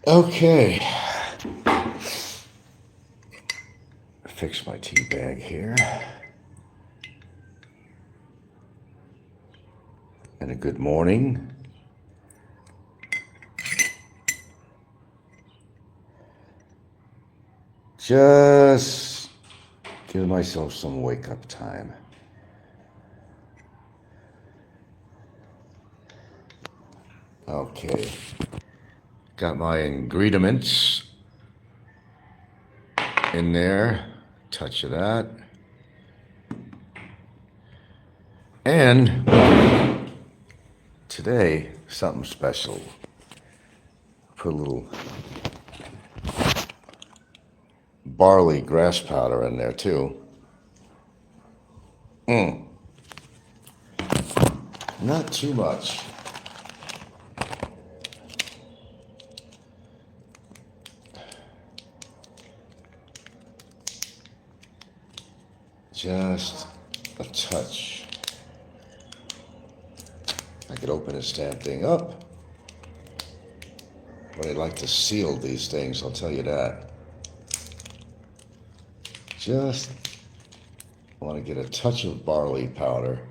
Okay. Fix my tea bag here. And a good morning. Just give myself some wake up time. Okay. Got my ingredients in there. Touch of that. And today, something special. Put a little barley grass powder in there too. Not too much. Just a touch. I could open this damn thing up. But I like to seal these things, I'll tell you that. Just want to get a touch of barley powder.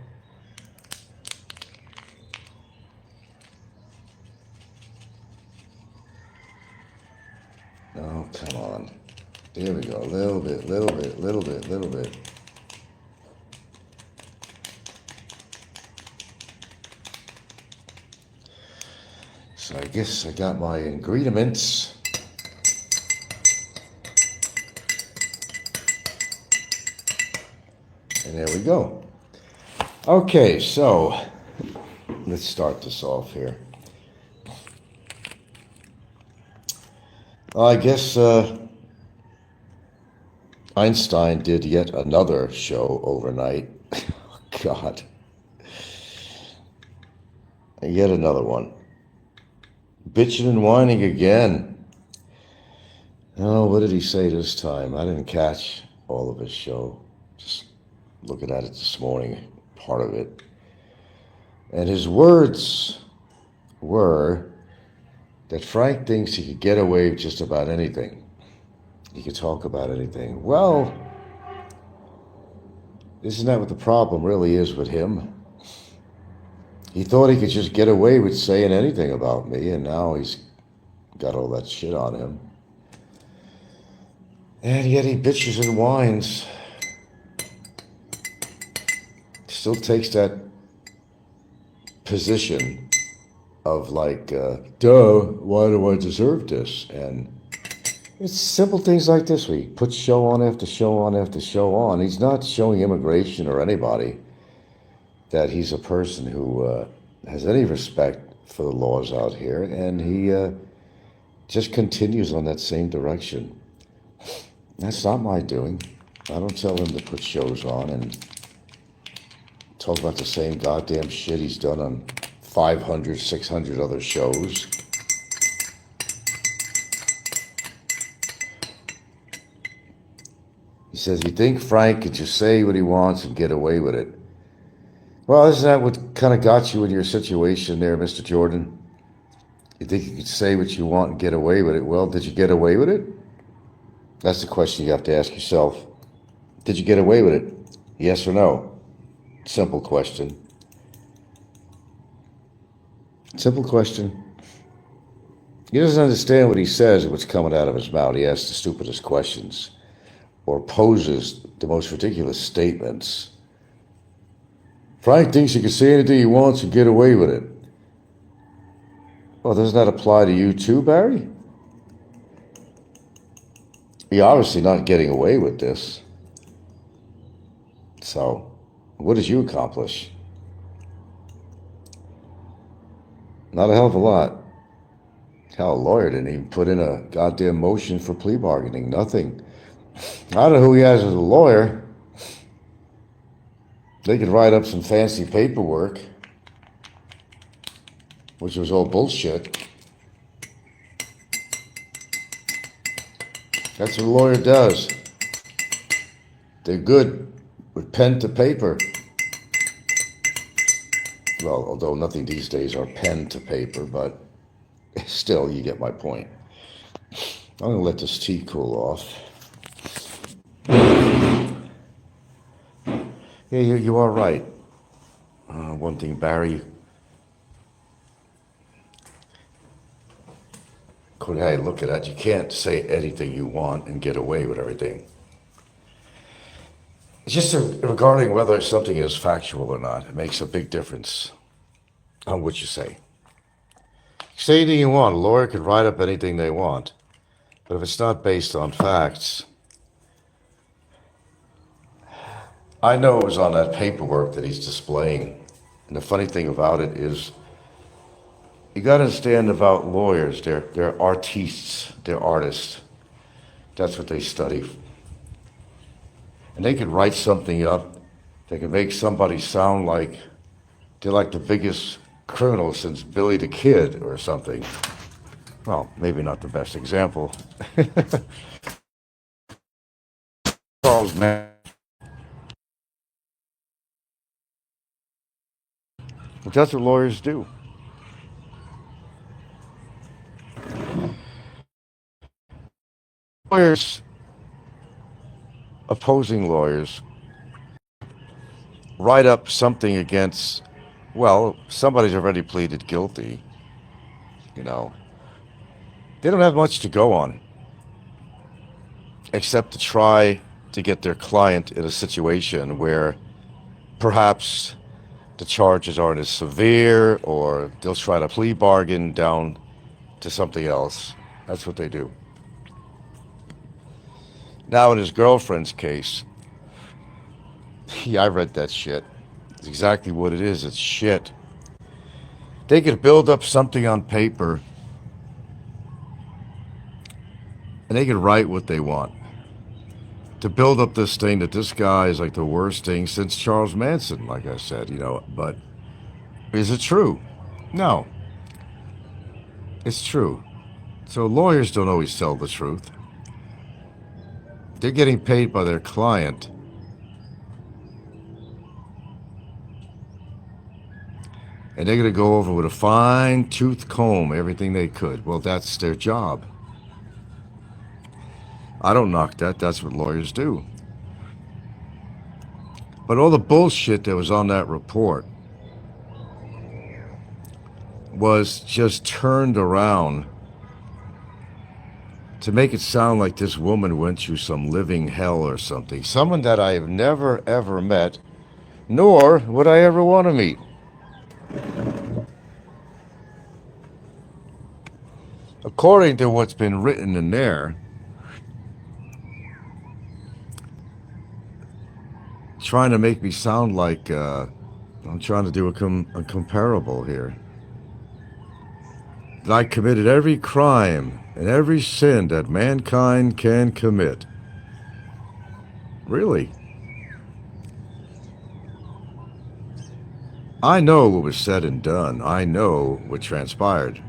Oh, come on. There we go. A little bit, little bit, little bit, little bit. So I guess I got my ingredients. And there we go. Okay, so let's start this off here. I guess Einstein did yet another show overnight. Oh, God. Yet another one. Bitching and whining again. Oh, what did he say this time? I didn't catch all of his show. Just looking at it this morning, part of it. And his words were that Frank thinks he could get away with just about anything. He could talk about anything. Well, isn't that what the problem really is with him? He thought he could just get away with saying anything about me, and now he's got all that shit on him. And yet he bitches and whines. Still takes that position of like, duh, why do I deserve this? And it's simple things like this. We put show on after show on after show on. He's not showing immigration or anybody that he's a person who has any respect for the laws out here, and he just continues on that same direction. That's not my doing. I don't tell him to put shows on and talk about the same goddamn shit he's done on 500, 600 other shows. He says, you think Frank could just say what he wants and get away with it? Well, isn't that what kind of got you in your situation there, Mr. Jordan? You think you could say what you want and get away with it? Well, did you get away with it? That's the question you have to ask yourself. Did you get away with it? Yes or no? Simple question. Simple question. He doesn't understand what he says and what's coming out of his mouth. He asks the stupidest questions or poses the most ridiculous statements. Frank thinks he can say anything he wants and get away with it. Well, doesn't that apply to you too, Barry? You're obviously not getting away with this. So, what did you accomplish? Not a hell of a lot. Hell, a lawyer didn't even put in a goddamn motion for plea bargaining. Nothing. I don't know who he has as a lawyer. They could write up some fancy paperwork, which was all bullshit. That's what a lawyer does. They're good with pen to paper. Well, although nothing these days are pen to paper, but still, you get my point. I'm going to let this tea cool off. Yeah, you are right. One thing, Barry, hey, look at that. You can't say anything you want and get away with everything. It's just regarding whether something is factual or not. It makes a big difference on what you say. Say anything you want. A lawyer can write up anything they want. But if it's not based on facts, I know it was on that paperwork that he's displaying. And the funny thing about it is, you got to understand about lawyers. They're artistes. They're artists. That's what they study. And they can write something up. They can make somebody sound like they're like the biggest criminal since Billy the Kid or something. Well, maybe not the best example. Charles Manson. But that's what lawyers do. Lawyers, opposing lawyers, write up something against, well, somebody's already pleaded guilty, you know. They don't have much to go on, except to try to get their client in a situation where perhaps the charges aren't as severe, or they'll try to plea bargain down to something else. That's what they do. Now, in his girlfriend's case, yeah, I read that shit. It's exactly what it is. It's shit. They could build up something on paper, and they could write what they want to build up this thing that this guy is like the worst thing since Charles Manson, like I said, you know. But is it true? No. It's true. So lawyers don't always tell the truth. They're getting paid by their client. And they're going to go over with a fine-tooth comb everything they could. Well, that's their job. I don't knock that. That's what lawyers do. But all the bullshit that was on that report was just turned around to make it sound like this woman went through some living hell or something. Someone that I have never, ever met, nor would I ever want to meet. According to what's been written in there, trying to make me sound like I'm trying to do a comparable here. That I committed every crime and every sin that mankind can commit. Really? I know what was said and done. I know what transpired.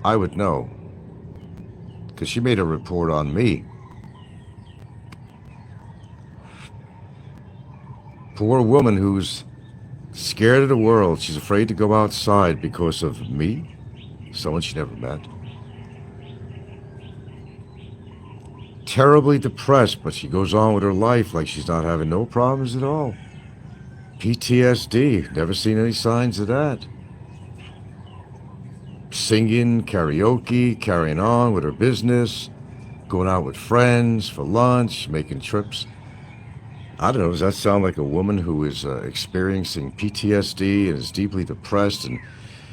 I would know. Because she made a report on me. Poor woman who's scared of the world. She's afraid to go outside because of me, someone she never met. Terribly depressed, but she goes on with her life like she's not having no problems at all. PTSD, never seen any signs of that. Singing, karaoke, carrying on with her business, going out with friends for lunch, making trips. I don't know, does that sound like a woman who is experiencing PTSD and is deeply depressed and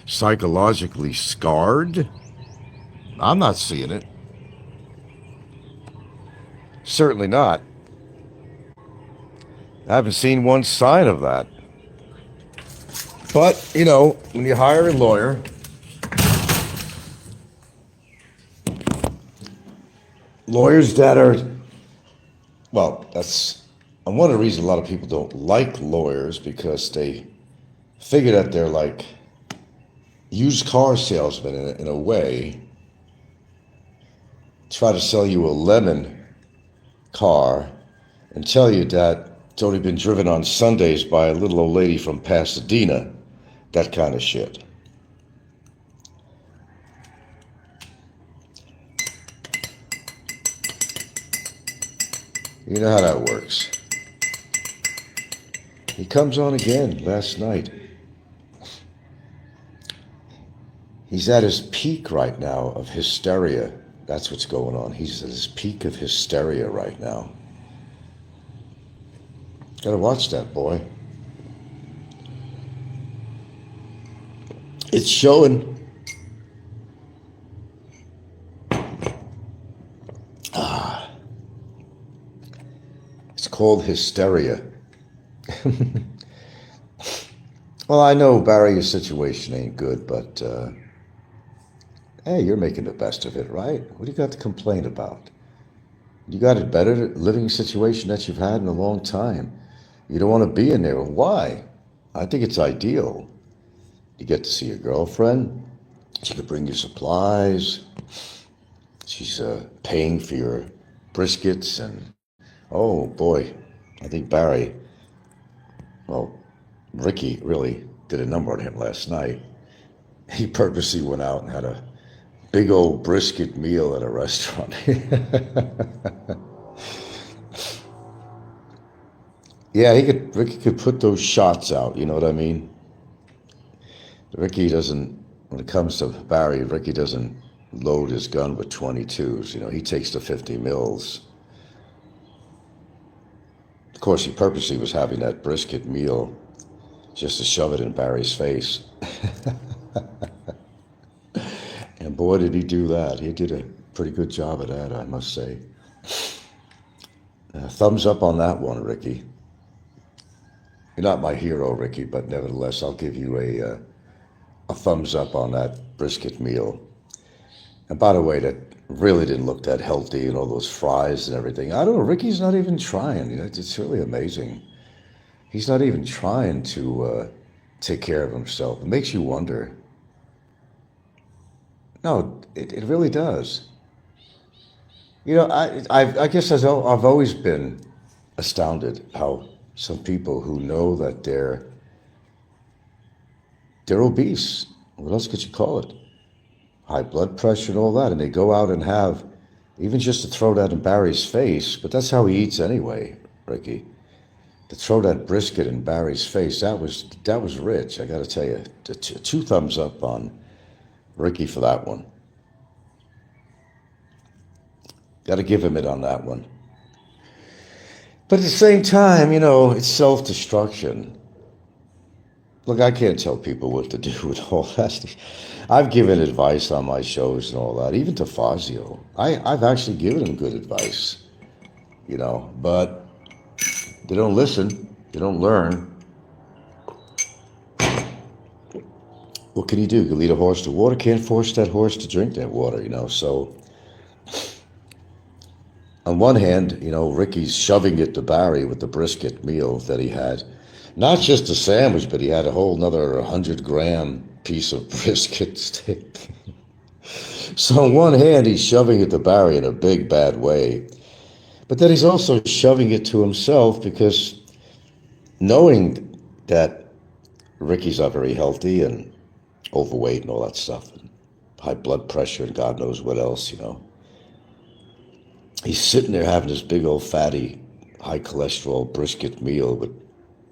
psychologically scarred? I'm not seeing it. Certainly not. I haven't seen one sign of that. But, you know, when you hire a lawyer, lawyers that are, well, that's one of the reasons a lot of people don't like lawyers, because they figure that they're like used car salesmen in a way, try to sell you a lemon car and tell you that it's only been driven on Sundays by a little old lady from Pasadena, that kind of shit. You know how that works. He comes on again last night. He's at his peak right now of hysteria. That's what's going on. He's at his peak of hysteria right now. Gotta watch that, boy. It's showing. It's called hysteria. Well, I know, Barry, your situation ain't good, but hey, you're making the best of it, right? What do you got to complain about? You got a better living situation that you've had in a long time. You don't want to be in there. Why? I think it's ideal. You get to see your girlfriend. She could bring you supplies. She's paying for your briskets. And, oh, boy, I think Barry, well, Ricky really did a number on him last night. He purposely went out and had a big old brisket meal at a restaurant. Yeah, Ricky could put those shots out, you know what I mean? Ricky doesn't, when it comes to Barry, Ricky doesn't load his gun with 22s. You know, he takes the 50 mils. Of course, he purposely was having that brisket meal just to shove it in Barry's face. And boy, did he do that. He did a pretty good job of that, I must say. Thumbs up on that one, Ricky. You're not my hero, Ricky, but nevertheless, I'll give you a thumbs up on that brisket meal. And by the way, that really didn't look that healthy, and all those fries and everything. I don't know, Ricky's not even trying. You know, it's really amazing. He's not even trying to take care of himself. It makes you wonder. No, it really does. You know, I guess I've always been astounded how some people who know that they're obese, what else could you call it? High blood pressure and all that, and they go out and have, even just to throw that in Barry's face, but that's how he eats anyway, Ricky. To throw that brisket in Barry's face, that was rich, I gotta tell you. Two thumbs up on Ricky for that one. Got to give him it on that one. But at the same time, you know, it's self-destruction. Look, I can't tell people what to do with all that. I've given advice on my shows and all that, even to Fazio. I've actually given him good advice, you know, but they don't listen. They don't learn. What can you do? You lead a horse to water, can't force that horse to drink that water, you know, so on one hand, you know, Ricky's shoving it to Barry with the brisket meal that he had. Not just a sandwich, but he had a whole another 100-gram piece of brisket steak. So on one hand, he's shoving it to Barry in a big, bad way. But then he's also shoving it to himself because knowing that Ricky's not very healthy and overweight and all that stuff, and high blood pressure and God knows what else, you know. He's sitting there having this big old fatty, high cholesterol brisket meal with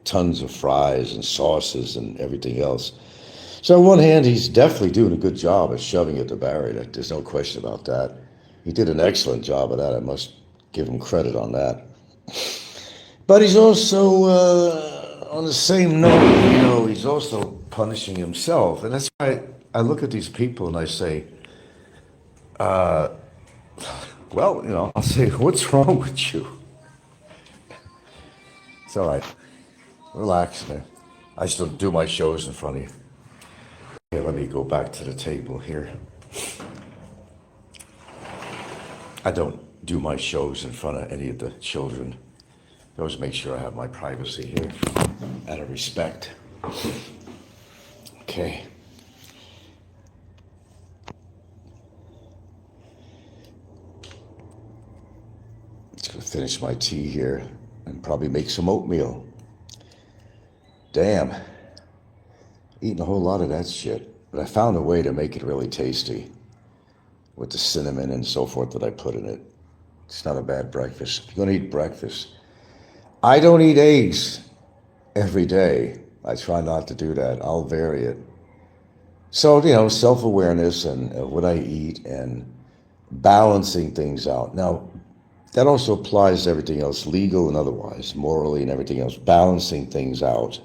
tons of fries and sauces and everything else. So on one hand, he's definitely doing a good job of shoving it to Barry. There's no question about that. He did an excellent job of that. I must give him credit on that. But he's also, on the same note, you know, he's also punishing himself. And that's why I look at these people and I say, well, you know, I'll say, what's wrong with you? It's all right. Relax, man. I still do my shows in front of you. Okay, let me go back to the table here. I don't do my shows in front of any of the children. I always make sure I have my privacy here, out of respect. Okay. Just gonna finish my tea here and probably make some oatmeal. Damn, eating a whole lot of that shit. But I found a way to make it really tasty with the cinnamon and so forth that I put in it. It's not a bad breakfast. If you're going to eat breakfast, I don't eat eggs every day. I try not to do that. I'll vary it. So, self-awareness and what I eat and balancing things out. Now, that also applies to everything else, legal and otherwise, morally and everything else, balancing things out.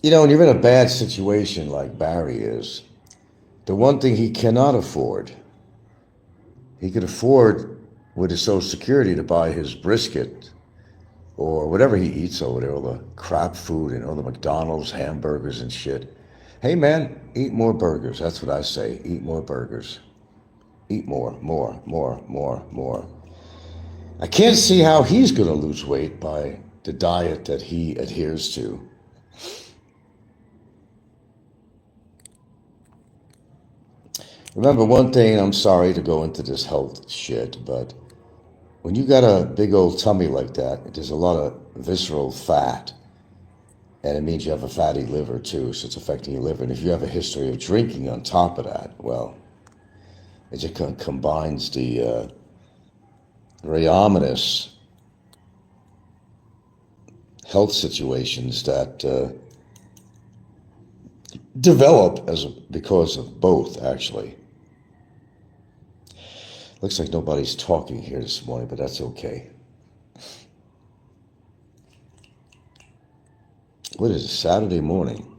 When you're in a bad situation like Barry is, the one thing he cannot afford, he could afford with his Social Security to buy his brisket or whatever he eats over there, all the crap food and all the McDonald's hamburgers and shit. Hey man, eat more burgers. That's what I say. Eat more burgers. Eat more. I can't see how he's going to lose weight by the diet that he adheres to. Remember one thing, I'm sorry to go into this health shit, but when you got a big old tummy like that, there's a lot of visceral fat. And it means you have a fatty liver too, so it's affecting your liver. And if you have a history of drinking on top of that, well, it just combines the very ominous health situations that develop because of both, actually. Looks like nobody's talking here this morning, but that's okay. What is it, Saturday morning?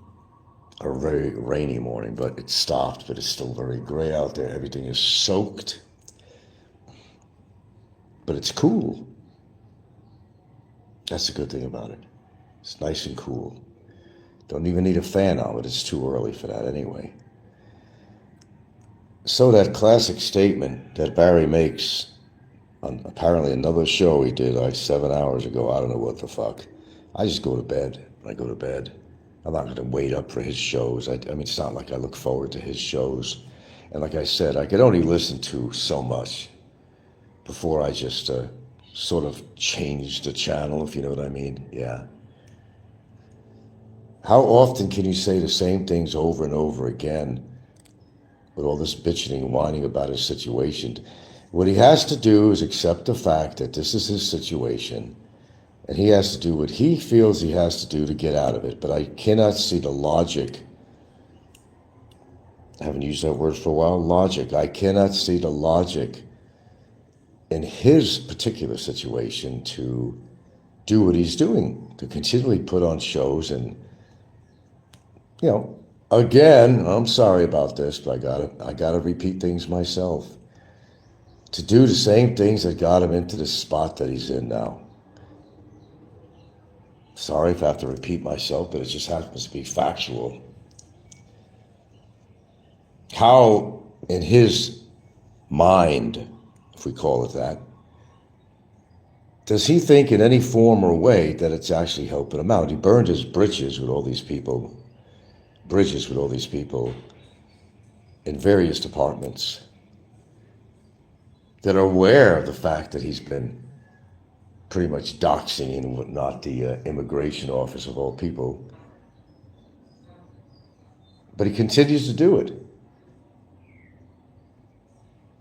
A very rainy morning, but it stopped, but it's still very gray out there. Everything is soaked. But it's cool. That's the good thing about it. It's nice and cool. Don't even need a fan on it. It's too early for that anyway. So that classic statement that Barry makes on apparently another show he did like 7 hours ago, I don't know what the fuck. I just go to bed. I go to bed. I'm not going to wait up for his shows. I mean, it's not like I look forward to his shows. And like I said, I could only listen to so much before I just sort of change the channel, if you know what I mean. Yeah. How often can you say the same things over and over again with all this bitching and whining about his situation? What he has to do is accept the fact that this is his situation, and he has to do what he feels he has to do to get out of it. But I cannot see the logic. I haven't used that word for a while. Logic. I cannot see the logic in his particular situation to do what he's doing, to continually put on shows and, again, I'm sorry about this, but I gotta repeat things myself. To do the same things that got him into the spot that he's in now. Sorry if I have to repeat myself, but it just happens to be factual. How, in his mind, if we call it that, does he think in any form or way that it's actually helping him out? He burned his bridges with all these people in various departments that are aware of the fact that he's been pretty much doxing and whatnot the immigration office of all people. But he continues to do it.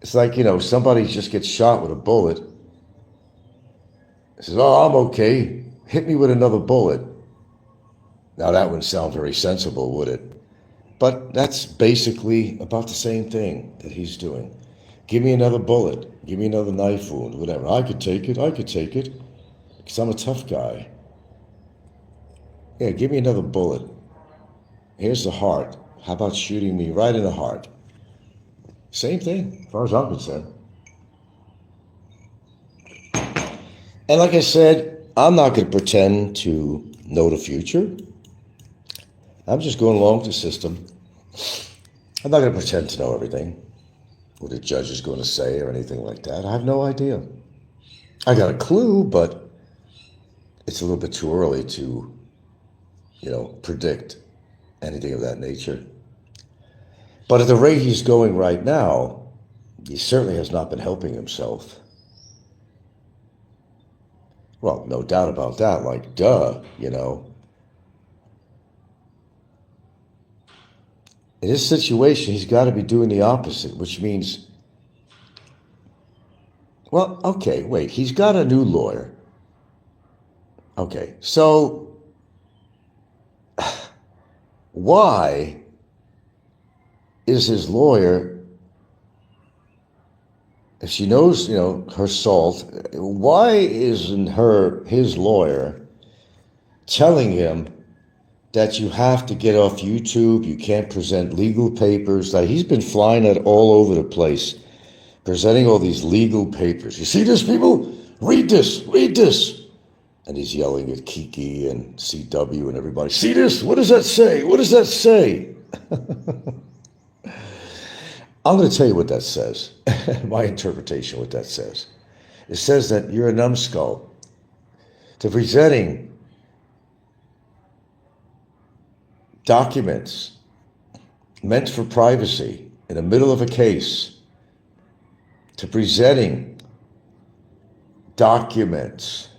It's like, somebody just gets shot with a bullet. He says, oh, I'm okay. Hit me with another bullet. Now that wouldn't sound very sensible, would it? But that's basically about the same thing that he's doing. Give me another bullet. Give me another knife wound, whatever. I could take it. Because I'm a tough guy. Yeah, give me another bullet. Here's the heart. How about shooting me right in the heart? Same thing, as far as I'm concerned. And like I said, I'm not going to pretend to know the future. I'm just going along with the system. I'm not going to pretend to know everything, what the judge is going to say or anything like that. I have no idea. I got a clue, but it's a little bit too early to, predict anything of that nature. But at the rate he's going right now, he certainly has not been helping himself. Well, no doubt about that, like, duh, In this situation, he's got to be doing the opposite, which means Well, okay, wait. He's got a new lawyer. Okay, so why is his lawyer, if she knows, her salt, why isn't his lawyer telling him that you have to get off YouTube, you can't present legal papers? Like, he's been flying that all over the place, presenting all these legal papers. You see this, people? Read this, read this. And he's yelling at Kiki and CW and everybody. See this? What does that say? What does that say? I'm going to tell you what that says. My interpretation of what that says. It says that you're a numbskull to presenting documents meant for privacy in the middle of a case, to presenting documents.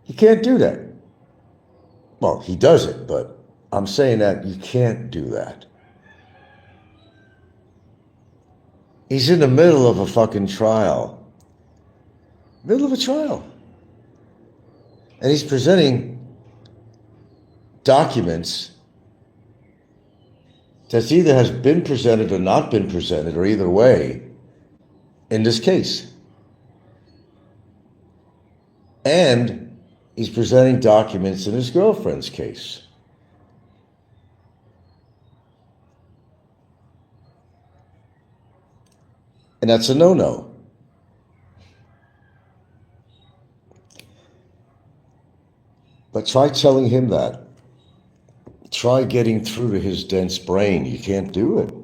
You can't do that. Well, he does it, but I'm saying that you can't do that. He's in the middle of a fucking trial. Middle of a trial. And he's presenting documents that either has been presented or not been presented, or either way, in this case. And he's presenting documents in his girlfriend's case. And that's a no-no. But try telling him that. Try getting through to his dense brain. You can't do it.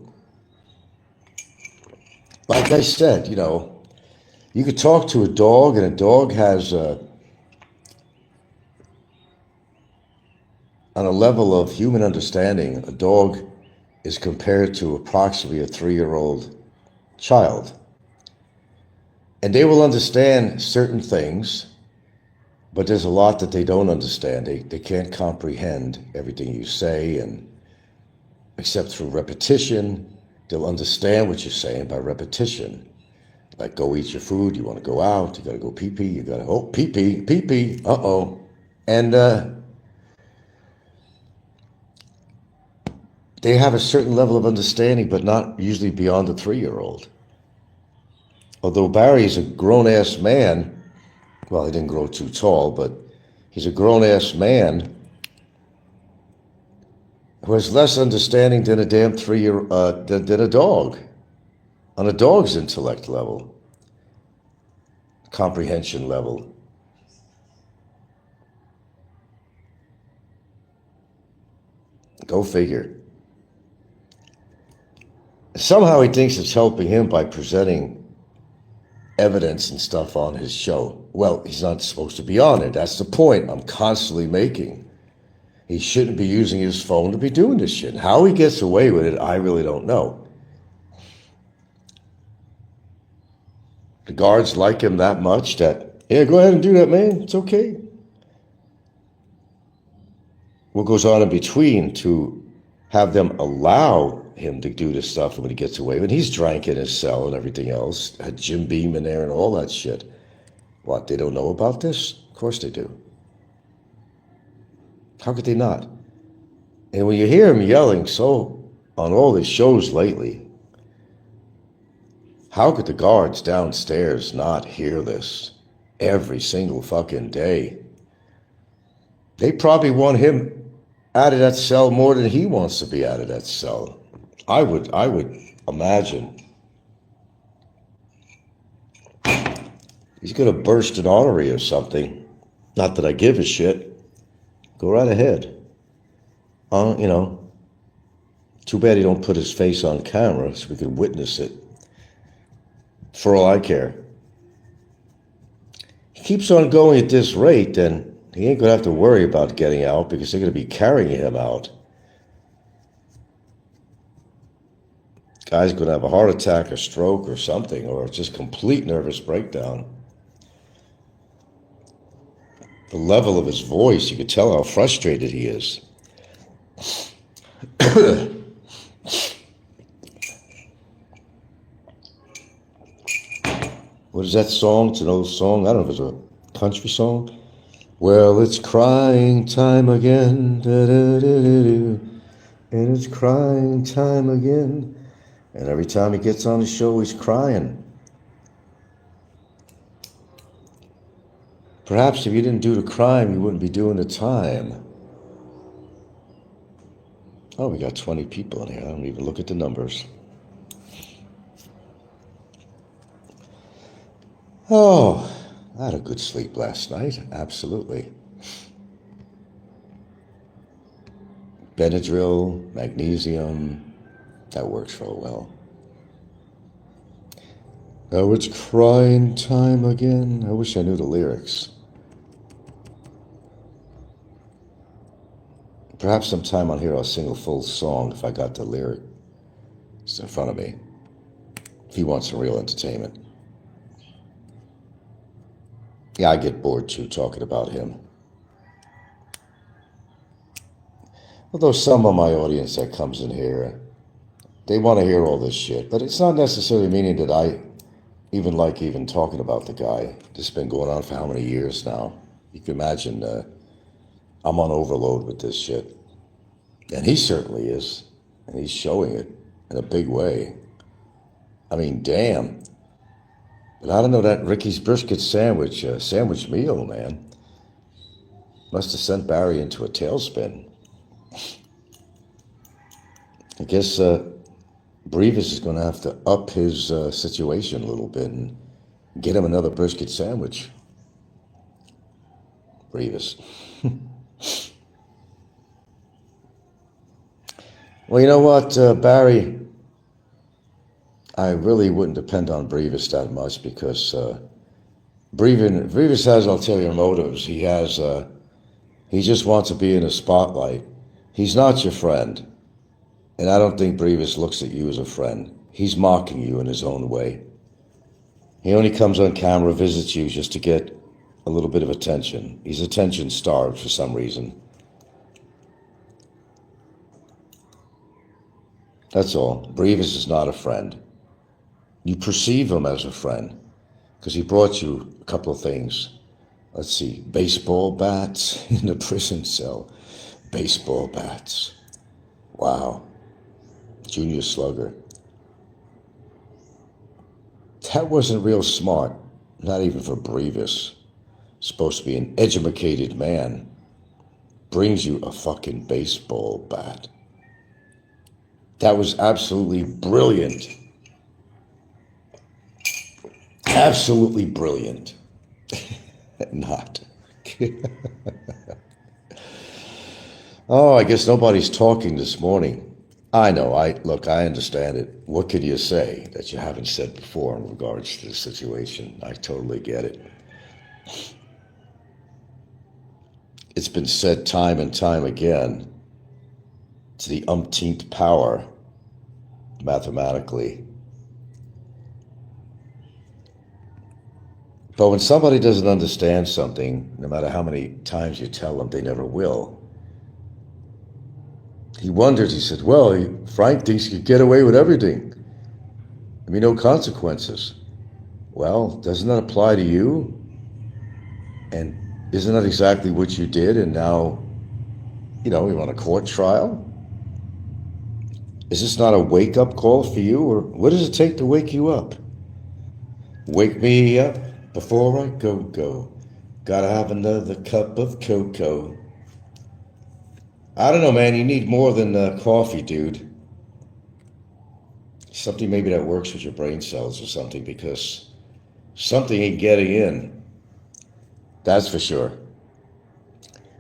Like I said, you could talk to a dog, and a dog has on a level of human understanding, a dog is compared to approximately a 3-year-old child. And they will understand certain things, but there's a lot that they don't understand. They can't comprehend everything you say, and except through repetition. They'll understand what you're saying by repetition. Like, go eat your food, you want to go out, you got to go pee-pee, you got to, oh, pee-pee, pee-pee, uh-oh. And they have a certain level of understanding, but not usually beyond a 3-year-old. Although Barry's a grown-ass man, well, he didn't grow too tall, but he's a grown-ass man who has less understanding than a damn than a dog, on a dog's intellect level, comprehension level. Go figure. Somehow he thinks it's helping him by presenting evidence and stuff on his show. Well, he's not supposed to be on it. That's the point I'm constantly making. He shouldn't be using his phone to be doing this shit. How he gets away with it, I really don't know. The guards like him that much that, yeah, go ahead and do that, man. It's okay. What goes on in between to have them allow him to do this stuff when he gets away with it? He's drank in his cell and everything else. Had Jim Beam in there and all that shit. What, they don't know about this? Of course they do. How could they not? And when you hear him yelling so on all his shows lately, how could the guards downstairs not hear this every single fucking day? They probably want him out of that cell more than he wants to be out of that cell. I would imagine. He's going to burst an artery or something. Not that I give a shit. Go right ahead. Too bad he don't put his face on camera so we could witness it. For all I care. He keeps on going at this rate, then he ain't going to have to worry about getting out because they're going to be carrying him out. Guy's going to have a heart attack, a stroke, or something, or just complete nervous breakdown. The level of his voice, you could tell how frustrated he is. What is that song? It's an old song. I don't know if it's a country song. Well, it's crying time again, da-da-da-da-da, and it's crying time again. And every time he gets on the show, he's crying. Perhaps if you didn't do the crime, you wouldn't be doing the time. Oh, we got 20 people in here. I don't even look at the numbers. Oh, I had a good sleep last night. Absolutely. Benadryl, magnesium, that works real well. Oh, it's crying time again. I wish I knew the lyrics. Perhaps sometime on here I'll sing a full song if I got the lyrics in front of me. If he wants some real entertainment. Yeah, I get bored too talking about him. Although some of my audience that comes in here, they want to hear all this shit. But it's not necessarily meaning that I even like talking about the guy. This has been going on for how many years now? You can imagine I'm on overload with this shit. And he certainly is. And he's showing it in a big way. I mean, damn. But I don't know, that Ricky's brisket sandwich meal, man, must have sent Barry into a tailspin. I guess Brevis is going to have to up his situation a little bit and get him another brisket sandwich. Brevis. Well, you know what, Barry? I really wouldn't depend on Brevis that much because Brevis has ulterior motives. He just wants to be in the spotlight. He's not your friend. And I don't think Brevis looks at you as a friend. He's mocking you in his own way. He only comes on camera, visits you just to get a little bit of attention. He's attention starved for some reason. That's all. Brevis is not a friend. You perceive him as a friend because he brought you a couple of things. Let's see, baseball bats in the prison cell. Baseball bats. Wow. Junior slugger. That wasn't real smart, not even for Brevis. Supposed to be an educated man. Brings you a fucking baseball bat. That was absolutely brilliant. Absolutely brilliant. Not. Oh, I guess nobody's talking this morning. I know, I understand it. What could you say that you haven't said before in regards to the situation? I totally get it. It's been said time and time again, to the umpteenth power, mathematically. But when somebody doesn't understand something, no matter how many times you tell them, they never will. He wondered, he said, well, Frank thinks he could get away with everything. I mean, no consequences. Well, doesn't that apply to you? And isn't that exactly what you did? And now, you're on a court trial? Is this not a wake-up call for you? Or what does it take to wake you up? Wake me up before I go. Gotta have another cup of cocoa. I don't know, man. You need more than coffee, dude. Something maybe that works with your brain cells or something, because something ain't getting in. That's for sure.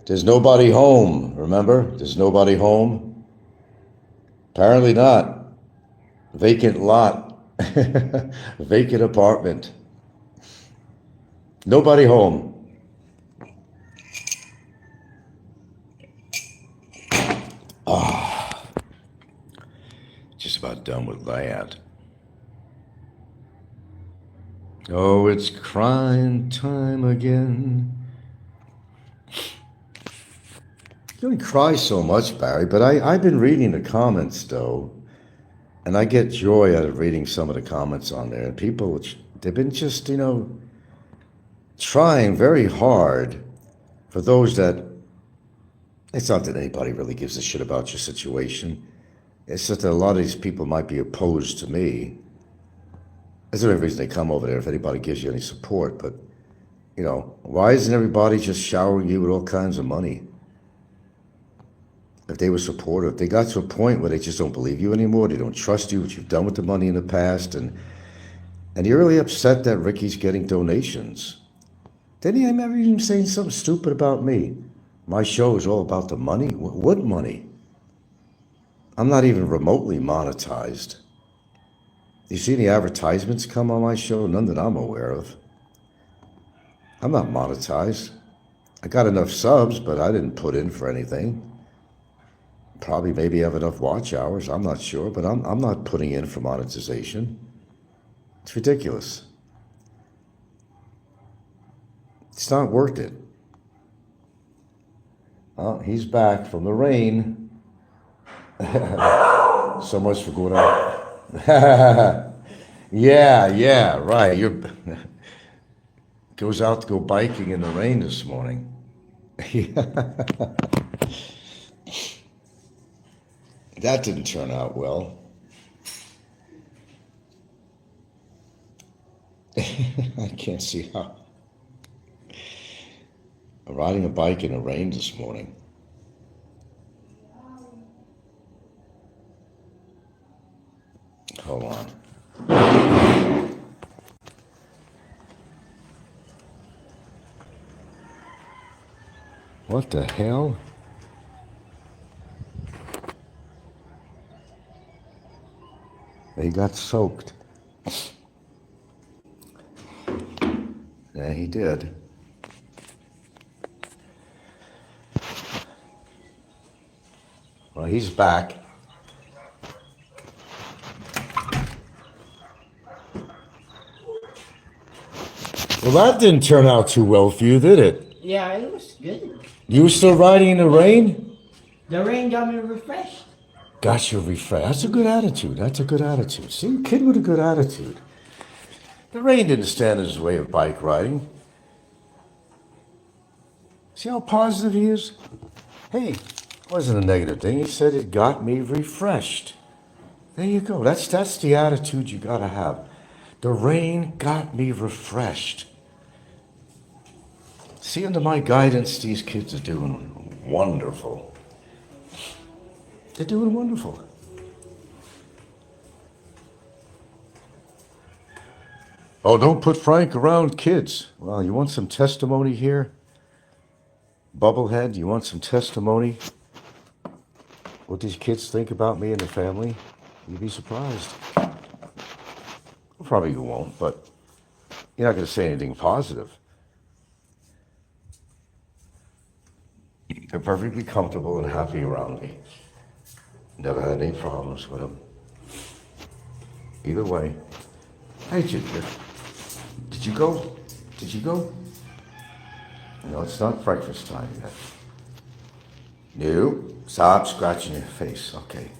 There's nobody home, remember? There's nobody home. Apparently not. Vacant lot. Vacant apartment. Nobody home. Just about done with that. Oh, it's crying time again. You don't cry so much, Barry, but I've been reading the comments, though, and I get joy out of reading some of the comments on there. And people They've been just, trying very hard for those that, it's not that anybody really gives a shit about your situation. It's just that a lot of these people might be opposed to me. That's the only reason they come over there, if anybody gives you any support. But, why isn't everybody just showering you with all kinds of money? If they were supportive, they got to a point where they just don't believe you anymore. They don't trust you, what you've done with the money in the past. And you're really upset that Ricky's getting donations. Didn't he remember even saying something stupid about me? My show is all about the money? What money? I'm not even remotely monetized. Do you see any advertisements come on my show? None that I'm aware of. I'm not monetized. I got enough subs, but I didn't put in for anything. Probably maybe have enough watch hours, I'm not sure, but I'm not putting in for monetization. It's ridiculous. It's not worth it. Oh, he's back from the rain. So much for going out. Yeah, right. Goes out to go biking in the rain this morning. That didn't turn out well. I can't see how. Riding a bike in the rain this morning. Hold on. What the hell? He got soaked. Yeah, he did. Well, he's back. Well, that didn't turn out too well for you, did it? Yeah, it was good. You were still riding in the rain? The rain got me refreshed. Got you refreshed. That's a good attitude. That's a good attitude. See, a kid with a good attitude. The rain didn't stand in his way of bike riding. See how positive he is? Hey, it wasn't a negative thing. He said it got me refreshed. There you go. That's the attitude you gotta have. The rain got me refreshed. See, under my guidance, these kids are doing wonderful. They're doing wonderful. Oh, don't put Frank around kids. Well, you want some testimony here? Bubblehead, you want some testimony? What these kids think about me and the family? You'd be surprised. Probably you won't, but you're not going to say anything positive. They're perfectly comfortable and happy around me. Never had any problems with them. Either way. Hey, Ginger. Did you go? Did you go? No, it's not breakfast time yet. No. Stop scratching your face. Okay.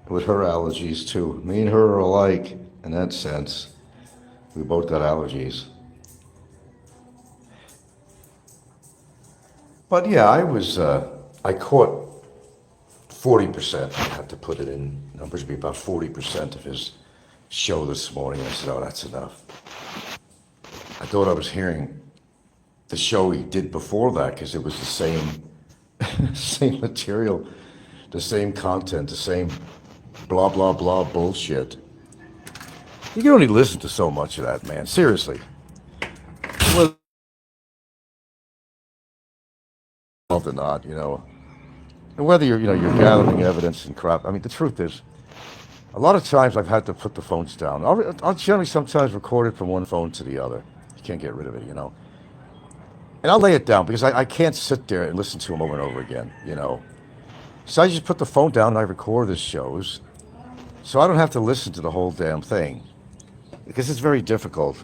With her allergies, too. Me and her are alike in that sense. We both got allergies. But yeah, I caught 40%. I had to put it in numbers, be about 40% of his show this morning. I said, oh, that's enough. I thought I was hearing the show he did before that because it was the same, same material, the same content, the same blah, blah, blah bullshit. You can only listen to so much of that, man. Seriously. Well, or not, and whether you're gathering evidence and crap. I mean, the truth is, a lot of times I've had to put the phones down. I'll generally sometimes record it from one phone to the other. You can't get rid of it, And I'll lay it down because I can't sit there and listen to them over and over again, So I just put the phone down and I record the shows, so I don't have to listen to the whole damn thing, because it's very difficult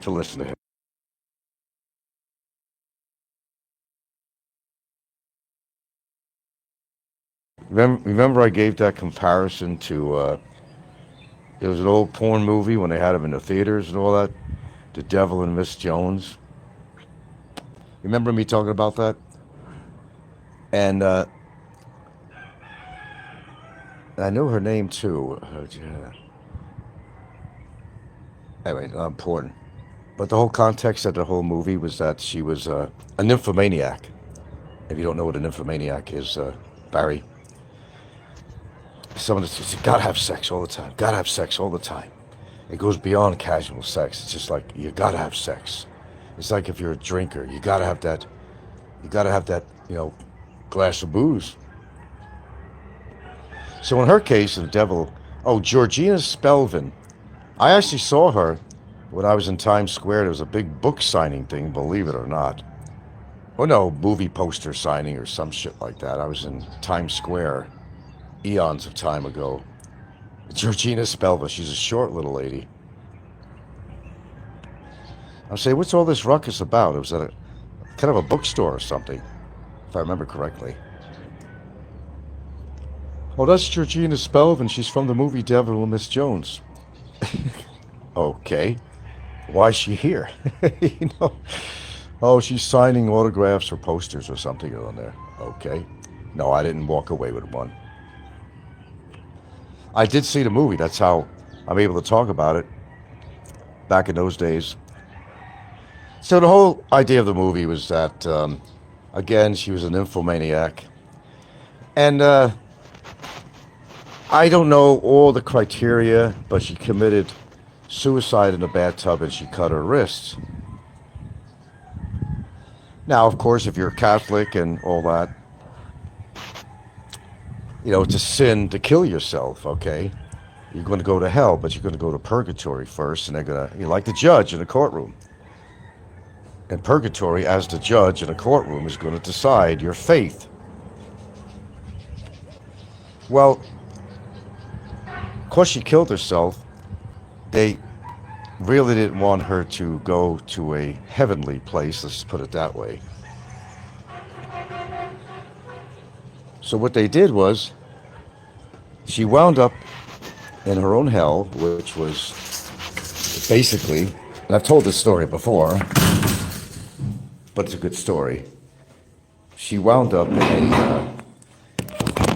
to listen to him. Remember I gave that comparison to, it was an old porn movie when they had them in the theaters and all that? The Devil and Miss Jones. Remember me talking about that? And I knew her name too. Yeah. Anyway, not important. But the whole context of the whole movie was that she was a nymphomaniac. If you don't know what a nymphomaniac is, Barry, someone that says, you gotta have sex all the time, gotta have sex all the time. It goes beyond casual sex. It's just like, you gotta have sex. It's like if you're a drinker, you gotta have that, glass of booze. So in her case, the devil, oh, Georgina Spelvin. I actually saw her when I was in Times Square. There was a big book signing thing, believe it or not. Oh no, movie poster signing or some shit like that. I was in Times Square eons of time ago. Georgina Spelva, she's a short little lady. I say, what's all this ruckus about? It was at a kind of a bookstore or something, if I remember correctly. Oh, that's Georgina Spelvin. She's from the movie Devil and Miss Jones. Okay, why is she here? you know. Oh, she's signing autographs or posters or something on there. Okay. No, I didn't walk away with one. I did see the movie. That's how I'm able to talk about it back in those days. So the whole idea of the movie was that, again, she was an nymphomaniac. And I don't know all the criteria, but she committed suicide in a bathtub and she cut her wrists. Now, of course, if you're Catholic and all that, it's a sin to kill yourself, okay? You're going to go to hell, but you're going to go to purgatory first, and they're going to, you're like the judge in a courtroom. And purgatory, as the judge in a courtroom, is going to decide your faith. Well, of course she killed herself. They really didn't want her to go to a heavenly place, let's put it that way. So what they did was, she wound up in her own hell, which was basically, and I've told this story before, but it's a good story. She wound up in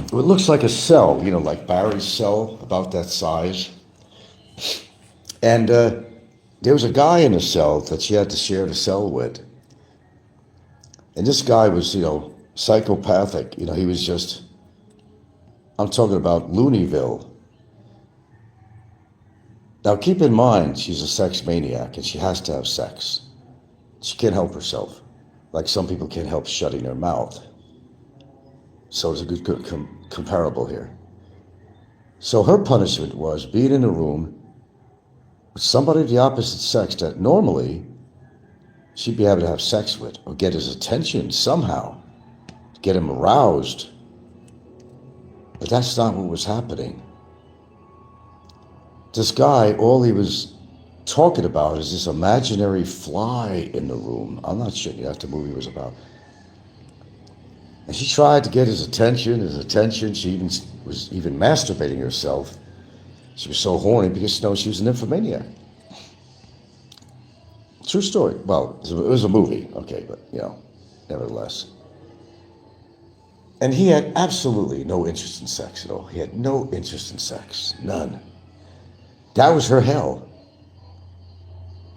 it looks like a cell, like Barry's cell, about that size. And there was a guy in the cell that she had to share the cell with. And this guy was, psychopathic. He was just, I'm talking about Looneyville. Now keep in mind, she's a sex maniac and she has to have sex. She can't help herself. Like some people can't help shutting their mouth. So it's a good comparable here. So her punishment was being in a room with somebody of the opposite sex that normally she'd be able to have sex with or get his attention somehow, to get him aroused. But that's not what was happening. This guy, all he was talking about is this imaginary fly in the room. I'm not sure that's what the movie was about. And she tried to get his attention. She even was masturbating herself. She was so horny because she was a nymphomaniac. True story. Well, it was a movie, okay, but nevertheless. And he had absolutely no interest in sex at all. He had no interest in sex, none. That was her hell.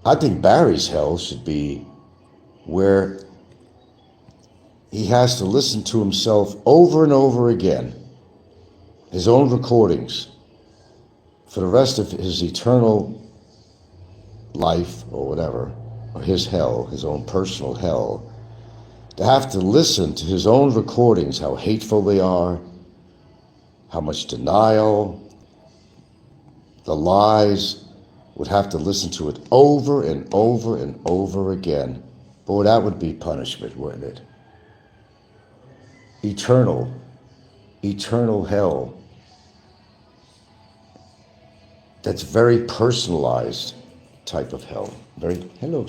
I think Barry's hell should be where he has to listen to himself over and over again, his own recordings, for the rest of his eternal life or whatever, or his hell, his own personal hell, to have to listen to his own recordings, how hateful they are, how much denial, the lies, would have to listen to it over and over and over again. Boy, that would be punishment, wouldn't it? Eternal hell. That's very personalized type of hell. Hello,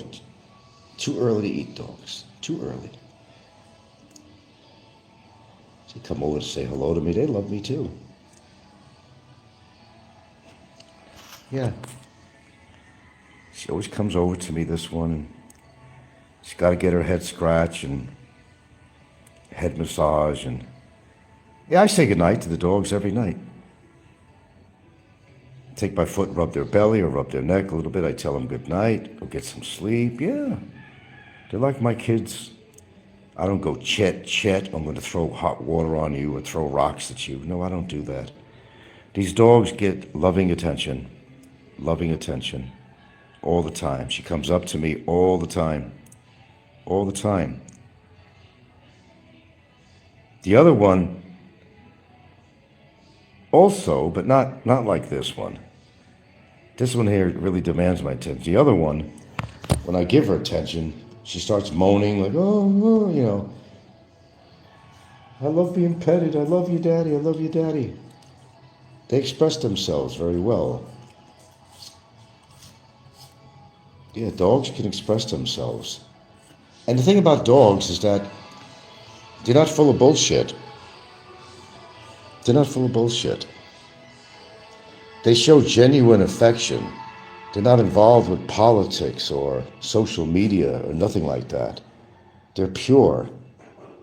too early to eat, dogs, too early. They come over and say hello to me. They love me too. Yeah. She always comes over to me, this one, and she's got to get her head scratched and head massage. And yeah, I say goodnight to the dogs every night. Take my foot and rub their belly or rub their neck a little bit. I tell them good night, go get some sleep. Yeah, they're like my kids. I don't go, Chet, Chet, I'm going to throw hot water on you or throw rocks at you. No, I don't do that. These dogs get loving attention all the time. She comes up to me all the time, all the time. The other one also, but not like this one. This one here really demands my attention. The other one, when I give her attention, she starts moaning like, oh, I love being petted. I love you, Daddy. I love you, Daddy. They express themselves very well. Yeah, dogs can express themselves. And the thing about dogs is that they're not full of bullshit. They're not full of bullshit. They show genuine affection. They're not involved with politics or social media or nothing like that. They're pure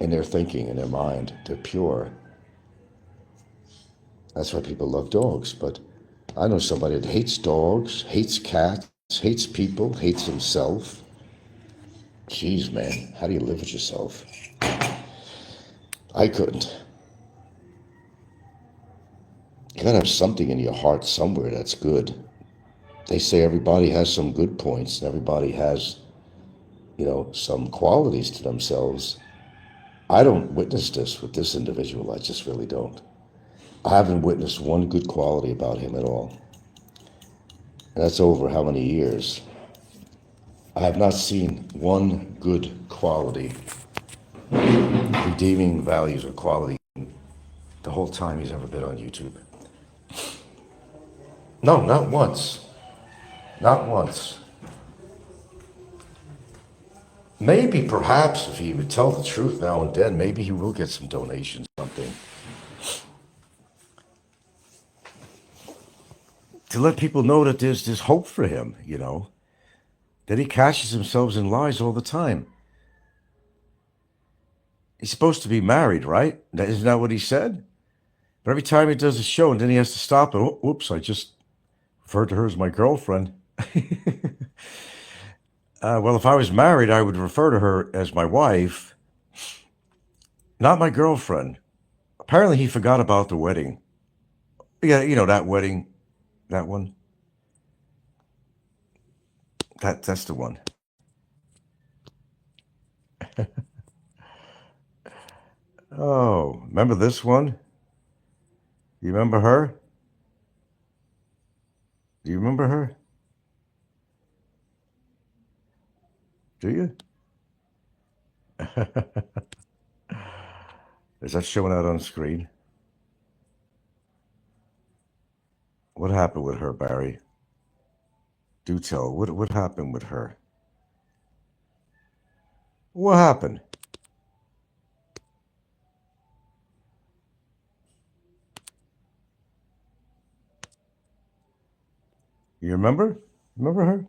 in their thinking, in their mind. They're pure. That's why people love dogs. But I know somebody that hates dogs, hates cats, hates people, hates himself. Jeez, man, how do you live with yourself? I couldn't. You gotta have something in your heart somewhere that's good. They say everybody has some good points and everybody has, some qualities to themselves. I don't witness this with this individual. I just really don't. I haven't witnessed one good quality about him at all. And that's over how many years? I have not seen one good quality, redeeming values or quality the whole time he's ever been on YouTube. No, not once. Not once. Maybe, perhaps, if he would tell the truth now and then, maybe he will get some donations, something. To let people know that there's hope for him, that he catches himself in lies all the time. He's supposed to be married, right? Isn't that what he said? But every time he does a show and then he has to stop and, oops, I just referred to her as my girlfriend. Well, if I was married, I would refer to her as my wife, not my girlfriend. Apparently, he forgot about the wedding. Yeah, that wedding, that one. That's the one. Oh, remember this one? You remember her? Do you remember her? Do you? Is that showing out on screen? What happened with her, Barry? Do tell. What happened with her? What happened? You remember? Remember her?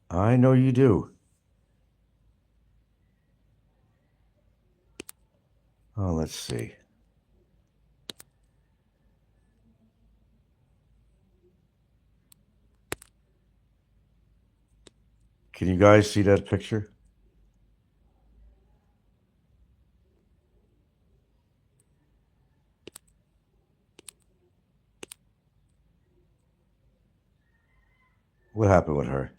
I know you do. Oh, let's see. Can you guys see that picture? What happened with her?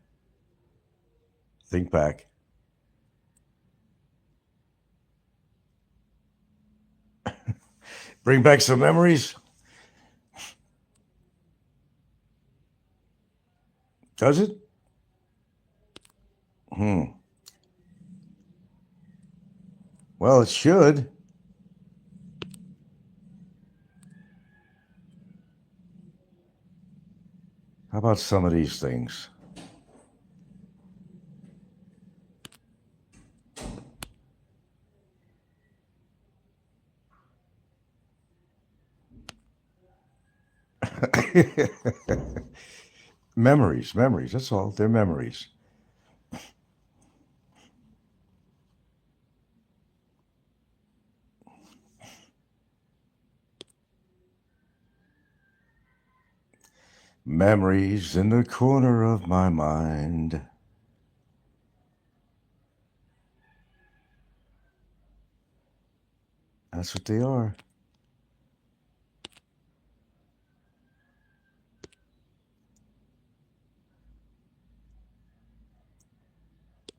Think back. Bring back some memories? Does it? Well, it should. How about some of these things? Memories, memories. That's all. They're memories. Memories in the corner of my mind. That's what they are.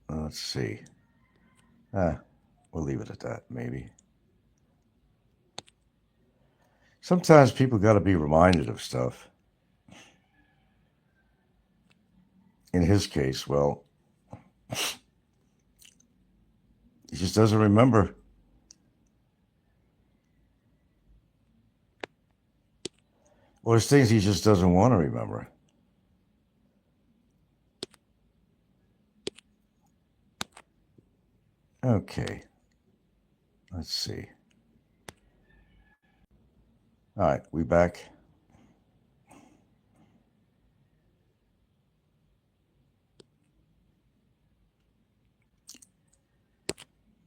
Let's see. We'll leave it at that, maybe. Sometimes people got to be reminded of stuff. In his case, well, he just doesn't remember. Well, there's things he just doesn't want to remember. Okay. Let's see. All right, we back.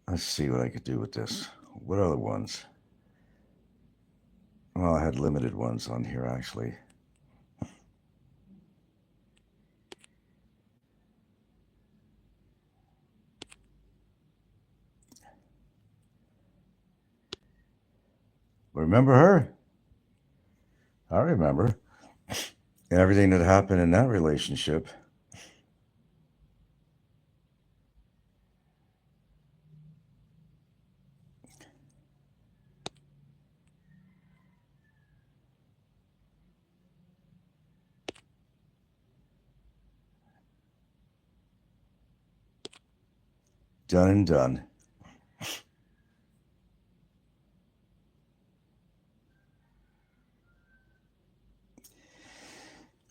Let's see what I could do with this. What other ones? Well, I had limited ones on here, actually. Remember her? I remember. And everything that happened in that relationship. Done and done.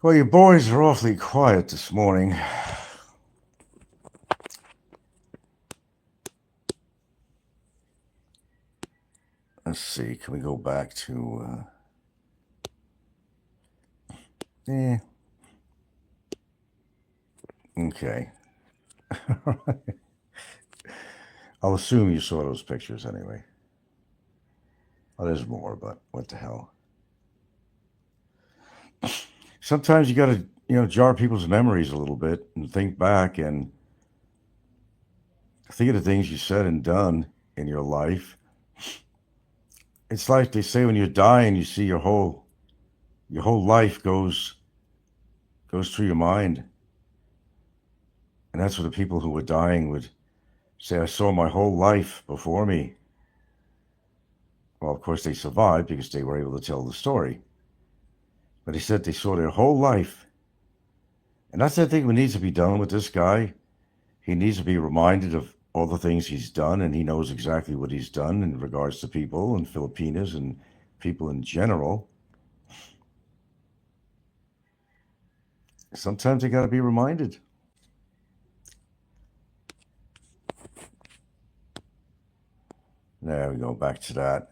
Well, you boys are awfully quiet this morning. Let's see. Can we go back to... Okay. I'll assume you saw those pictures anyway. Oh, there's more, but what the hell. Sometimes you got to, jar people's memories a little bit and think back and think of the things you said and done in your life. It's like they say when you die and you see your whole life goes through your mind. And that's what the people who were dying would say, I saw my whole life before me. Well, of course, they survived because they were able to tell the story. But he said they saw their whole life. And that's the thing that needs to be done with this guy. He needs to be reminded of all the things he's done, and he knows exactly what he's done in regards to people and Filipinas and people in general. Sometimes you got to be reminded. There we go, back to that.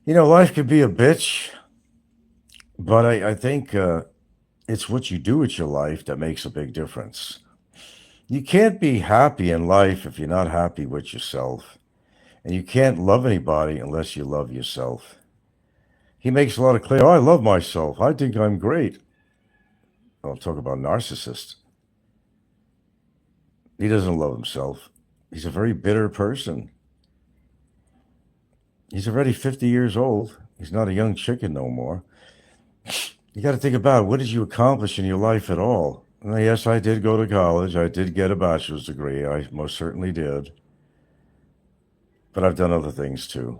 Life could be a bitch, but I think it's what you do with your life that makes a big difference. You can't be happy in life if you're not happy with yourself. And you can't love anybody unless you love yourself. He makes a lot of claim. Oh, I love myself. I think I'm great. I'll talk about narcissist. He doesn't love himself. He's a very bitter person. He's already 50 years old. He's not a young chicken no more. You got to think about what did you accomplish in your life at all? And yes, I did go to college. I did get a bachelor's degree. I most certainly did. But I've done other things too.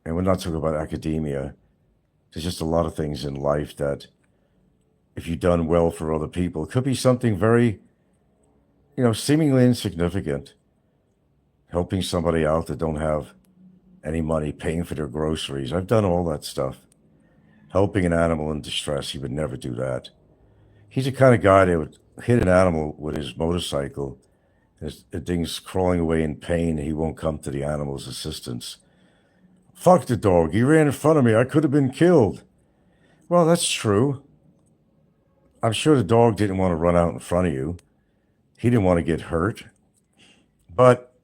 And we're not talking about academia. There's just a lot of things in life that if you've done well for other people, it could be something very, seemingly insignificant. Helping somebody out that don't have any money, paying for their groceries. I've done all that stuff. Helping an animal in distress, he would never do that. He's the kind of guy that would hit an animal with his motorcycle. The thing's crawling away in pain, and he won't come to the animal's assistance. Fuck the dog. He ran in front of me. I could have been killed. Well, that's true. I'm sure the dog didn't want to run out in front of you. He didn't want to get hurt. But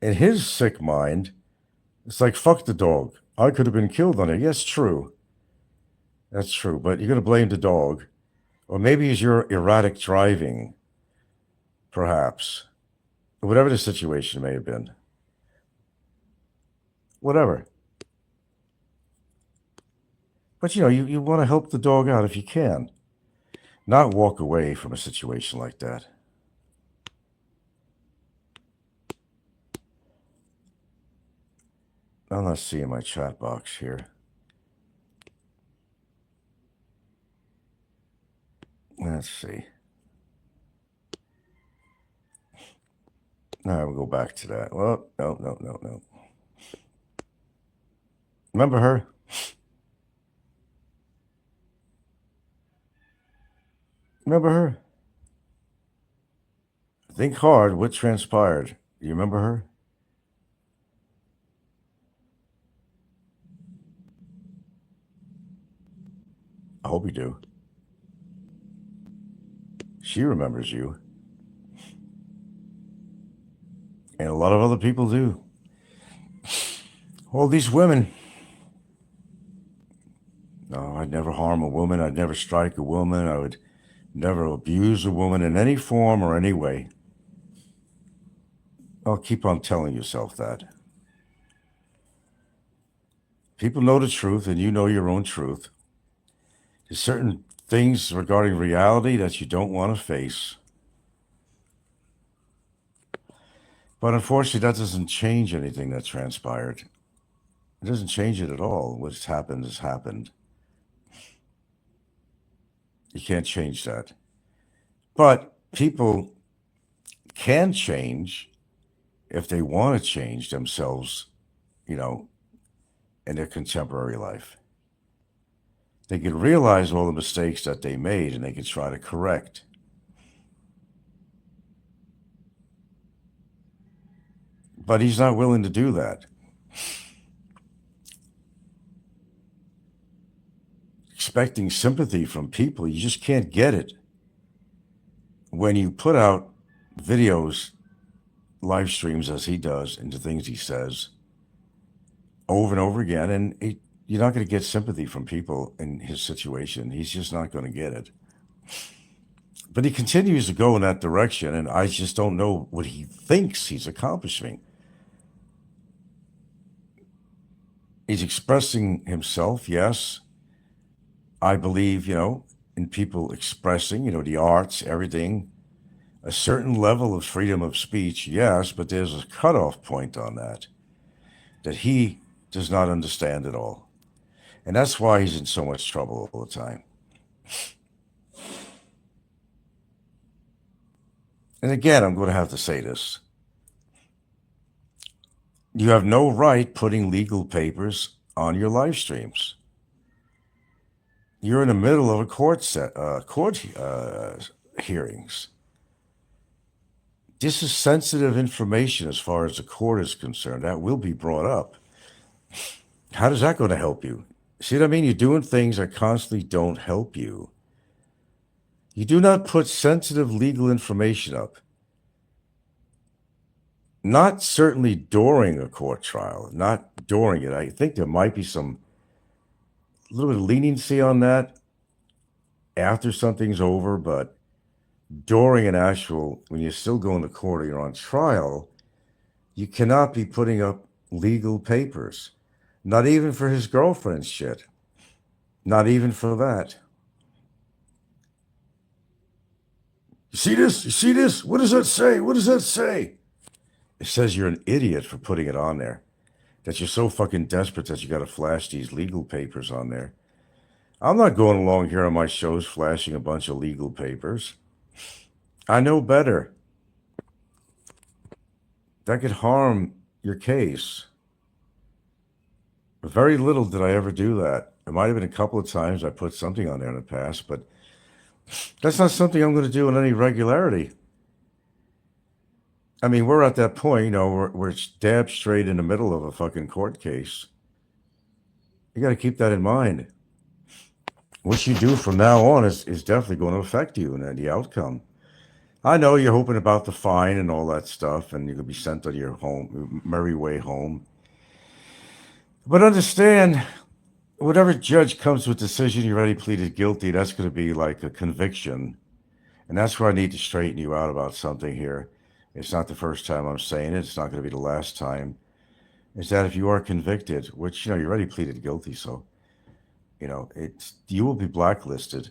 in his sick mind, it's like, fuck the dog. I could have been killed on it. Yes, true. That's true. But you're going to blame the dog. Or maybe it's your erratic driving, perhaps. Whatever the situation may have been. Whatever. But you want to help the dog out if you can. Not walk away from a situation like that. I'm not seeing my chat box here. Let's see. All right, we'll go back to that. Well, no. Remember her? Remember her? Think hard. What transpired? You remember her? I hope you do. She remembers you. And a lot of other people do. All these women. No, I'd never harm a woman. I'd never strike a woman. I would never abuse a woman in any form or any way. I'll keep on telling yourself that. People know the truth, and you know your own truth. There's certain things regarding reality that you don't want to face. But unfortunately, that doesn't change anything that transpired. It doesn't change it at all. What's happened has happened. You can't change that. But people can change if they want to change themselves, in their contemporary life. They can realize all the mistakes that they made and they can try to correct. But he's not willing to do that. Expecting sympathy from people, you just can't get it. When you put out videos, live streams as he does, into things he says over and over again, and you're not going to get sympathy from people in his situation. He's just not going to get it. But he continues to go in that direction, and I just don't know what he thinks he's accomplishing. He's expressing himself, yes. I believe, in people expressing, the arts, everything. A certain level of freedom of speech, yes, but there's a cutoff point on that he does not understand at all. And that's why he's in so much trouble all the time. And again, I'm going to have to say this. You have no right putting legal papers on your live streams. You're in the middle of a court hearings. This is sensitive information as far as the court is concerned. That will be brought up. How is that going to help you? See what I mean? You're doing things that constantly don't help you. You do not put sensitive legal information up. Not certainly during a court trial, not during it. I think there might be a little bit of leniency on that after something's over, but during when you're still going to court or you're on trial, you cannot be putting up legal papers. Not even for his girlfriend's shit. Not even for that. You see this? You see this? What does that say? What does that say? It says you're an idiot for putting it on there. That you're so fucking desperate that you got to flash these legal papers on there. I'm not going along here on my shows flashing a bunch of legal papers. I know better. That could harm your case. Very little did I ever do that. It might have been a couple of times I put something on there in the past, but that's not something I'm going to do in any regularity. I mean, we're at that point, we're dab straight in the middle of a fucking court case. You got to keep that in mind. What you do from now on is definitely going to affect you and the outcome. I know you're hoping about the fine and all that stuff, and you're going to be sent on your home, merry way home. But understand, whatever judge comes with a decision you already pleaded guilty, that's going to be like a conviction. And that's where I need to straighten you out about something here. It's not the first time I'm saying it. It's not going to be the last time. Is that if you are convicted, which, you already pleaded guilty, so, you will be blacklisted.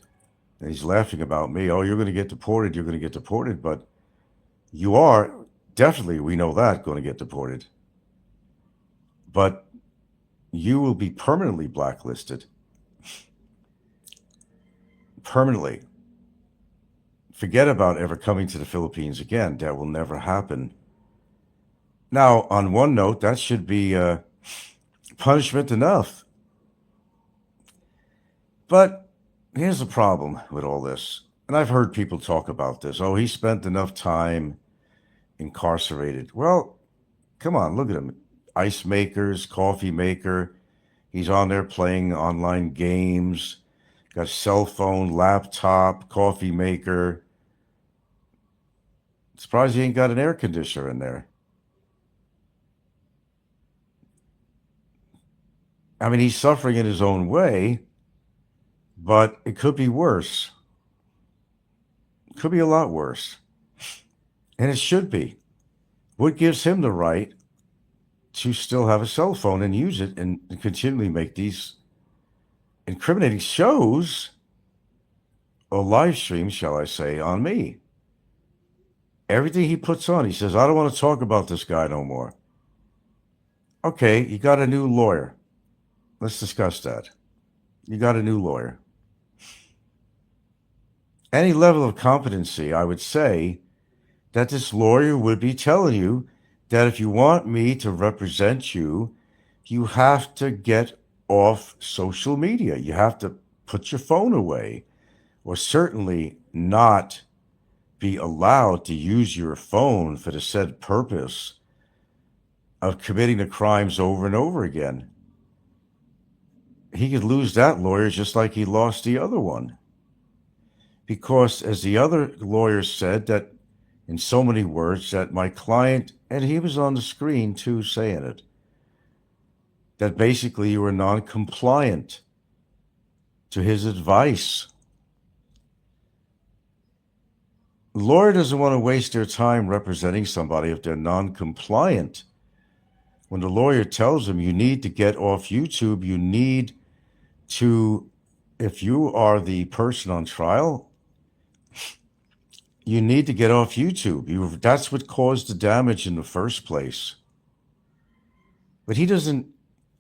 And he's laughing about me. Oh, you're going to get deported. You're going to get deported. But you are definitely, we know that, going to get deported. But you will be permanently blacklisted. Permanently. Forget about ever coming to the Philippines again. That will never happen. Now, on one note, that should be punishment enough. But here's the problem with all this. And I've heard people talk about this. Oh, he spent enough time incarcerated. Well, come on, look at him. Ice makers, coffee maker. He's on there playing online games. Got a cell phone, laptop, coffee maker. Surprised he ain't got an air conditioner in there. I mean, he's suffering in his own way, but it could be worse. It could be a lot worse. And it should be. What gives him the right to still have a cell phone and use it and continually make these incriminating shows or live streams, shall I say, on me? Everything he puts on, he says, I don't want to talk about this guy no more. Okay, you got a new lawyer. Let's discuss that. You got a new lawyer. Any level of competency, I would say that this lawyer would be telling you that if you want me to represent you, you have to get off social media. You have to put your phone away, or certainly not be allowed to use your phone for the said purpose of committing the crimes over and over again. He could lose that lawyer just like he lost the other one. Because as the other lawyer said, that in so many words, that my client, and he was on the screen too saying it, that basically you were non-compliant to his advice. The lawyer doesn't want to waste their time representing somebody if they're non-compliant. When the lawyer tells them you need to get off YouTube, you need to, if you are the person on trial, you need to get off YouTube. That's what caused the damage in the first place. But he doesn't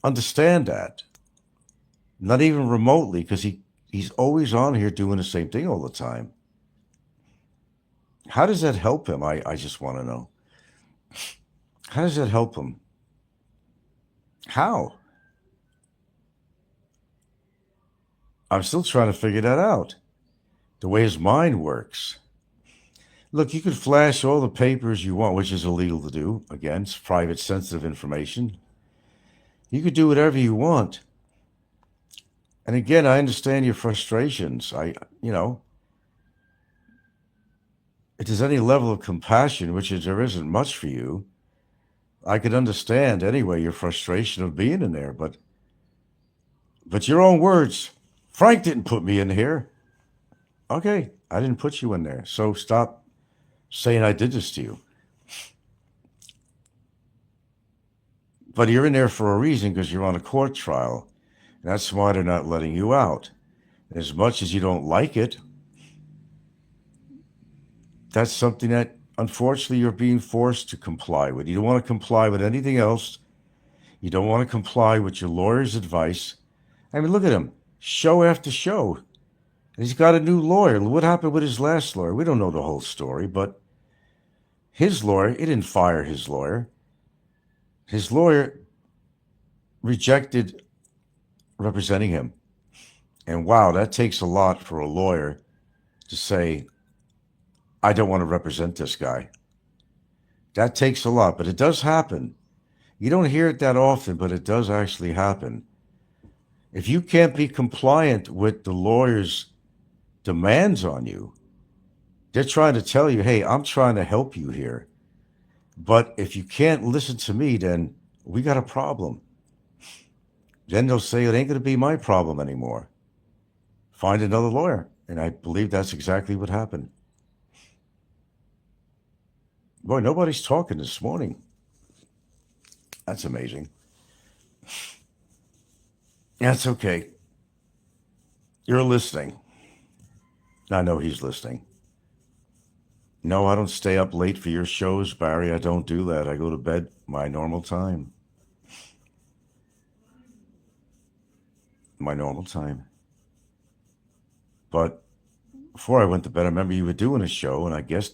understand that. Not even remotely, because he's always on here doing the same thing all the time. How does that help him? I just want to know. How does that help him? How? I'm still trying to figure that out. The way his mind works. Look, you could flash all the papers you want, which is illegal to do. Again, it's private, sensitive information. You could do whatever you want. And again, I understand your frustrations. If there's any level of compassion, which there isn't much for you, I could understand anyway your frustration of being in there. But your own words, Frank didn't put me in here. Okay, I didn't put you in there. So stop saying I did this to you. But you're in there for a reason, because you're on a court trial. And that's why they're not letting you out. As much as you don't like it, that's something that, unfortunately, you're being forced to comply with. You don't want to comply with anything else. You don't want to comply with your lawyer's advice. I mean, look at him. Show after show. He's got a new lawyer. What happened with his last lawyer? We don't know the whole story, but his lawyer, he didn't fire his lawyer. His lawyer rejected representing him. And wow, that takes a lot for a lawyer to say, I don't want to represent this guy. That takes a lot, but it does happen. You don't hear it that often, but it does actually happen. If you can't be compliant with the lawyer's demands on you, they're trying to tell you, hey, I'm trying to help you here. But if you can't listen to me, then we got a problem. Then they'll say it ain't going to be my problem anymore. Find another lawyer. And I believe that's exactly what happened. Boy, nobody's talking this morning. That's amazing. That's okay. You're listening. I know he's listening. No, I don't stay up late for your shows, Barry. I don't do that. I go to bed my normal time. My normal time. But before I went to bed, I remember you were doing a show, and I guess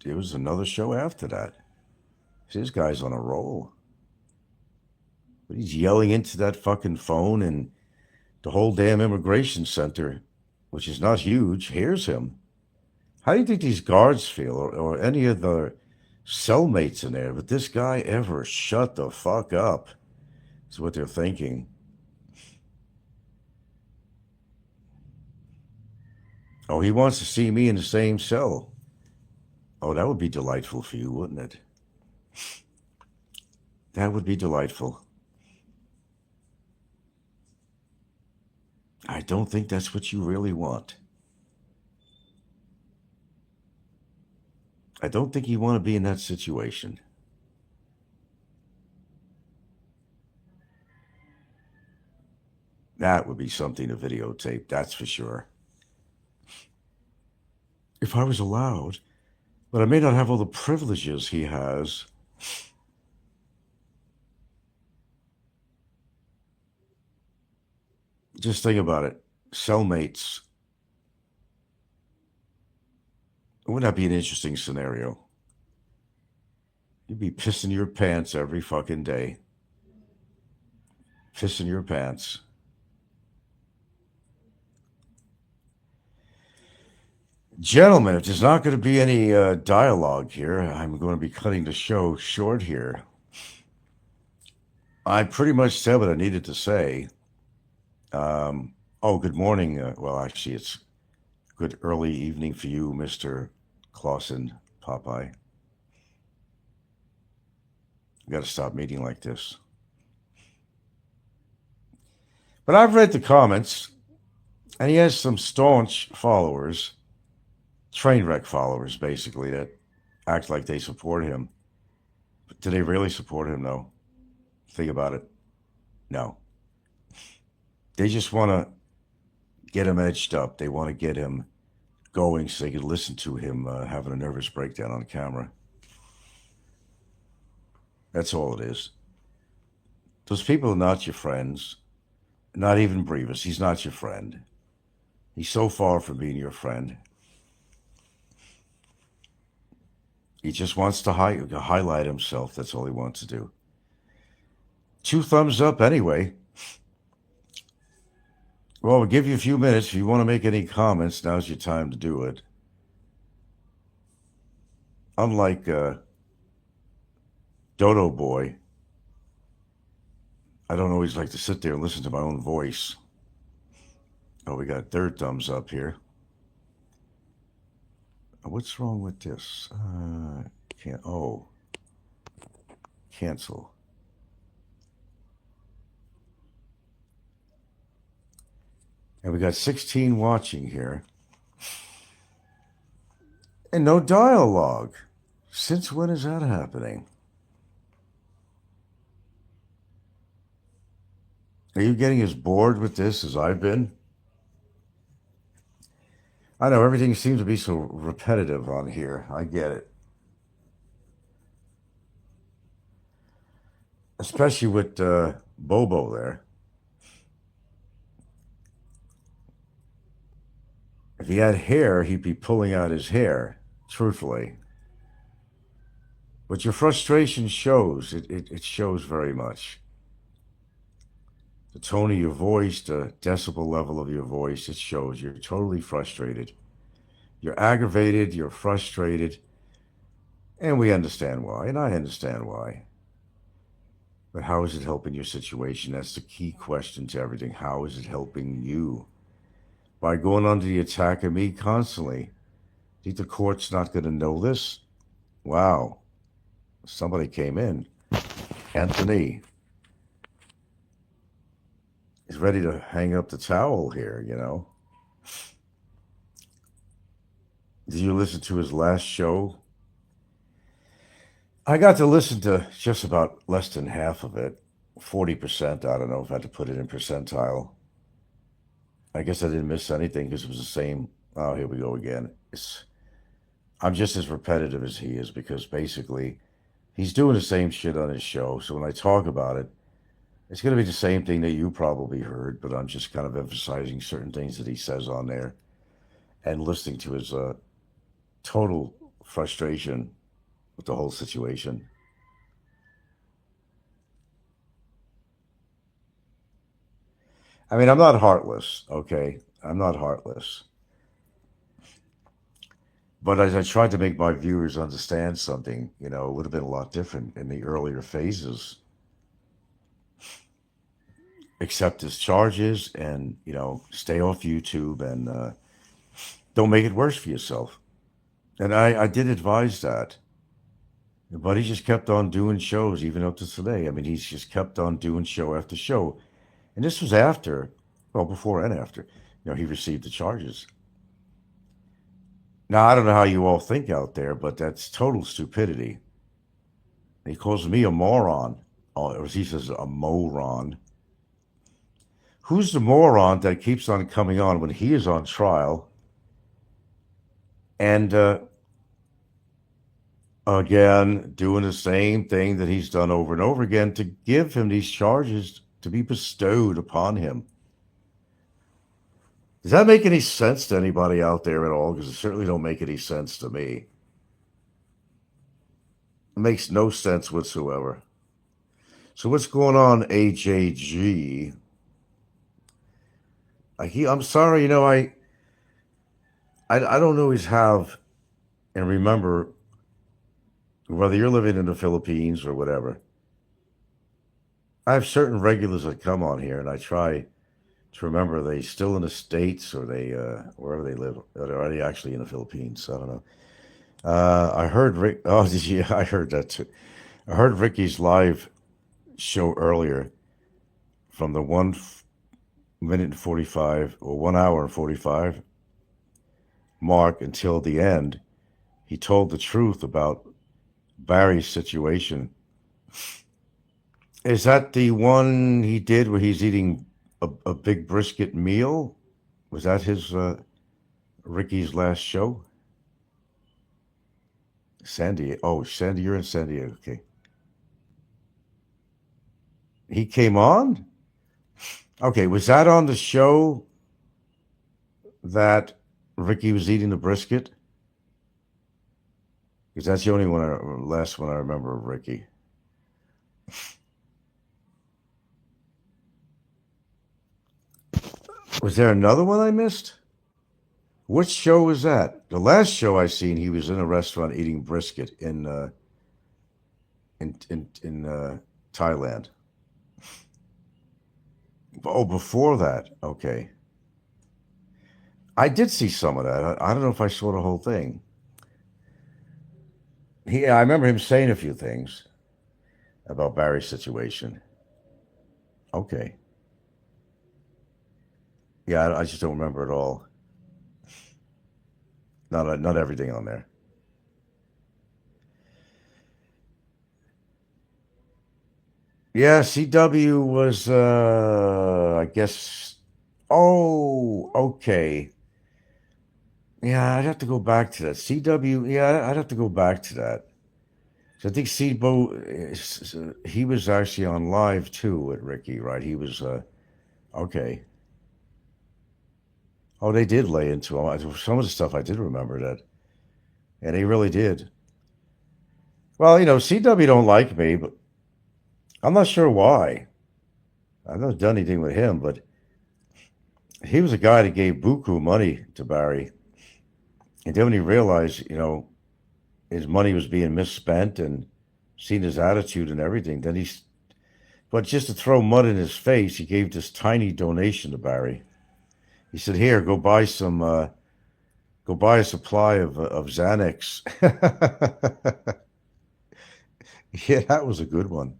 there was another show after that. This guy's on a roll. But he's yelling into that fucking phone, and the whole damn immigration center, which is not huge, hears him. How do you think these guards feel, or any of the cellmates in there? But this guy ever shut the fuck up? Is what they're thinking. Oh, he wants to see me in the same cell. Oh, that would be delightful for you, wouldn't it? That would be delightful. I don't think that's what you really want. I don't think you want to be in that situation. That would be something to videotape, that's for sure. If I was allowed, but I may not have all the privileges he has. Just think about it. Cellmates. Wouldn't that be an interesting scenario? You'd be pissing your pants every fucking day. Pissing your pants. Gentlemen, if there's not going to be any dialogue here, I'm going to be cutting the show short here. I pretty much said what I needed to say. Good morning. Well, actually, it's good early evening for you, Mr. Clausen, Popeye. You got to stop meeting like this. But I've read the comments, and he has some staunch followers, train wreck followers, basically, that act like they support him. But do they really support him, though? Think about it. No. They just want to get him edged up. They want to get him going so they can listen to him having a nervous breakdown on camera. That's all it is. Those people are not your friends. Not even Brevis. He's not your friend. He's so far from being your friend. He just wants to highlight himself. That's all he wants to do. 2 thumbs up anyway. Well, we'll give you a few minutes. If you want to make any comments, now's your time to do it. Unlike Dodo Boy, I don't always like to sit there and listen to my own voice. Oh, we got 3rd thumbs up here. What's wrong with this? Cancel. And we got 16 watching here. And no dialogue. Since when is that happening? Are you getting as bored with this as I've been? I know everything seems to be so repetitive on here. I get it. Especially with Bobo there. If he had hair, he'd be pulling out his hair, truthfully. But your frustration shows. It shows very much. The tone of your voice, the decibel level of your voice, it shows you're totally frustrated. You're aggravated, you're frustrated, and we understand why, and I understand why. But how is it helping your situation? That's the key question to everything. How is it helping you? By going under the attack of me constantly. Think the court's not going to know this? Wow. Somebody came in. Anthony is ready to hang up the towel here, you know. Did you listen to his last show? I got to listen to just about less than half of it. 40%. I don't know if I had to put it in percentile. I guess I didn't miss anything because it was the same. Oh, here we go again. I'm just as repetitive as he is because basically he's doing the same shit on his show. So when I talk about it, it's going to be the same thing that you probably heard, but I'm just kind of emphasizing certain things that he says on there and listening to his total frustration with the whole situation. I mean, I'm not heartless, okay? I'm not heartless. But as I tried to make my viewers understand something, you know, it would have been a lot different in the earlier phases. Accept his charges and, you know, stay off YouTube and don't make it worse for yourself. And I did advise that. But he just kept on doing shows even up to today. I mean, he's just kept on doing show after show. And this was after, well, before and after, you know, he received the charges. Now, I don't know how you all think out there, but that's total stupidity. He calls me a moron, or he says a moron. Who's the moron that keeps on coming on when he is on trial? And again, doing the same thing that he's done over and over again to give him these charges to be bestowed upon him. Does that make any sense to anybody out there at all? Because it certainly don't make any sense to me. It makes no sense whatsoever. So what's going on, AJG? I'm sorry, you know, I don't always have and remember whether you're living in the Philippines or whatever. I have certain regulars that come on here, and I try to remember are they still in the States or they wherever they live, or are they actually in the Philippines? I don't know. I heard Rick. Oh, did you? I heard that too. I heard Ricky's live show earlier from the 1 minute and 45 or 1 hour and 45 mark until the end. He told the truth about Barry's situation. Is that the one he did where he's eating a big brisket meal? Was that his Ricky's last show? Sandy. Oh, Sandy, you're in San Diego. Okay. He came on? Okay, was that on the show that Ricky was eating the brisket? Because that's the only last one I remember of Ricky. Was there another one I missed? Which show was that? The last show I seen, he was in a restaurant eating brisket in Thailand. Oh, before that, okay. I did see some of that. I don't know if I saw the whole thing. I remember him saying a few things about Barry's situation. Okay. Yeah, I just don't remember it all. Not everything on there. Yeah, CW was, I guess. Oh, okay. Yeah, I'd have to go back to that. CW, yeah, I'd have to go back to that. So I think he was actually on live too with Ricky, right? He was, okay. Oh, they did lay into him. Some of the stuff I did remember that. And he really did. Well, you know, CW don't like me, but I'm not sure why. I've never done anything with him, but he was a guy that gave buku money to Barry. And then when he realized, you know, his money was being misspent and seen his attitude and everything, then But just to throw mud in his face, he gave this tiny donation to Barry. He said, "Here, go buy a supply of Xanax." Yeah, that was a good one.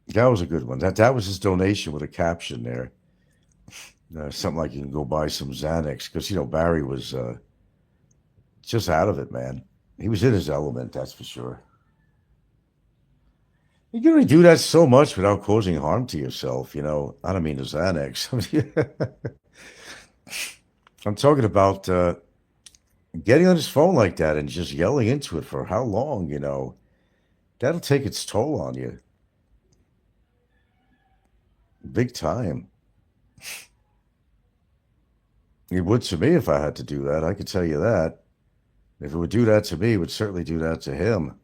That was a good one. That was his donation with a caption there, something like, "You can go buy some Xanax," because Barry was just out of it, man. He was in his element, that's for sure. You can only do that so much without causing harm to yourself. I don't mean the Xanax. I'm talking about getting on his phone like that and just yelling into it for how long? That'll take its toll on you, big time. It would to me if I had to do that. I could tell you that. If it would do that to me, it would certainly do that to him.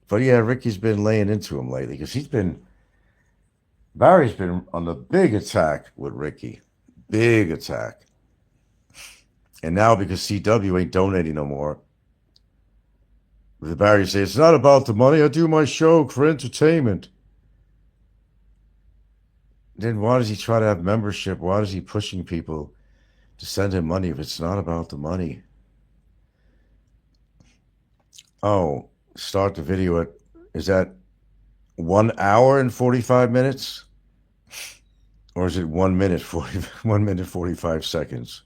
But yeah, Ricky's been laying into him lately because Barry's been on the big attack with Ricky. Big attack. And now because CW ain't donating no more, the Barry says, "It's not about the money. I do my show for entertainment." Then why does he try to have membership? Why is he pushing people to send him money if it's not about the money? Oh, start the video is that 1 hour and 45 minutes? Or is it 1 minute 1 minute 45 seconds?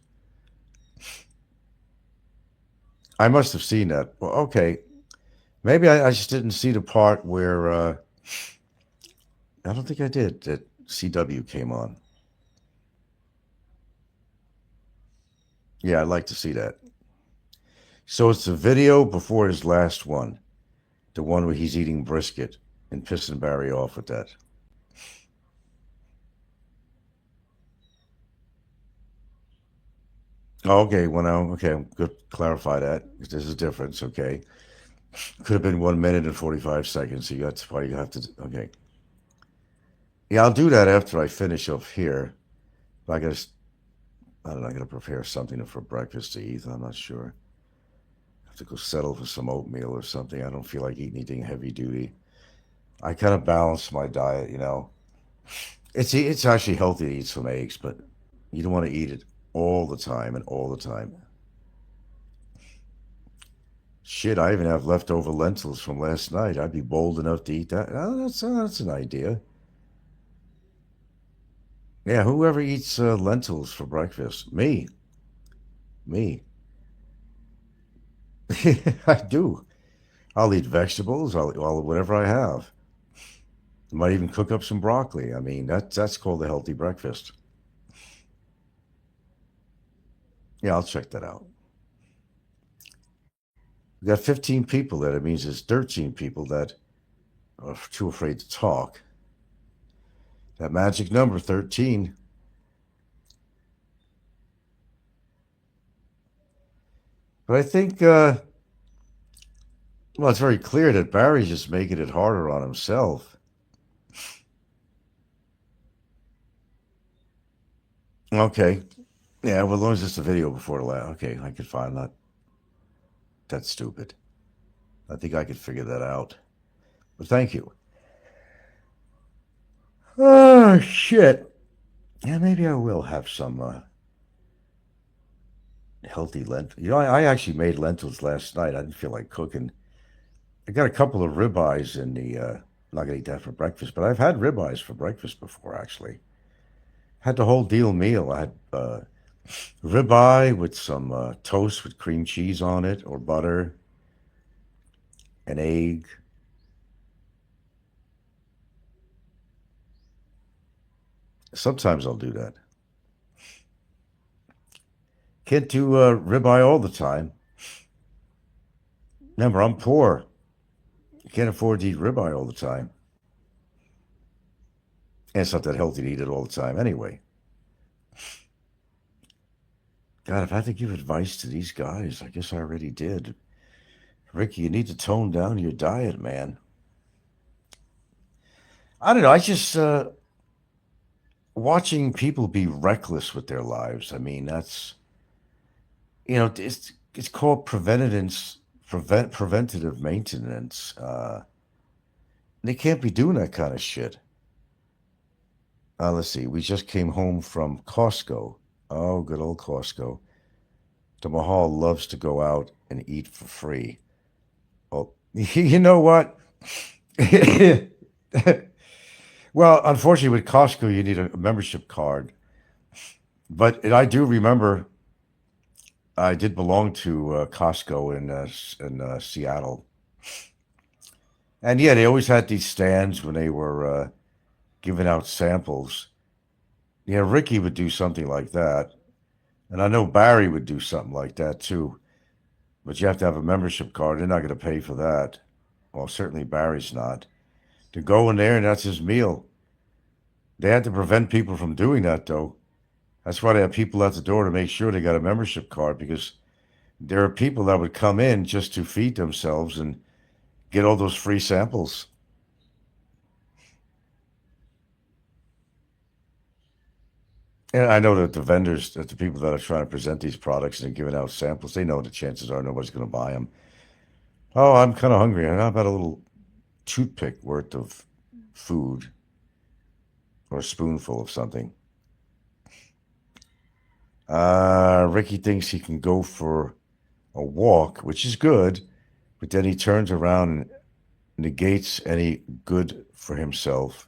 I must have seen that. Well, okay. Maybe I just didn't see the part where I don't think I did, that CW came on. Yeah, I'd like to see that. So it's the video before his last one, the one where he's eating brisket and pissing Barry off with that. Oh, okay, well now, okay, good. Clarify that. There's a difference. Okay, could have been 1 minute and 45 seconds. So that's why you have to. Okay, yeah, I'll do that after I finish up here. I gotta, I don't know. I gotta prepare something for breakfast to eat. I'm not sure. I have to go settle for some oatmeal or something. I don't feel like eating anything heavy duty. I kind of balance my diet. It's actually healthy to eat some eggs, but you don't want to eat it all the time and all the time. Shit, I even have leftover lentils from last night. I'd be bold enough to eat that. Oh, that's an idea. Yeah, whoever eats lentils for breakfast? Me. I do. I'll eat vegetables. I'll whatever I have. I might even cook up some broccoli. I mean, that's called a healthy breakfast. Yeah, I'll check that out. We got 15 people there. It means there's 13 people that are too afraid to talk. That magic number, 13. But I think, well, it's very clear that Barry's just making it harder on himself. Okay. Yeah, well, as long as it's a video before the last. Okay, I could find that. That's stupid. I think I could figure that out. But thank you. Oh, shit. Yeah, maybe I will have some healthy lentils. I actually made lentils last night. I didn't feel like cooking. I got a couple of ribeyes in the. I'm not gonna eat that for breakfast, but I've had ribeyes for breakfast before. Actually, had the whole deal meal. I had ribeye with some toast with cream cheese on it, or butter, an egg. Sometimes I'll do that. Can't do ribeye all the time. Remember, I'm poor. Can't afford to eat ribeye all the time. And it's not that healthy to eat it all the time anyway. God, if I had to give advice to these guys, I guess I already did. Ricky, you need to tone down your diet, man. I don't know. I just watching people be reckless with their lives. I mean, that's it's it's called preventative maintenance. They can't be doing that kind of shit. Let's see. We just came home from Costco. Oh, good old Costco. The Mahal loves to go out and eat for free. Well, you know what? Well, unfortunately, with Costco, you need a membership card. But I do remember I did belong to Costco in Seattle, and yeah, they always had these stands when they were giving out samples. Yeah, Ricky would do something like that, and I know Barry would do something like that too. But you have to have a membership card. They're not going to pay for that. Well, certainly Barry's not. To go in there and that's his meal. They had to prevent people from doing that, though. That's why they have people at the door to make sure they got a membership card because there are people that would come in just to feed themselves and get all those free samples. And I know that the vendors, that the people that are trying to present these products and giving out samples, they know the chances are nobody's going to buy them. Oh, I'm kind of hungry. How about a little toothpick worth of food or a spoonful of something? Ricky thinks he can go for a walk, which is good, but then he turns around and negates any good for himself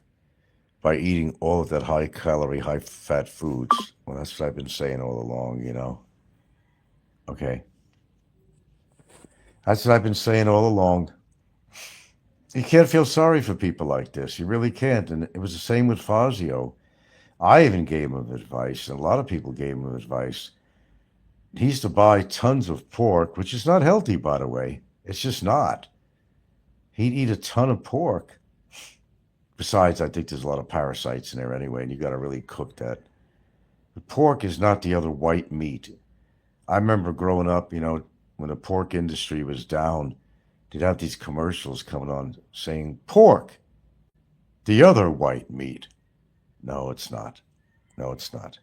by eating all of that high calorie, high fat foods. Well, that's what I've been saying all along, you know. Okay. That's what I've been saying all along. You can't feel sorry for people like this. You really can't. And it was the same with Fazio. I even gave him advice, and a lot of people gave him advice. He used to buy tons of pork, which is not healthy, by the way. It's just not. He'd eat a ton of pork. Besides, I think there's a lot of parasites in there anyway, and you got to really cook that. The pork is not the other white meat. I remember growing up, you know, when the pork industry was down, they'd have these commercials coming on saying, pork, the other white meat. No, it's not. No, it's not.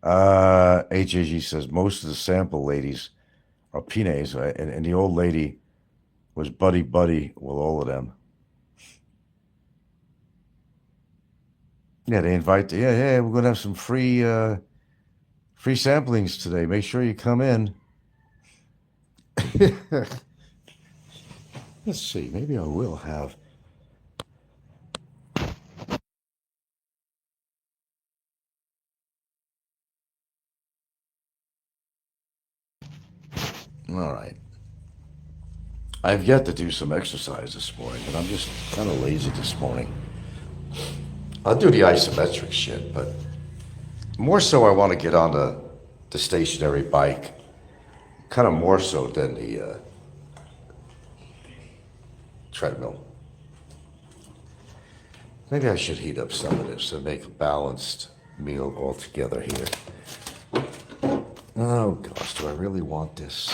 HAG says most of the sample ladies are pines, and the old lady was buddy with all of them. Yeah, they invite. Yeah, we're gonna have some free samplings today. Make sure you come in. Let's see. Maybe I will have. All right. I've yet to do some exercise this morning, but I'm just kind of lazy this morning. I'll do the isometric shit, but more so I want to get on the stationary bike, kind of more so than the treadmill. Maybe I should heat up some of this and make a balanced meal altogether here. Oh gosh, do I really want this?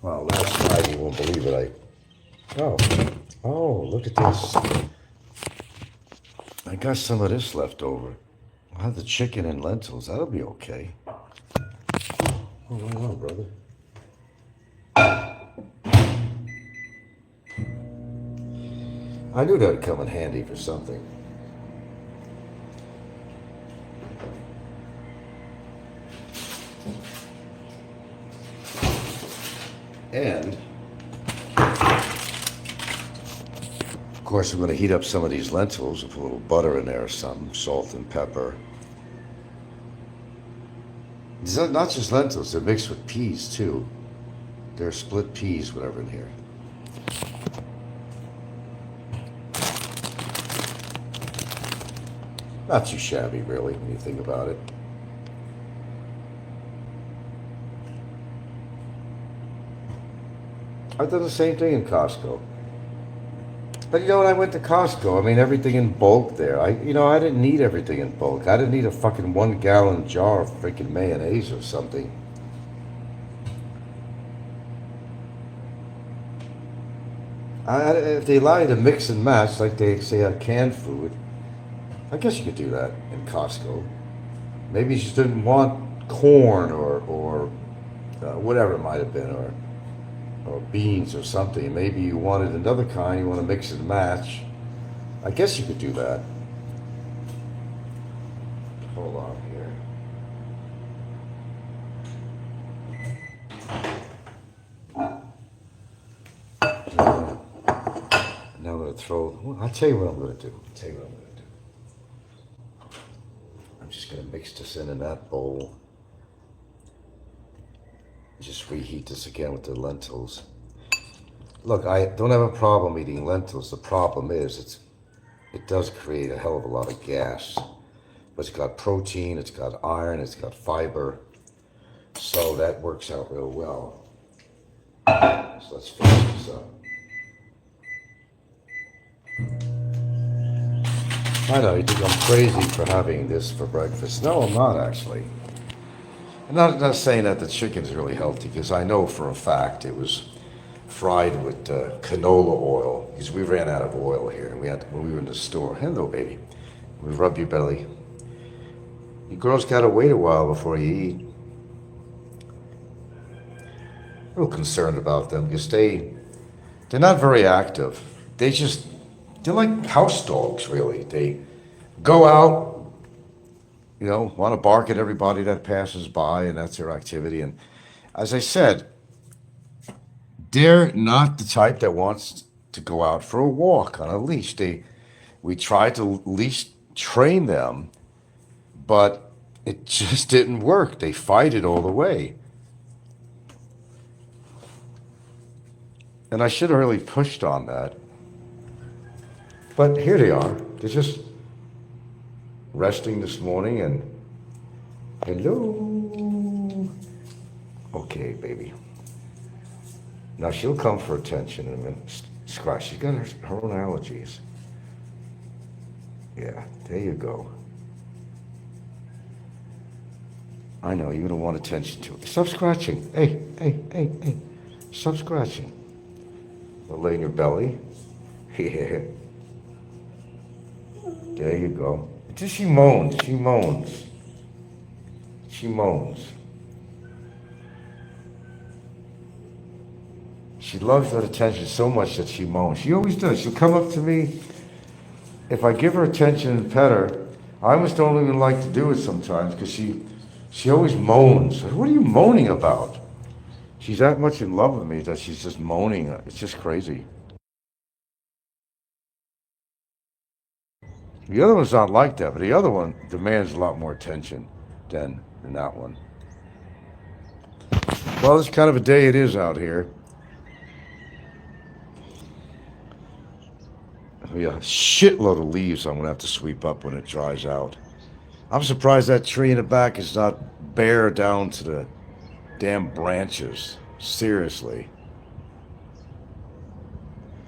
Well, last night, you won't believe it, oh, look at this. I got some of this left over. I'll have the chicken and lentils. That'll be okay. Oh, right on, brother. I knew that'd come in handy for something. And, of course, I'm going to heat up some of these lentils with a little butter in there or something, salt and pepper. It's not just lentils, they're mixed with peas, too. They're split peas, whatever, in here. Not too shabby, really, when you think about it. I've done the same thing in Costco. But you know, when I went to Costco, I mean, everything in bulk there. I didn't need everything in bulk. I didn't need a fucking 1 gallon jar of freaking mayonnaise or something. If they allow you to mix and match like they say on canned food, I guess you could do that in Costco. Maybe you just didn't want corn or whatever it might have been, or beans or something. Maybe you wanted another kind, you want to mix and match. I guess you could do that. Hold on here. Now I'm going to throw, well, I'll tell you what I'm going to do. I'm just going to mix this in that bowl. Just reheat this again with the lentils. Look, I don't have a problem eating lentils. The problem is it does create a hell of a lot of gas. But it's got protein, it's got iron, it's got fiber. So that works out real well. So let's finish this up. I know, you think I'm crazy for having this for breakfast. No, I'm not actually. I'm not saying that the chicken is really healthy, because I know for a fact it was fried with canola oil, because we ran out of oil here. When we were in the store. Hello, baby. We rub your belly. You girls gotta wait a while before you eat. A little concerned about them, because they're not very active. They're like house dogs, really. They go out, want to bark at everybody that passes by, and that's their activity. And as I said, they're not the type that wants to go out for a walk on a leash. We tried to leash train them, but it just didn't work. They fight it all the way. And I should have really pushed on that. But here they are. They're just resting this morning and hello. Okay, baby. Now she'll come for attention in a minute. Scratch. She's got her own allergies. Yeah, there you go. I know, you don't want attention to it. Stop scratching. Hey. Stop scratching. I'll lay in your belly. Yeah. There you go. She moans. She loves that attention so much that she moans. She always does. She'll come up to me. If I give her attention and pet her, I almost don't even like to do it sometimes, because she always moans. What are you moaning about? She's that much in love with me that she's just moaning. It's just crazy. The other one's not like that, but the other one demands a lot more attention than that one. Well, it's kind of a day it is out here. A shitload of leaves I'm going to have to sweep up when it dries out. I'm surprised that tree in the back is not bare down to the damn branches. Seriously.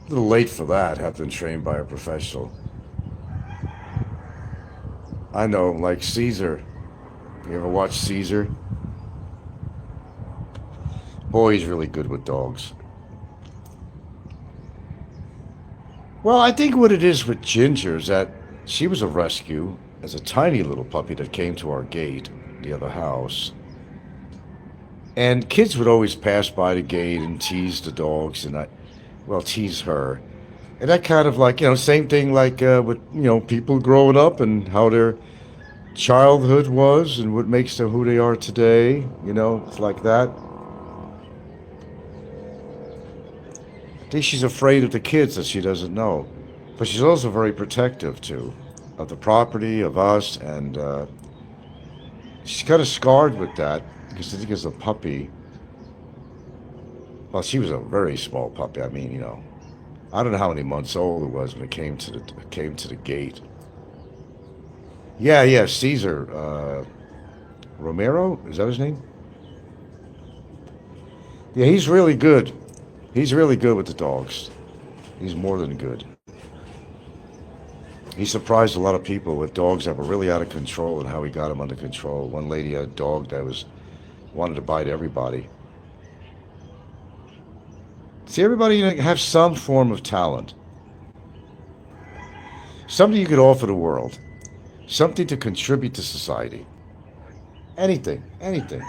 A little late for that, have been trained by a professional. I know, like Caesar. You ever watch Caesar? Boy, he's really good with dogs. Well, I think what it is with Ginger is that she was a rescue as a tiny little puppy that came to our gate, the other house. And kids would always pass by the gate and tease the dogs, and tease her. And that kind of like, same thing like with, people growing up and how their childhood was and what makes them who they are today. It's like that. I think she's afraid of the kids that she doesn't know. But she's also very protective, too, of the property, of us, and she's kind of scarred with that, because I think as a puppy, well, she was a very small puppy. I mean, I don't know how many months old it was when it came to the gate. Yeah, Caesar Romero, is that his name? Yeah, he's really good. He's really good with the dogs. He's more than good. He surprised a lot of people with dogs that were really out of control and how he got them under control. One lady had a dog that wanted to bite everybody. See, everybody have some form of talent. Something you could offer the world. Something to contribute to society. Anything, anything.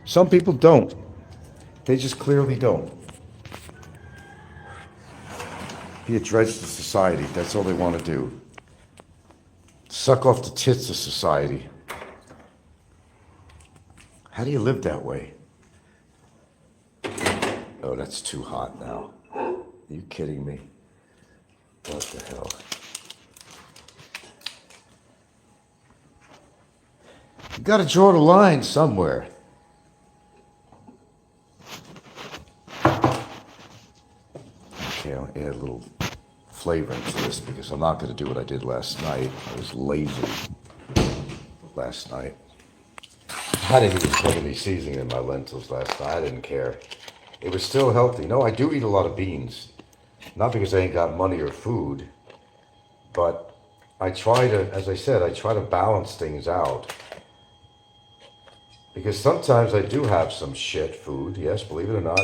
Some people don't. They just clearly don't. Be a dredge to society. That's all they want to do. Suck off the tits of society. How do you live that way? Oh, that's too hot now. Are you kidding me? What the hell? You gotta draw the line somewhere. Okay, I'll add a little flavor into this because I'm not gonna do what I did last night. I was lazy last night. I didn't even put any seasoning in my lentils last night. I didn't care. It was still healthy. No, I do eat a lot of beans. Not because I ain't got money or food, but I try to, as I said, I try to balance things out. Because sometimes I do have some shit food, yes, believe it or not.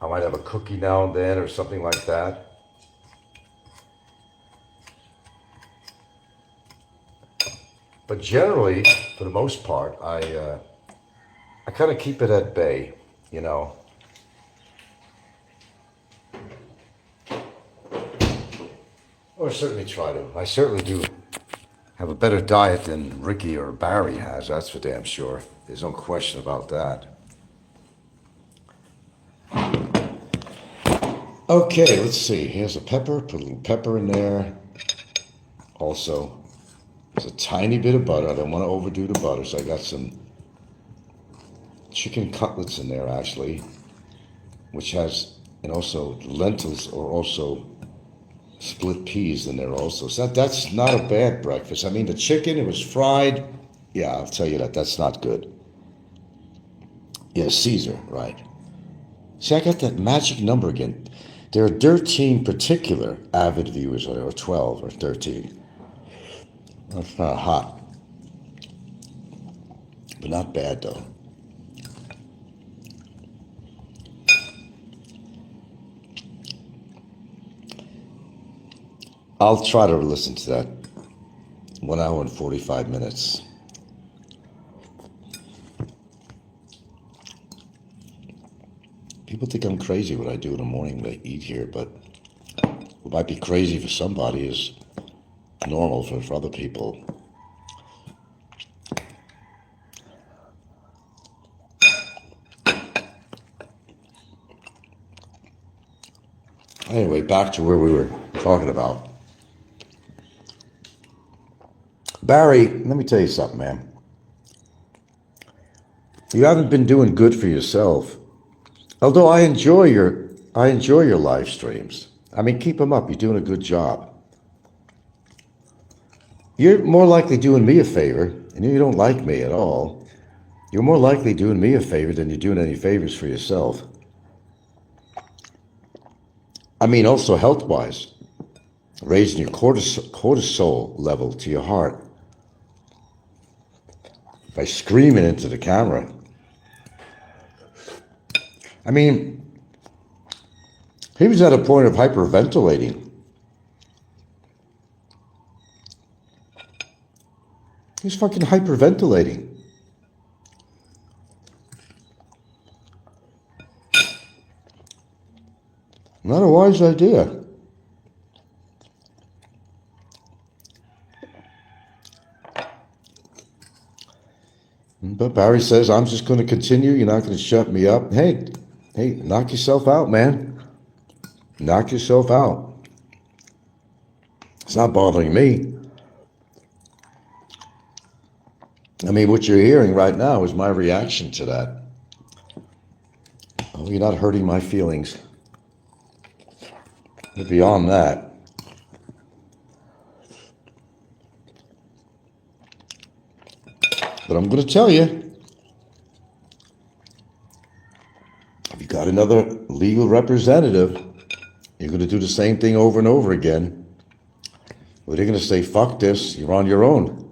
I might have a cookie now and then or something like that. But generally, for the most part, I kind of keep it at bay, you know. Or certainly try to. I certainly do have a better diet than Ricky or Barry has, that's for damn sure. There's no question about that. Okay, let's see. Here's a pepper, put a little pepper in there. Also, there's a tiny bit of butter. I don't want to overdo the butter, so I got some chicken cutlets in there actually, which has, and also lentils or also split peas in there also. So that's not a bad breakfast. I mean, the chicken, it was fried. Yeah, I'll tell you that. That's not good. Yeah, Caesar, right. See, I got that magic number again. There are 13 particular avid viewers, or 12 or 13. That's not hot. But not bad, though. I'll try to listen to that. 1 hour and 45 minutes. People think I'm crazy what I do in the morning when I eat here, but what might be crazy for somebody is normal for other people. Anyway, back to where we were talking about. Barry, let me tell you something, man. You haven't been doing good for yourself. Although I enjoy your live streams. I mean, keep them up. You're doing a good job. You're more likely doing me a favor, and you don't like me at all. You're more likely doing me a favor than you're doing any favors for yourself. I mean, also health-wise, raising your cortisol level to your heart by screaming into the camera. I mean, he was at a point of hyperventilating. He's fucking hyperventilating. Not a wise idea. But Barry says, I'm just going to continue. You're not going to shut me up. Hey, knock yourself out, man. Knock yourself out. It's not bothering me. I mean, what you're hearing right now is my reaction to that. Oh, you're not hurting my feelings. But beyond that, but I'm going to tell you, if you got another legal representative, you're going to do the same thing over and over again. Well, they're going to say, fuck this, you're on your own.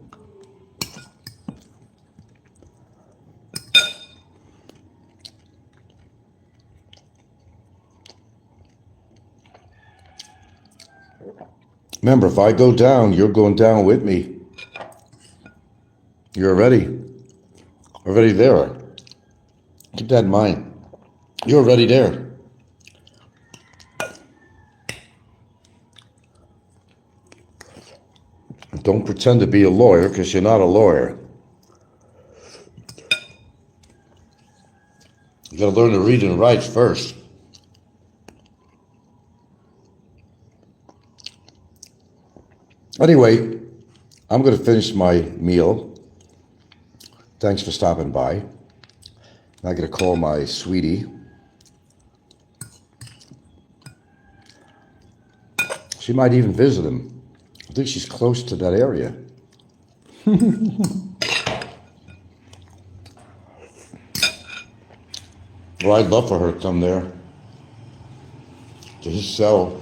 Remember, if I go down, you're going down with me. You're already there. Keep that in mind. You're already there. Don't pretend to be a lawyer because you're not a lawyer. You got to learn to read and write first. Anyway, I'm going to finish my meal. Thanks for stopping by. I got to call my sweetie. She might even visit him. I think she's close to that area. Well, I'd love for her to come there to his cell.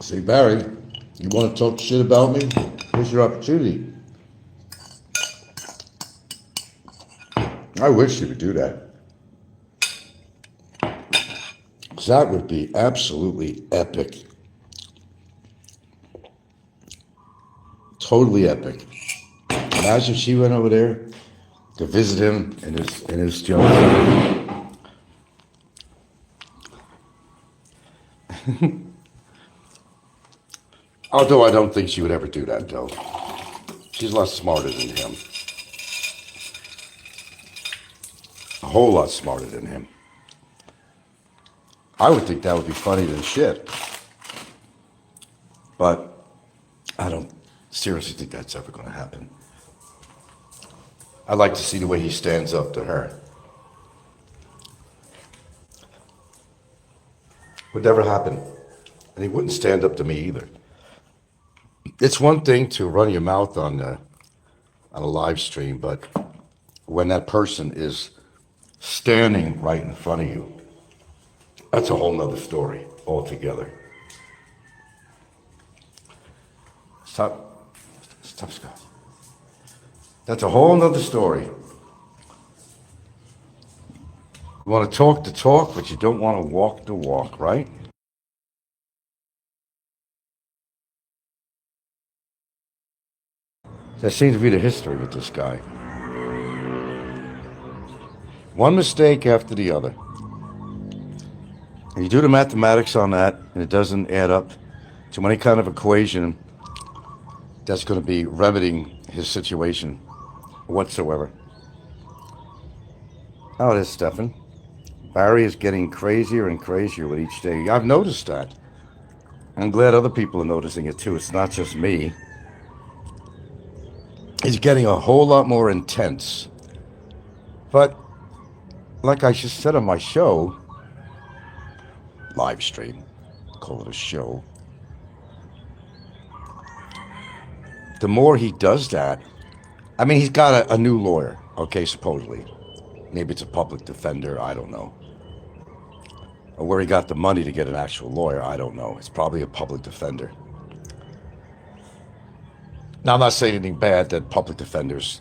Say, Barry, you want to talk shit about me? Here's your opportunity. I wish you would do that. Because that would be absolutely epic. Totally epic. Imagine if she went over there to visit him in his jungle. Although I don't think she would ever do that, though. She's a lot smarter than him. A whole lot smarter than him. I would think that would be funny than shit. But I don't seriously think that's ever going to happen. I'd like to see the way he stands up to her. Would never happen. And he wouldn't stand up to me either. It's one thing to run your mouth on a live stream, but when that person is standing right in front of you, that's a whole nother story altogether. Stop, Scott. That's a whole nother story. You want to talk the talk, but you don't want to walk the walk, right? That seems to be the history with this guy. One mistake after the other. And you do the mathematics on that, and it doesn't add up to any kind of equation that's going to be remedying his situation whatsoever. How it is, Stefan. Barry is getting crazier and crazier with each day. I've noticed that. I'm glad other people are noticing it too. It's not just me. He's getting a whole lot more intense. But like I just said on my show, live stream, call it a show, the more he does that, I mean, he's got a new lawyer, okay, supposedly. Maybe it's a public defender, I don't know. Or where he got the money to get an actual lawyer, I don't know. It's probably a public defender. Now, I'm not saying anything bad that public defenders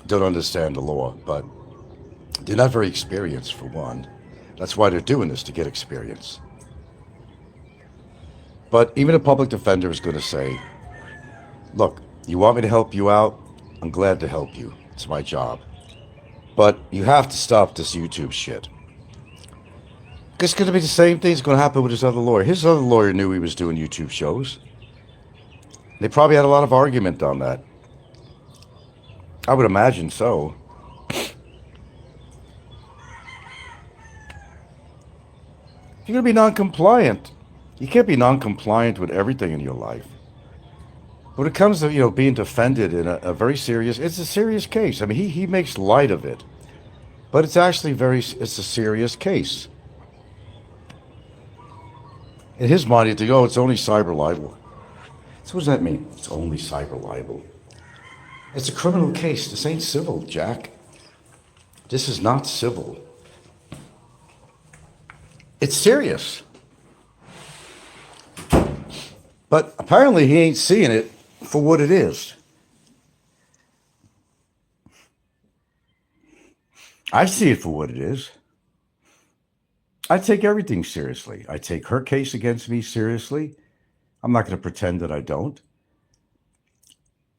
don't understand the law, but they're not very experienced, for one. That's why they're doing this, to get experience. But even a public defender is going to say, look, you want me to help you out? I'm glad to help you. It's my job. But you have to stop this YouTube shit. It's going to be the same thing that's going to happen with his other lawyer. His other lawyer knew he was doing YouTube shows. They probably had a lot of argument on that. I would imagine so. If you're going to be non-compliant, you can't be non-compliant with everything in your life. When it comes to, being defended in a very serious, it's a serious case. I mean, he makes light of it. But it's actually it's a serious case. In his mind, you think, it's only cyber libel. So what does that mean? It's only cyber libel. It's a criminal case. This ain't civil, Jack. This is not civil. It's serious. But apparently he ain't seeing it for what it is. I see it for what it is. I take everything seriously. I take her case against me seriously. I'm not going to pretend that I don't.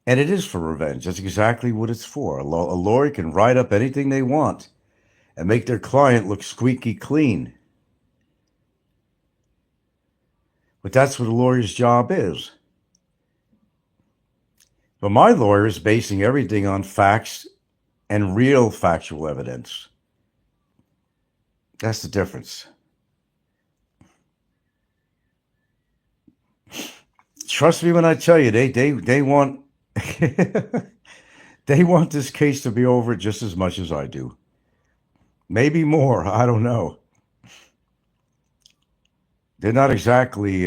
And it is for revenge. That's exactly what it's for. A lawyer can write up anything they want and make their client look squeaky clean. But that's what a lawyer's job is. But my lawyer is basing everything on facts and real factual evidence. That's the difference. Trust me when I tell you, they want they want this case to be over just as much as I do. Maybe more. I don't know. They're not exactly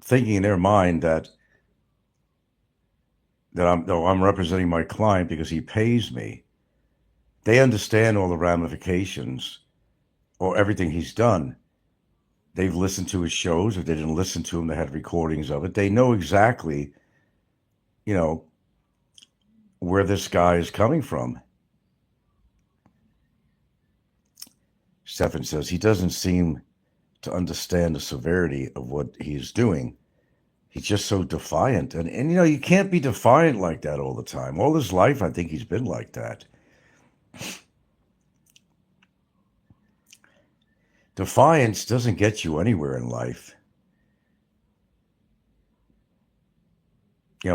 thinking in their mind that I'm representing my client because he pays me. They understand all the ramifications or everything he's done. They've listened to his shows. If they didn't listen to him, they had recordings of it. They know exactly, you know, where this guy is coming from. Stefan says he doesn't seem to understand the severity of what he's doing. He's just so defiant. And you can't be defiant like that all the time. All his life, I think he's been like that. Defiance doesn't get you anywhere in life.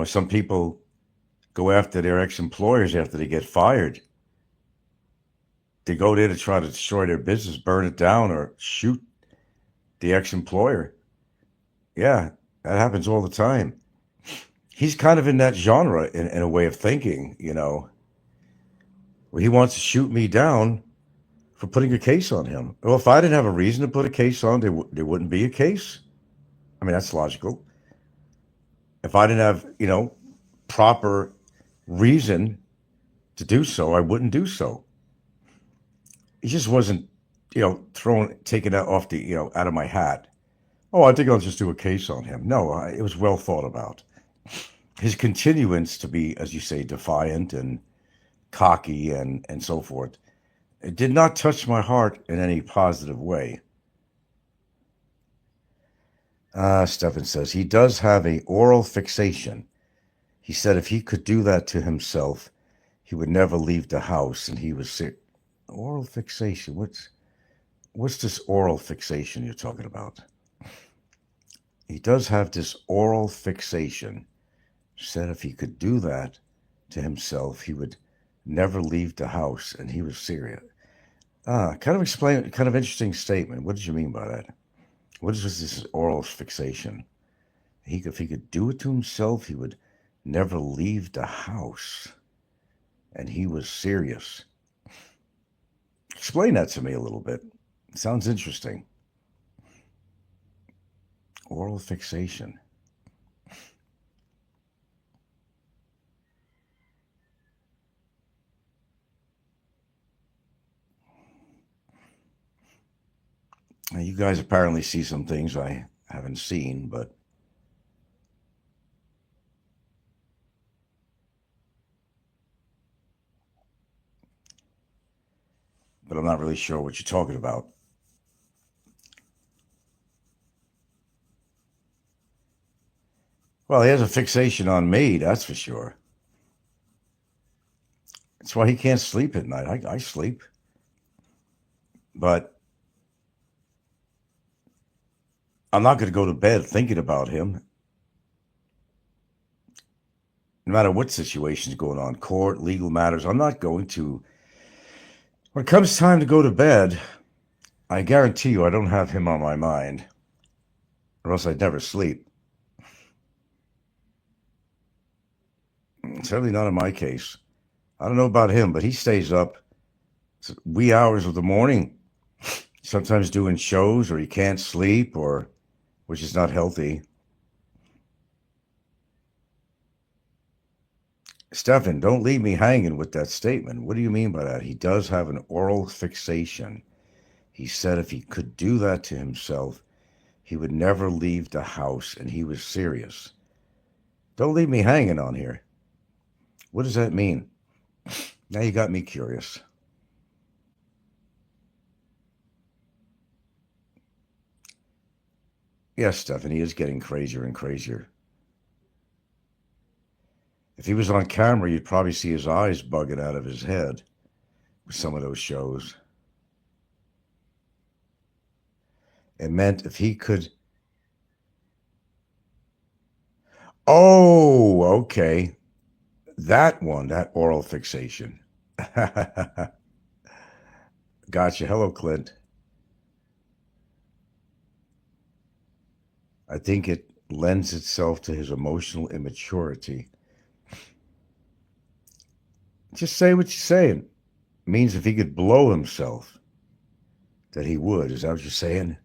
Some people go after their ex-employers after they get fired. They go there to try to destroy their business, burn it down, or shoot the ex-employer. Yeah, that happens all the time. He's kind of in that genre in a way of thinking, where he wants to shoot me down for putting a case on him. Well, if I didn't have a reason to put a case on, there wouldn't be a case. I mean, that's logical. If I didn't have, proper reason to do so, I wouldn't do so. He just wasn't, taking that off out of my hat. Oh, I think I'll just do a case on him. No, it was well thought about. His continuance to be, as you say, defiant and cocky and so forth, it did not touch my heart in any positive way. Stefan says he does have a oral fixation. He said if he could do that to himself, he would never leave the house, and he was sick. Oral fixation. What's this oral fixation you're talking about? He does have this oral fixation. Said if he could do that to himself, he would never leave the house, and he was serious. Kind of interesting statement. What did you mean by that? What is this oral fixation? If he could do it to himself, he would never leave the house, and he was serious. Explain that to me a little bit. It sounds interesting. Oral fixation. Now, you guys apparently see some things I haven't seen, but I'm not really sure what you're talking about. Well, he has a fixation on me, that's for sure. That's why he can't sleep at night. I sleep. But I'm not going to go to bed thinking about him. No matter what situation's going on, court, legal matters, I'm not going to. When it comes time to go to bed, I guarantee you I don't have him on my mind, or else I'd never sleep. Certainly not in my case. I don't know about him, but he stays up wee hours of the morning, sometimes doing shows, or he can't sleep, which is not healthy. Stefan, don't leave me hanging with that statement. What do you mean by that? He does have an oral fixation. He said if he could do that to himself, he would never leave the house, and he was serious. Don't leave me hanging on here. What does that mean? Now you got me curious. Yes, Stephanie is getting crazier and crazier. If he was on camera, you'd probably see his eyes bugging out of his head with some of those shows. It meant if he could. Oh, okay. That one, that oral fixation. Gotcha. Hello, Clint. I think it lends itself to his emotional immaturity. Just say what you're saying. Means if he could blow himself, that he would. Is that what you're saying?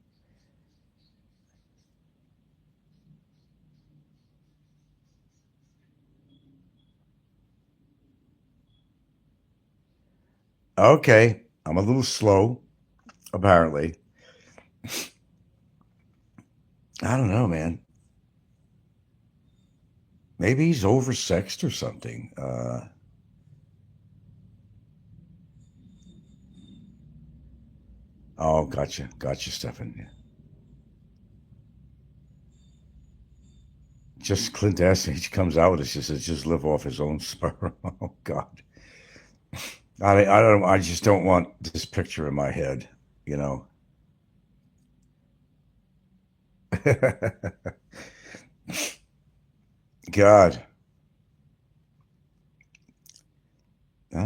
Okay. I'm a little slow, apparently. I don't know, man. Maybe he's oversexed or something. Oh, gotcha. Gotcha, Stefan. Just Clint Assange comes out with it. She says, just live off his own sperm. Oh, God. I don't. I just don't want this picture in my head. You know. God.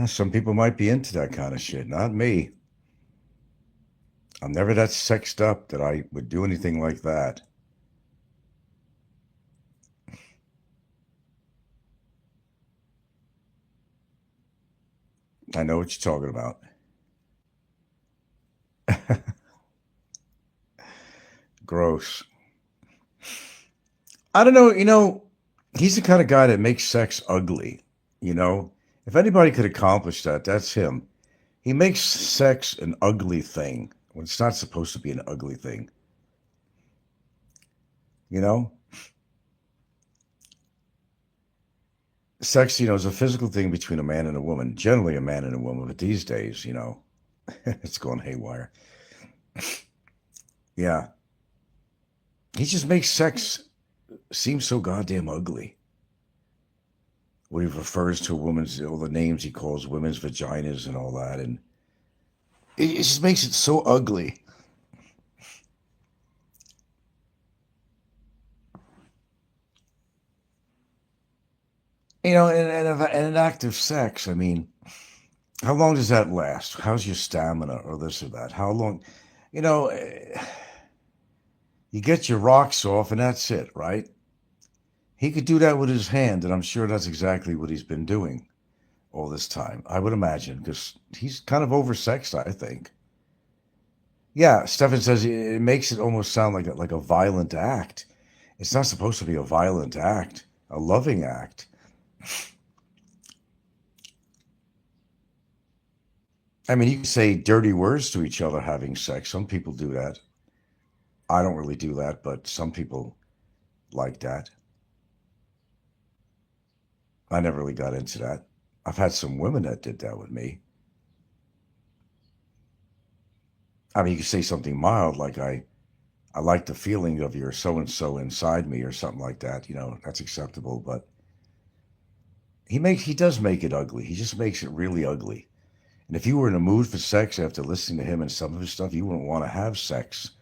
Some people might be into that kind of shit. Not me. I'm never that sexed up that I would do anything like that. I know what you're talking about. Gross. I don't know. He's the kind of guy that makes sex ugly. You know, if anybody could accomplish that, that's him. He makes sex an ugly thing when it's not supposed to be an ugly thing. You know, sex, is a physical thing between a man and a woman, generally a man and a woman, but these days, it's going haywire. Yeah. He just makes sex seem so goddamn ugly. When he refers to all the names he calls women's vaginas and all that, and it just makes it so ugly. And an act of sex, I mean, how long does that last? How's your stamina or this or that? How long, you know, eh, you get your rocks off and that's it, right? He could do that with his hand, and I'm sure that's exactly what he's been doing all this time. I would imagine, because he's kind of oversexed, I think. Yeah, Stefan says it makes it almost sound like a violent act. It's not supposed to be a violent act, a loving act. I mean, you can say dirty words to each other having sex. Some people do that. I don't really do that, but some people like that. I never really got into that. I've had some women that did that with me. I mean, you could say something mild like I like the feeling of your so and so inside me or something like that. That's acceptable. But he does make it ugly. He just makes it really ugly. And if you were in a mood for sex after listening to him and some of his stuff, you wouldn't want to have sex.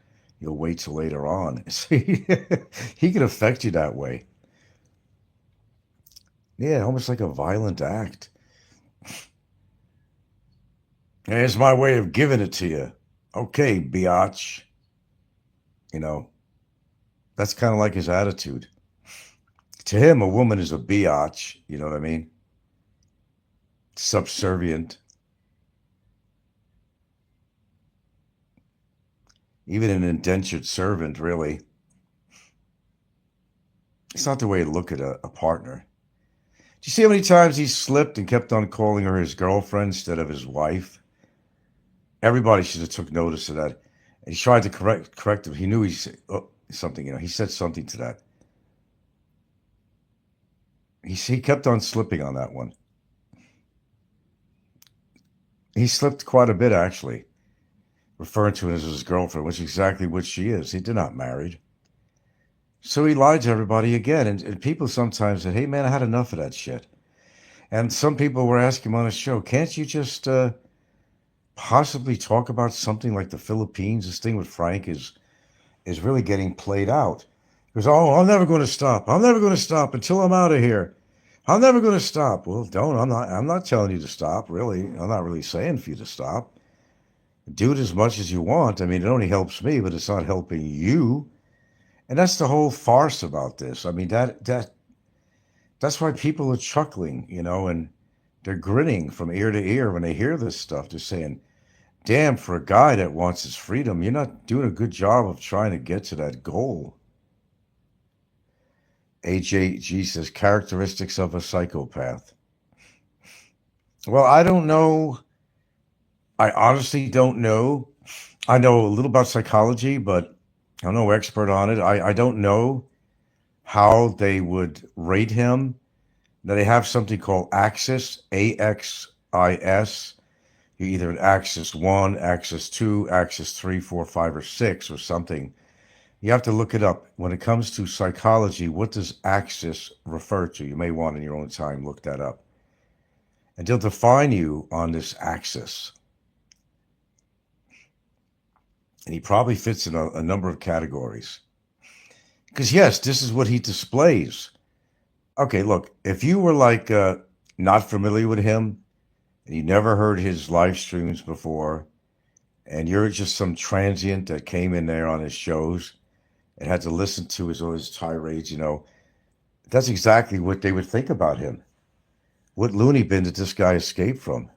You'll wait till later on. See, he can affect you that way. Yeah, almost like a violent act. It's my way of giving it to you. Okay, biatch. You know, that's kind of like his attitude. To him, a woman is a biatch. You know what I mean? Subservient. Even an indentured servant, really. It's not the way to look at a partner. Do you see how many times he slipped and kept on calling her his girlfriend instead of his wife? Everybody should have took notice of that. And he tried to correct him. He knew he said something. He said something to that. He kept on slipping on that one. He slipped quite a bit, actually, referring to her as his girlfriend, which is exactly what she is. They're not married. So he lied to everybody again. And people sometimes said, hey, man, I had enough of that shit. And some people were asking him on his show, can't you just possibly talk about something like the Philippines? This thing with Frank is really getting played out. He goes, oh, I'm never going to stop. I'm never going to stop until I'm out of here. I'm never going to stop. Well, don't. I'm not telling you to stop, really. I'm not really saying for you to stop. Do it as much as you want. I mean, it only helps me, but it's not helping you. And that's the whole farce about this. I mean, that's why people are chuckling, and they're grinning from ear to ear when they hear this stuff. They're saying, damn, for a guy that wants his freedom, you're not doing a good job of trying to get to that goal. AJG says, characteristics of a psychopath. Well, I don't know. I honestly don't know. I know a little about psychology, but I'm no expert on it. I don't know how they would rate him. Now, they have something called Axis, AXIS. You're either an Axis 1, Axis 2, Axis 3, 4, 5, or 6, or something. You have to look it up. When it comes to psychology, what does Axis refer to? You may want in your own time look that up. And they'll define you on this axis. And he probably fits in a number of categories. Because, yes, this is what he displays. Okay, look, if you were like not familiar with him, and you never heard his live streams before, and you're just some transient that came in there on his shows and had to listen to his tirades, that's exactly what they would think about him. What loony bin did this guy escape from?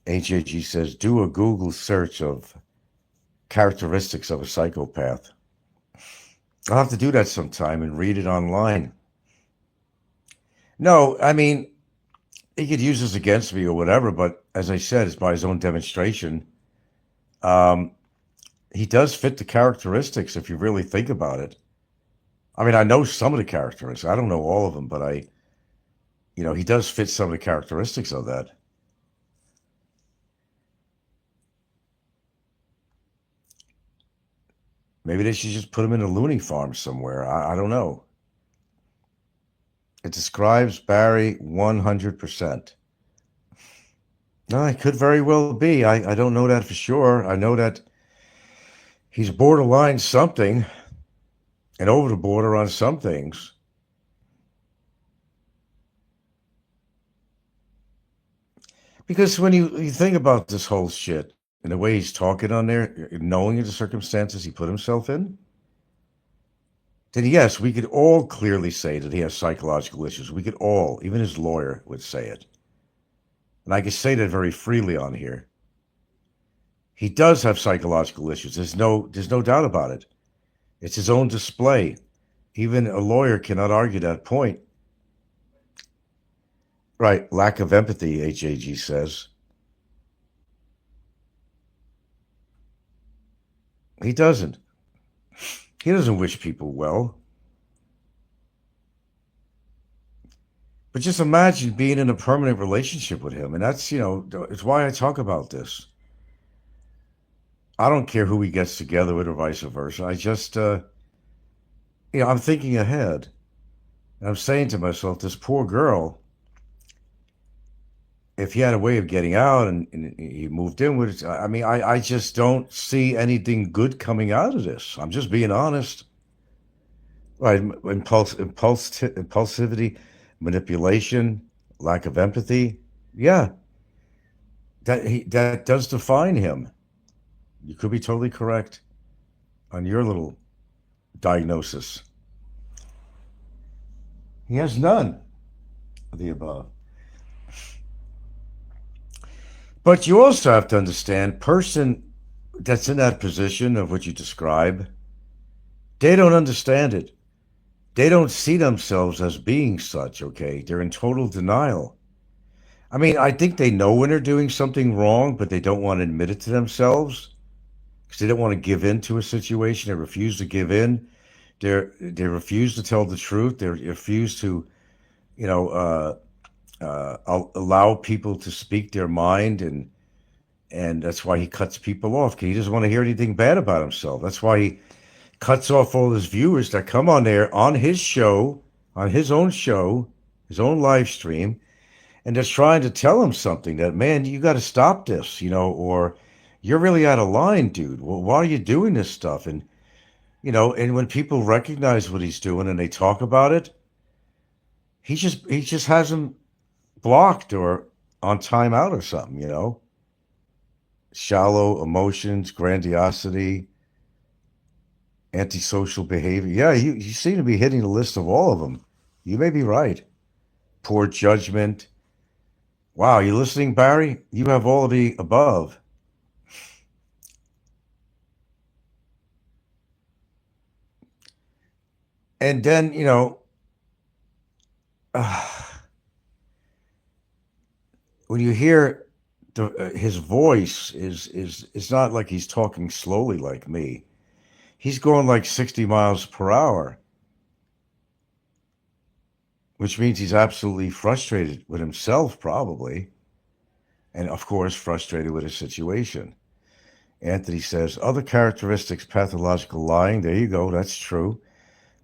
HAG says, do a Google search of characteristics of a psychopath. I'll have to do that sometime and read it online. No, I mean, he could use this against me or whatever, but as I said, it's by his own demonstration. He does fit the characteristics if you really think about it. I mean, I know some of the characteristics. I don't know all of them, but he does fit some of the characteristics of that. Maybe they should just put him in a loony farm somewhere. I don't know. It describes Barry 100%. No, it could very well be. I don't know that for sure. I know that he's borderline something and over the border on some things. Because when you think about this whole shit and the way he's talking on there, knowing the circumstances he put himself in, then yes, we could all clearly say that he has psychological issues. We could all, even his lawyer would say it. And I can say that very freely on here. He does have psychological issues. There's no doubt about it. It's his own display. Even a lawyer cannot argue that point. Right, lack of empathy, HAG says. He doesn't. He doesn't wish people well. But just imagine being in a permanent relationship with him. And that's, it's why I talk about this. I don't care who he gets together with or vice versa. I just, I'm thinking ahead. And I'm saying to myself, this poor girl, if he had a way of getting out and he moved in with it, I mean, I just don't see anything good coming out of this. I'm just being honest. Right, impulsivity, manipulation, lack of empathy. Yeah, that does define him. You could be totally correct on your little diagnosis. He has none of the above. But you also have to understand, person that's in that position of what you describe, they don't understand it. They don't see themselves as being such, okay? They're in total denial. I mean, I think they know when they're doing something wrong, but they don't want to admit it to themselves because they don't want to give in to a situation. They refuse to give in. They refuse to tell the truth. They refuse to, allow people to speak their mind, and that's why he cuts people off, because he doesn't want to hear anything bad about himself. That's why he cuts off all his viewers that come on there on his show, on his own show, his own live stream, and just trying to tell him something that, man, you got to stop this, or you're really out of line, dude. Well, why are you doing this stuff? And, and when people recognize what he's doing and they talk about it, he just has them blocked or on timeout or something. Shallow emotions, grandiosity, antisocial behavior. Yeah, you seem to be hitting the list of all of them. You may be right. Poor judgment. Wow, you listening, Barry? You have all of the above. And then, when you hear his voice is it's not like he's talking slowly like me. He's going like 60 miles per hour, which means he's absolutely frustrated with himself, probably, and of course, frustrated with his situation. Anthony says, other characteristics, pathological lying. There you go. That's true.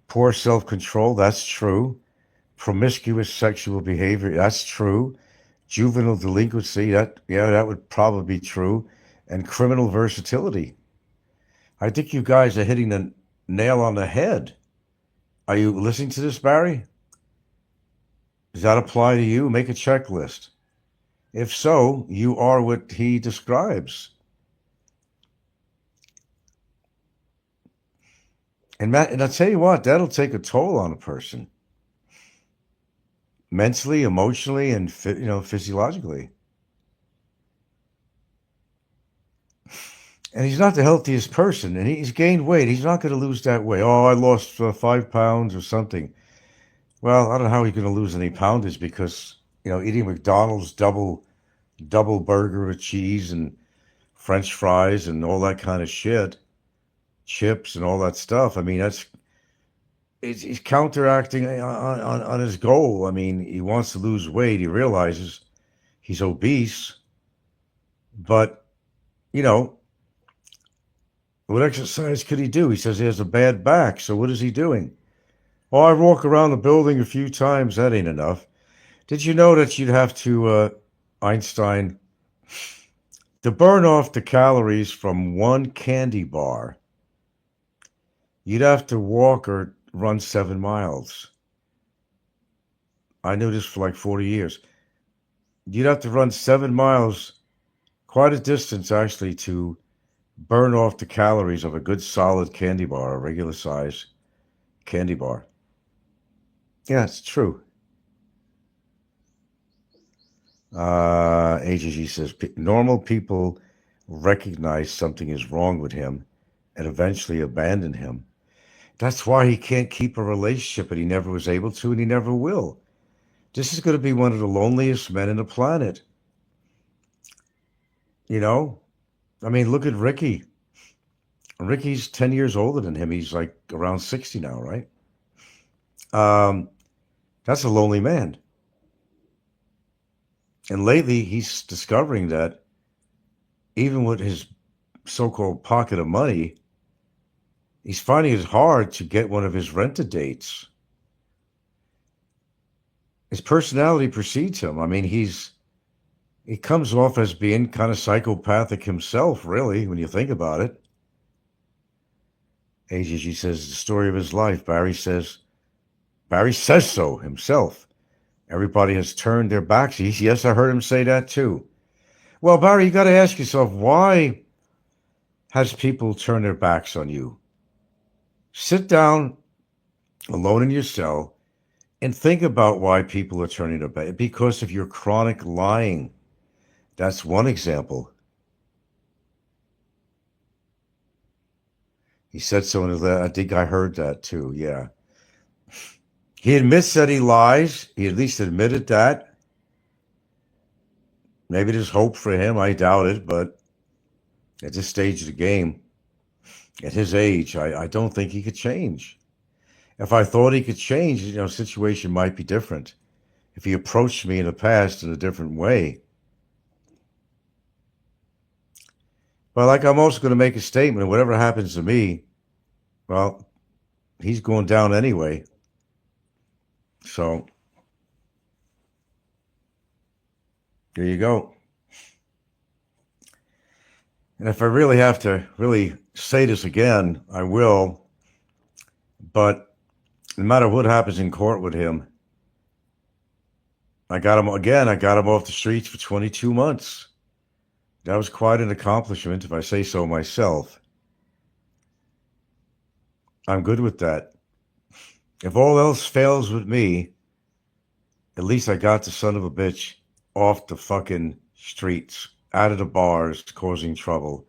Poor self control. That's true. Promiscuous sexual behavior. That's true. Juvenile delinquency. That would probably be true. And criminal versatility. I think you guys are hitting the nail on the head. Are you listening to this, Barry? Does that apply to you? Make a checklist. If so, you are what he describes. And Matt, and I'll tell you what, that'll take a toll on a person, mentally, emotionally, and physiologically. And he's not the healthiest person, and he's gained weight. He's not going to lose that weight. Oh, I lost 5 pounds or something. Well, I don't know how he's going to lose any poundage because eating McDonald's double burger with cheese and French fries and all that kind of shit, chips and all that stuff. I mean, he's counteracting on his goal. I mean, he wants to lose weight. He realizes he's obese, but you know, what exercise could he do? He says he has a bad back. So what is he doing? Oh, I walk around the building a few times. That ain't enough. Did you know that you'd have to, Einstein, to burn off the calories from one candy bar, you'd have to walk or run 7 miles. I knew this for like 40 years. You'd have to run 7 miles, quite a distance actually, to burn off the calories of a good solid candy bar, a regular size candy bar. Yeah, it's true. AGG says normal people recognize something is wrong with him and eventually abandon him. That's why he can't keep a relationship, and he never was able to, and he never will. This is going to be one of the loneliest men on the planet. You know, I mean, look at Ricky. Ricky's 10 years older than him. He's like around 60 now, right? Um, that's a lonely man. And lately, he's discovering that even with his so-called pocket of money, he's finding it hard to get one of his rented dates. His personality precedes him. I mean, he comes off as being kind of psychopathic himself, really, when you think about it. AGG says the story of his life. Barry says so himself. Everybody has turned their backs. Yes, I heard him say that too. Well, Barry, you got to ask yourself, why has people turned their backs on you? Sit down alone in your cell and think about why people are turning their back. Because of your chronic lying. That's one example. He said so in his letter. I think I heard that too. Yeah. He admits that he lies. He at least admitted that. Maybe there's hope for him. I doubt it, but at this stage of the game, at his age, I don't think he could change. If I thought he could change, situation might be different. If he approached me in the past in a different way. But like I'm also going to make a statement, whatever happens to me, well, he's going down anyway. So There you go. And if I really have to really say this again, I will. But no matter what happens in court with him, I got him again. I got him off the streets for 22 months. That was quite an accomplishment, if I say so myself. I'm good with that. If all else fails with me, at least I got the son of a bitch off the fucking streets, out of the bars, causing trouble,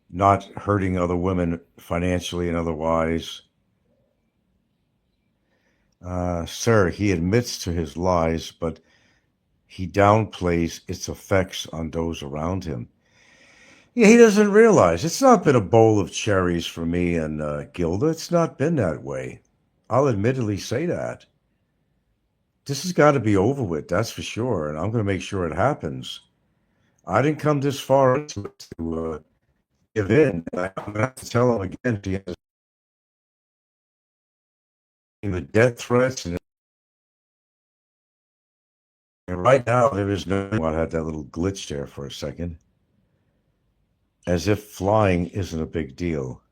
not hurting other women financially and otherwise. Sir, he admits to his lies, but he downplays its effects on those around him. Yeah, he doesn't realize it's not been a bowl of cherries for me and Gilda. It's not been that way. I'll admittedly say that. This has got to be over with, that's for sure, and I'm going to make sure it happens. I didn't come this far into it to give in. I'm going to have to tell him again. He has the death threats, and right now there is no. I had that little glitch there for a second, as if flying isn't a big deal.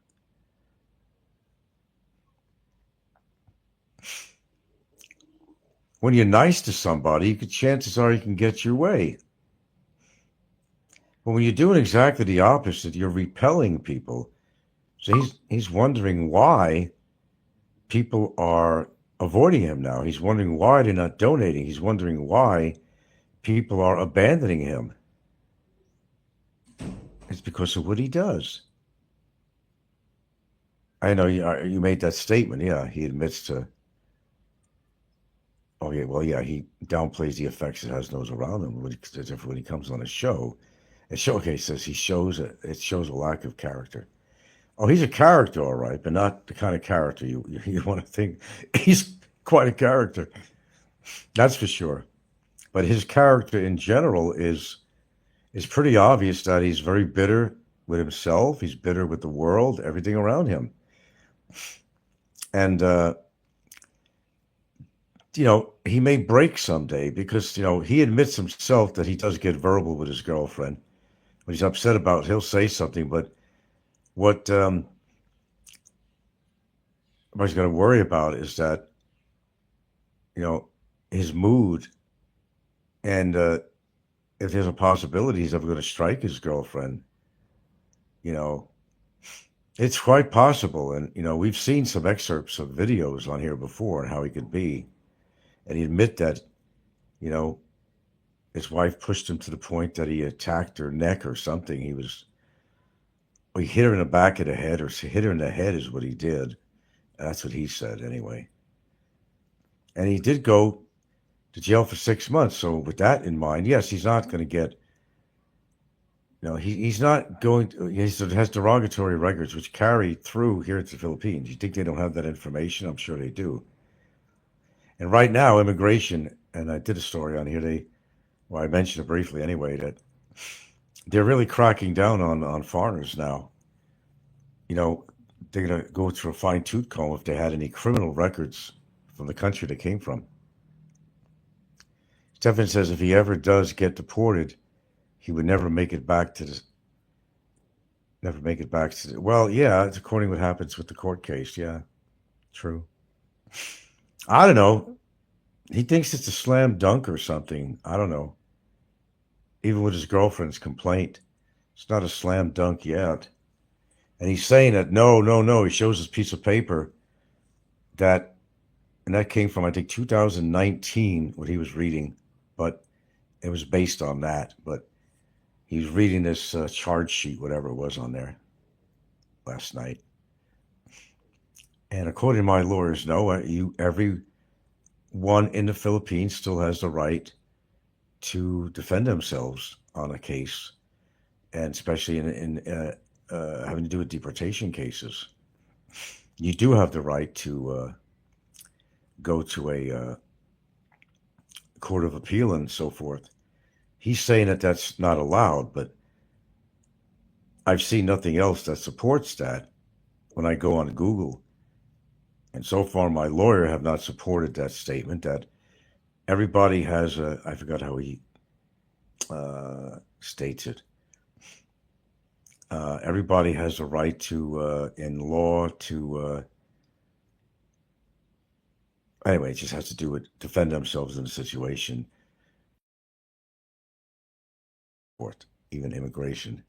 When you're nice to somebody, chances are you can get your way. But when you're doing exactly the opposite, you're repelling people. So he's wondering why people are avoiding him now. He's wondering why they're not donating. He's wondering why people are abandoning him. It's because of what he does. I know you made that statement. Yeah, he admits to. Oh yeah, well yeah, he downplays the effects it has on those around him when he comes on a show. A showcase says it shows a lack of character. Oh, he's a character, all right, but not the kind of character you want to think. He's quite a character, that's for sure. But his character in general is pretty obvious that he's very bitter with himself. He's bitter with the world, everything around him, and he may break someday because he admits himself that he does get verbal with his girlfriend when he's upset about it. He'll say something, but what everybody's going to worry about is that his mood, and if there's a possibility he's ever going to strike his girlfriend. you know it's quite possible, and we've seen some excerpts of videos on here before and how he could be, and he admit that you know his wife pushed him to the point that he attacked her neck or something. He hit her in the back of the head, or hit her in the head is what he did. That's what he said anyway. And he did go to jail for 6 months. So with that in mind, yes, he's not going to get, he's not going to, he has derogatory records which carry through here to the Philippines. You think they don't have that information? I'm sure they do. And right now, immigration, and I did a story on here, I mentioned it briefly anyway, that they're really cracking down on foreigners now. They're going to go through a fine-tooth comb if they had any criminal records from the country they came from. Stefan says if he ever does get deported, he would never make it back to the. Never make it back to. Well, yeah, it's according to what happens with the court case. Yeah, true. I don't know. He thinks it's a slam dunk or something. I don't know. Even with his girlfriend's complaint, it's not a slam dunk yet. And he's saying that no. He shows this piece of paper and that came from, I think, 2019, what he was reading, but it was based on that. But he was reading this charge sheet, whatever it was on there, last night. And according to my lawyers, no, everyone in the Philippines still has the right to defend themselves on a case, and especially in having to do with deportation cases. You do have the right to go to a court of appeal and so forth. He's saying that that's not allowed, but I've seen nothing else that supports that when I go on Google. And so far, my lawyer have not supported that statement that everybody has I forgot how he states it. Everybody has a right to, in law, to, anyway, it just has to do with defend themselves in a situation, or even immigration.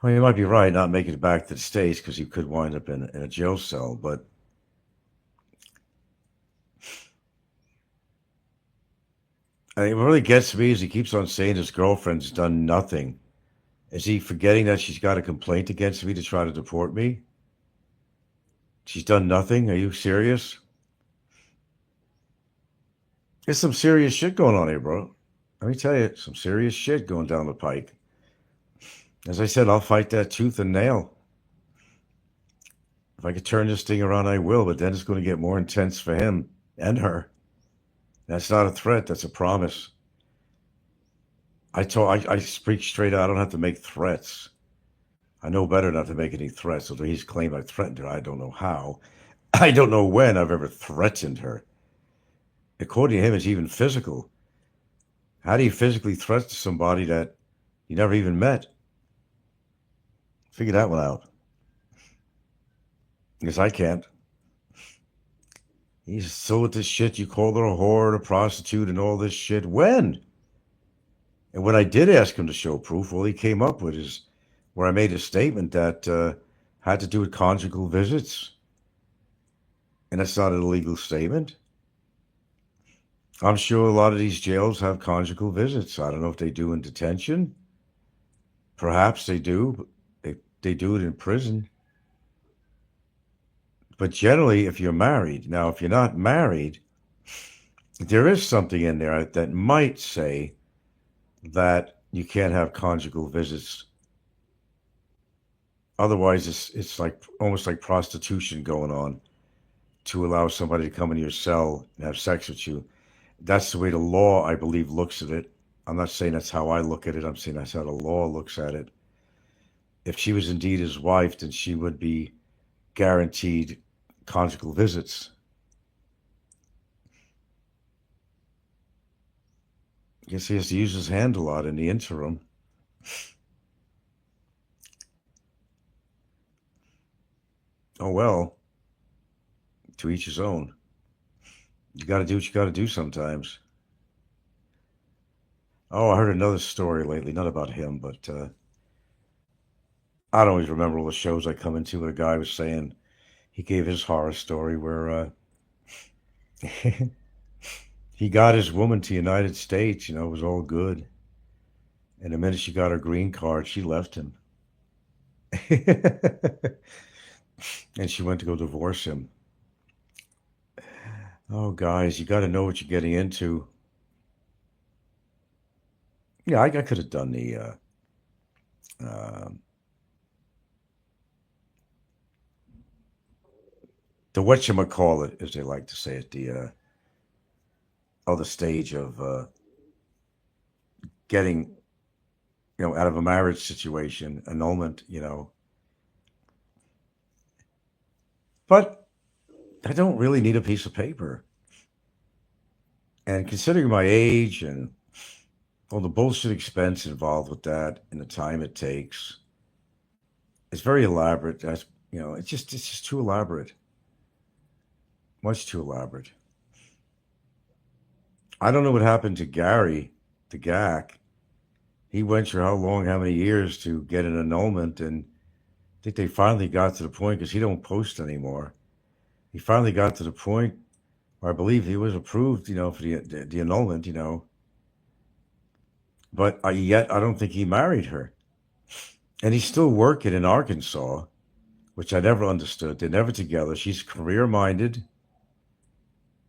I mean, you might be right, not making it back to the States because you could wind up in a jail cell, but I mean, what really gets me is he keeps on saying his girlfriend's done nothing. Is he forgetting that she's got a complaint against me to try to deport me? She's done nothing? Are you serious? There's some serious shit going on here, bro. Let me tell you, some serious shit going down the pike. As I said, I'll fight that tooth and nail. If I could turn this thing around, I will, but then it's going to get more intense for him and her. That's not a threat, that's a promise. I speak straight out. I don't have to make threats. I know better not to make any threats. Although he's claimed I threatened her, I don't know how. I don't know when I've ever threatened her. According to him, it's even physical. How do you physically threaten somebody that you never even met? Figure that one out. Because I can't. He's still with this shit. You called her a whore and a prostitute and all this shit. When? And when I did ask him to show proof, all he came up with is where I made a statement that had to do with conjugal visits. And that's not an illegal statement. I'm sure a lot of these jails have conjugal visits. I don't know if they do in detention. Perhaps they do, but they do it in prison. But generally, if you're married, now, if you're not married, there is something in there that might say that you can't have conjugal visits. Otherwise, it's like almost like prostitution going on to allow somebody to come in your cell and have sex with you. That's the way the law, I believe, looks at it. I'm not saying that's how I look at it. I'm saying that's how the law looks at it. If she was indeed his wife, then she would be guaranteed conjugal visits. I guess he has to use his hand a lot in the interim. Oh well, to each his own. You got to do what you got to do sometimes. Oh, I heard another story lately, not about him, but I don't always remember all the shows I come into. But a guy was saying he gave his horror story where he got his woman to the United States. You know, it was all good. And the minute she got her green card, she left him. And she went to go divorce him. Oh, guys, you got to know what you're getting into. Yeah, I could have done uh, the whatchamacallit, as they like to say it, the other stage of getting, out of a marriage situation, annulment, But I don't really need a piece of paper. And considering my age and all the bullshit expense involved with that and the time it takes, it's very elaborate. That's it's just too elaborate. Much too elaborate. I don't know what happened to Gary, the GAC. He went through how many years to get an annulment, and I think they finally got to the point because he don't post anymore. He finally got to the point where I believe he was approved, for the annulment, But yet I don't think he married her, and he's still working in Arkansas, which I never understood. They're never together. She's career minded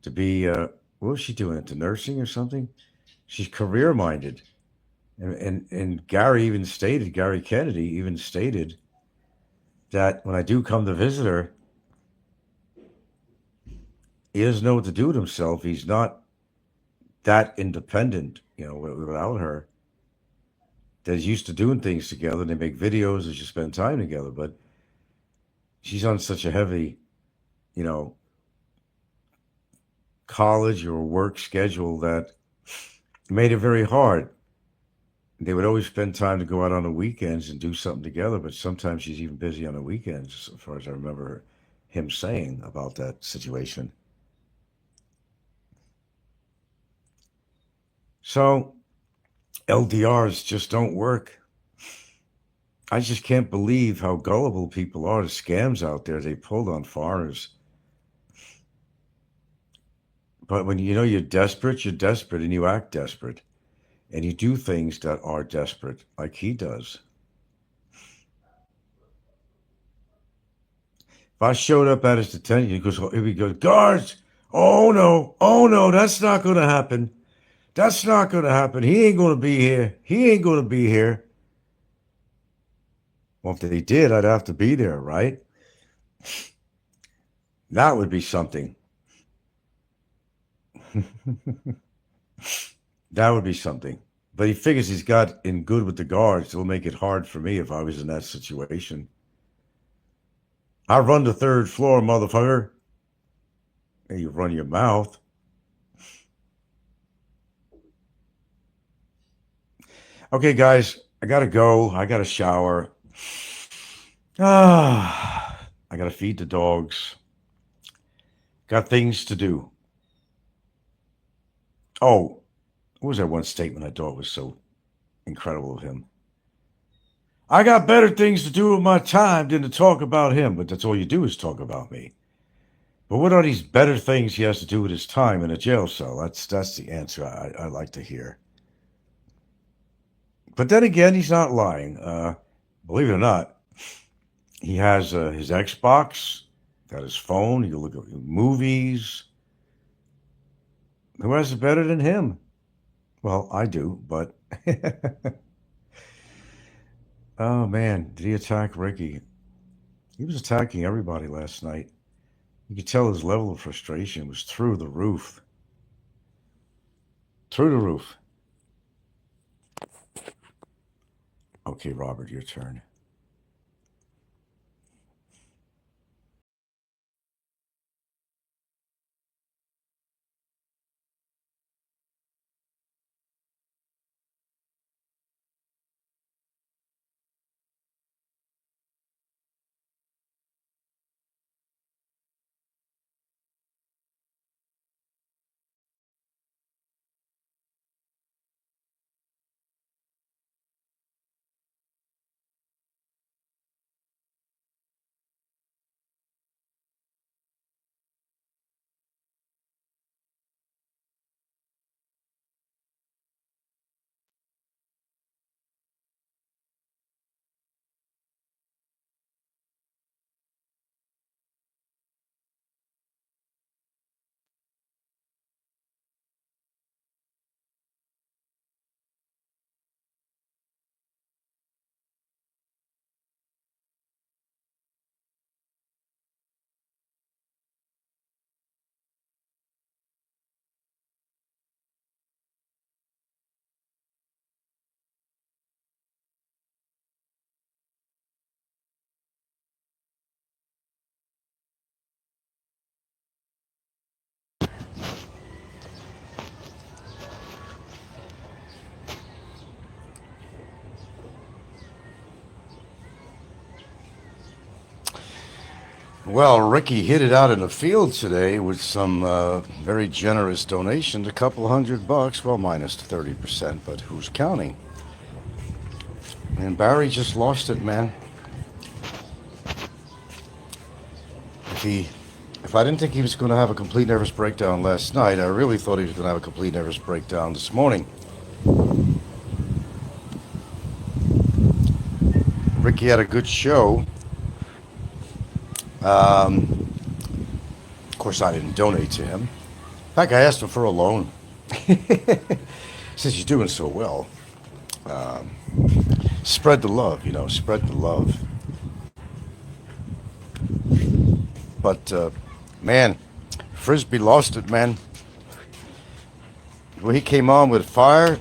to be. What was she doing? Into nursing or something? She's career minded, and Gary Kennedy even stated that when I do come to visit her, he doesn't know what to do with himself. He's not that independent, without her. That he's used to doing things together. They make videos. They just spend time together. But she's on such a heavy you know, college or work schedule that made it very hard. They would always spend time to go out on the weekends and do something together, but sometimes she's even busy on the weekends, as far as I remember him saying about that situation. So LDRs just don't work. I just can't believe how gullible people are. The scams out there they pulled on foreigners. But when you know you're desperate, and you act desperate. And you do things that are desperate, like he does. If I showed up at his detention, he goes, here we go, guards. Oh no, that's not going to happen. That's not going to happen. He ain't going to be here. He ain't going to be here. Well, if they did, I'd have to be there, right? That would be something. That would be something. But he figures he's got in good with the guards. It'll make it hard for me if I was in that situation. I run the third floor, motherfucker. And you run your mouth. Okay, guys, I gotta go. I gotta shower. I gotta feed the dogs. Got things to do. Oh, what was that one statement I thought was so incredible of him? I got better things to do with my time than to talk about him, but that's all you do is talk about me. But what are these better things he has to do with his time in a jail cell? That's the answer I like to hear. But then again, he's not lying. Believe it or not, he has his Xbox, got his phone. He can look at movies. Who has it better than him? Well, I do, but oh man, did he attack Ricky? He was attacking everybody last night. You could tell his level of frustration was through the roof. Through the roof. Okay, Robert, your turn. Well, Ricky hit it out in the field today with some very generous donations, a couple $100, well, minus 30%, but who's counting? And Barry just lost it, man. If I didn't think he was going to have a complete nervous breakdown last night, I really thought he was going to have a complete nervous breakdown this morning. Ricky had a good show. Of course, I didn't donate to him. In fact, I asked him for a loan. Since he's doing so well. Spread the love, spread the love. But, man, Frisbee lost it, man. Well, he came on with fire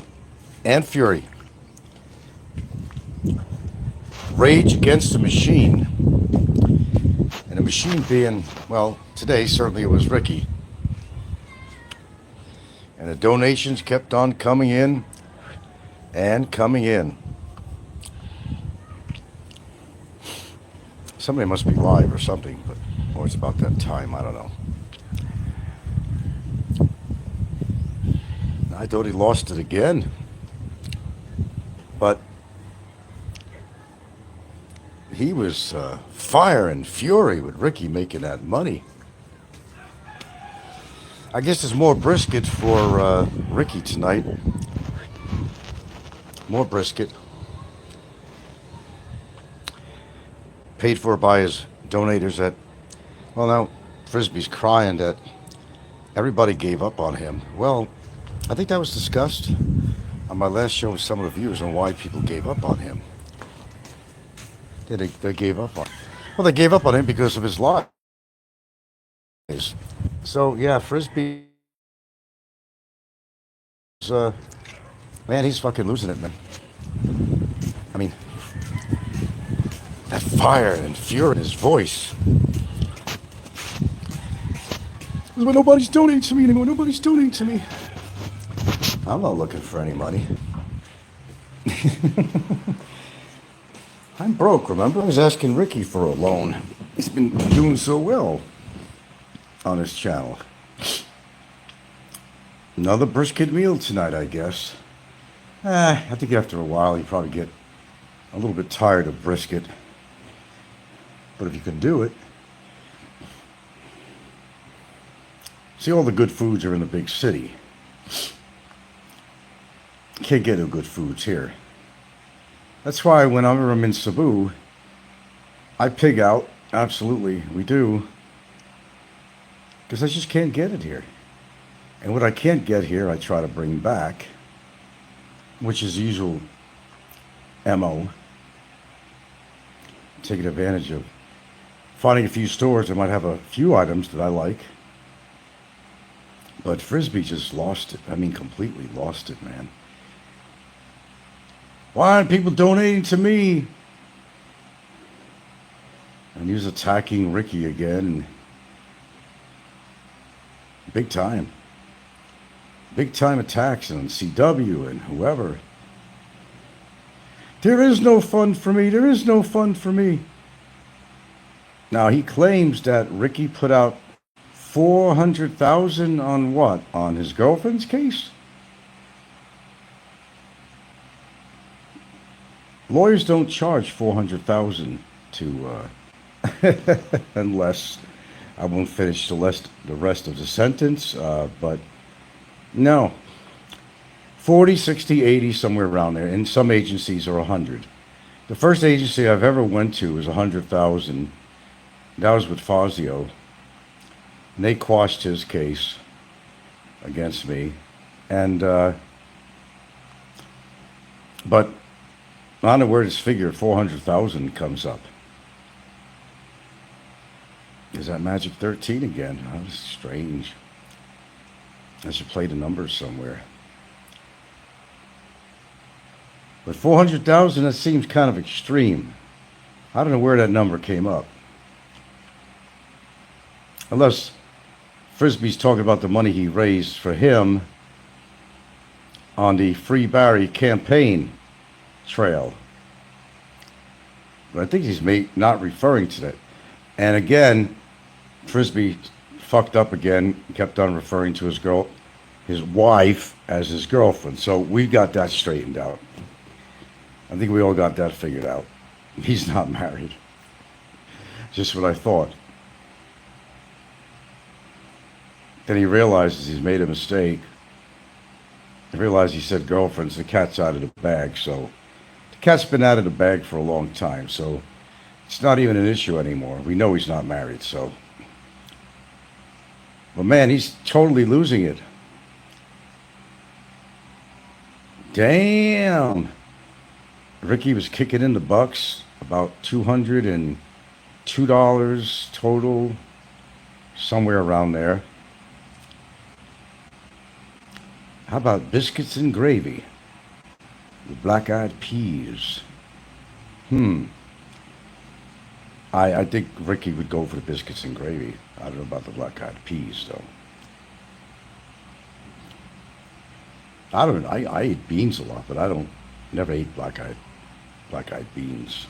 and fury. Rage against the machine. And the machine being, well, today certainly it was Ricky. And the donations kept on coming in and coming in. Somebody must be live or something, or it's about that time, I don't know. I thought he lost it again. But he was fire and fury with Ricky making that money. I guess there's more brisket for Ricky tonight. More brisket. Paid for by his donators that, well, now Frisbee's crying that everybody gave up on him. Well, I think that was discussed on my last show with some of the viewers on why people gave up on him. They gave up on him. Well, they gave up on him because of his lies. So, yeah, Frisbee, man, he's fucking losing it, man. I mean, that fire and fury in his voice. When nobody's donating to me anymore, nobody's donating to me. I'm not looking for any money. I'm broke, remember? I was asking Ricky for a loan. He's been doing so well on his channel. Another brisket meal tonight, I guess. I think after a while you probably get a little bit tired of brisket. But if you can do it. See, all the good foods are in the big city. Can't get no good foods here. That's why whenever I'm in Cebu, I pig out. Absolutely, we do. Because I just can't get it here. And what I can't get here, I try to bring back, which is the usual MO. Taking advantage of finding a few stores that might have a few items that I like. But Frisbee just lost it. I mean, completely lost it, man. Why aren't people donating to me? And he was attacking Ricky again. Big time. Big time attacks on CW and whoever. There is no fun for me. There is no fun for me. Now, he claims that Ricky put out $400,000 on what? On his girlfriend's case? Lawyers don't charge $400,000 to, unless I won't finish the rest of the sentence, but no. 40, 60, 80, somewhere around there. And some agencies are 100. The first agency I've ever went to was 100,000. That was with Fazio. And they quashed his case against me. And, but I don't know where this figure 400,000 comes up. Is that Magic 13 again? Oh, that's strange. I should play the numbers somewhere. But 400,000, that seems kind of extreme. I don't know where that number came up. Unless Frisbee's talking about the money he raised for him on the Free Barry campaign trail. But I think he's not referring to that. And again, Frisbee fucked up again, kept on referring to his wife as his girlfriend. So we got that straightened out. I think we all got that figured out. He's not married. Just what I thought. Then he realizes he's made a mistake. He realized he said girlfriend, so the cat's out of the bag. So the cat's been out of the bag for a long time. So it's not even an issue anymore. We know he's not married, so. But man, he's totally losing it. Damn. Ricky was kicking in the bucks, about $202 total, somewhere around there. How about biscuits and gravy? The black-eyed peas. I think Ricky would go for the biscuits and gravy. I don't know about the black-eyed peas, though. I don't know. I eat beans a lot, but I don't never ate black-eyed beans.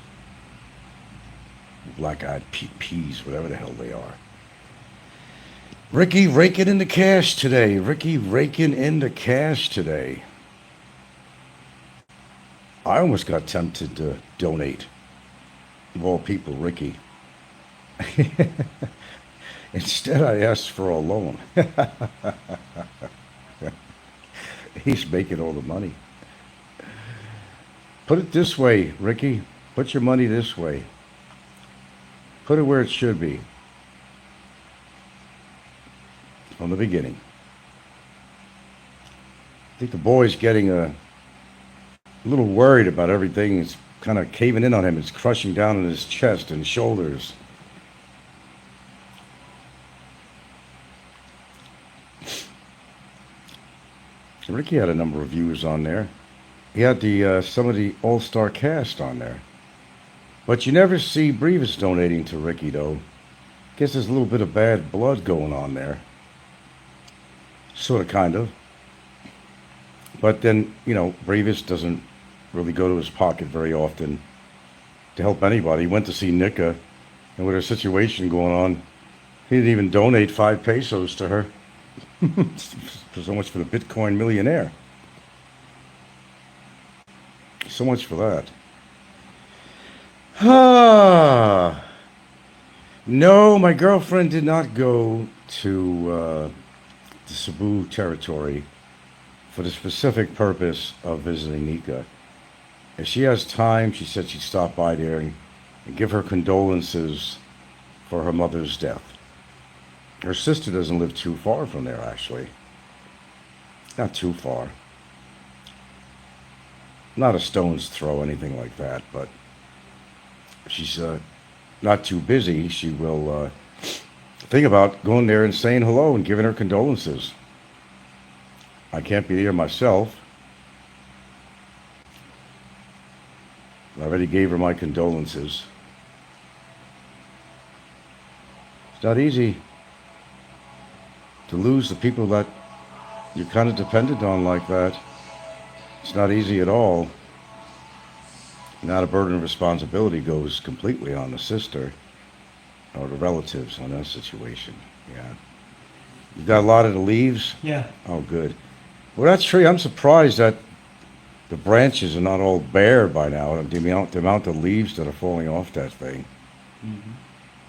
Black-eyed peas, whatever the hell they are. Ricky raking in the cash today. Ricky raking in the cash today. I almost got tempted to donate. Of all people, Ricky. Instead, I asked for a loan. He's making all the money. Put it this way, Ricky. Put your money this way. Put it where it should be. From the beginning. I think the boy's getting a little worried about everything. It's kind of caving in on him. It's crushing down on his chest and shoulders. Ricky had a number of viewers on there. He had some of the all-star cast on there. But you never see Brevis donating to Ricky, though. Guess there's a little bit of bad blood going on there. Sort of, kind of. But then, you know, Brevis doesn't really go to his pocket very often to help anybody. He went to see Nika, and with her situation going on, he didn't even donate 5 pesos to her. So much for the Bitcoin millionaire. So much for that. No, my girlfriend did not go to the Cebu territory for the specific purpose of visiting Nika. If she has time, she said she'd stop by there and give her condolences for her mother's death. Her sister doesn't live too far from there, actually. Not too far. Not a stone's throw, anything like that, but if she's not too busy, she will think about going there and saying hello and giving her condolences. I can't be there myself. I already gave her my condolences. It's not easy to lose the people that you're kind of dependent on like that. It's not easy at all. Now the burden of responsibility goes completely on the sister or the relatives on that situation. Yeah. You got a lot of the leaves? Yeah. Oh, good. Well, that tree, I'm surprised that the branches are not all bare by now. The amount of leaves that are falling off that thing. Mm-hmm.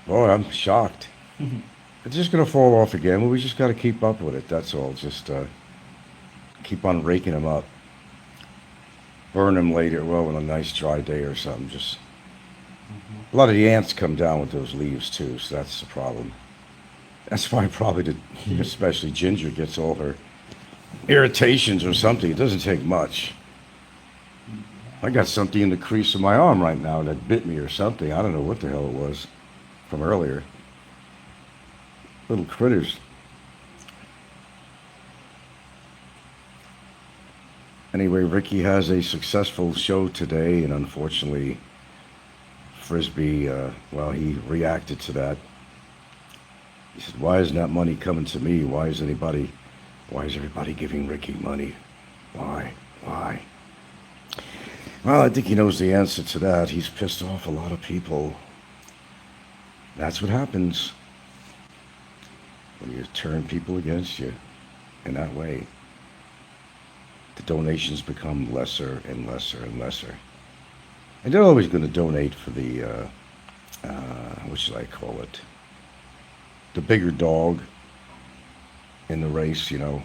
Boy, I'm shocked. Mm-hmm. It's just going to fall off again. Well, we just got to keep up with it. That's all. Just keep on raking them up. Burn them later, well, on a nice dry day or something. Just a lot of the ants come down with those leaves too, so that's the problem. That's why probably, especially Ginger, gets all her irritations or something. It doesn't take much. I got something in the crease of my arm right now that bit me or something. I don't know what the hell it was from earlier. Little critters. Anyway, Ricky has a successful show today, and unfortunately, Frisbee, well, he reacted to that. He said, why isn't that money coming to me? Why is everybody giving Ricky money? Why? Well, I think he knows the answer to that. He's pissed off a lot of people. That's what happens when you turn people against you in that way. The donations become lesser and lesser and lesser. And they're always going to donate for the, what should I call it? The bigger dog in the race, you know.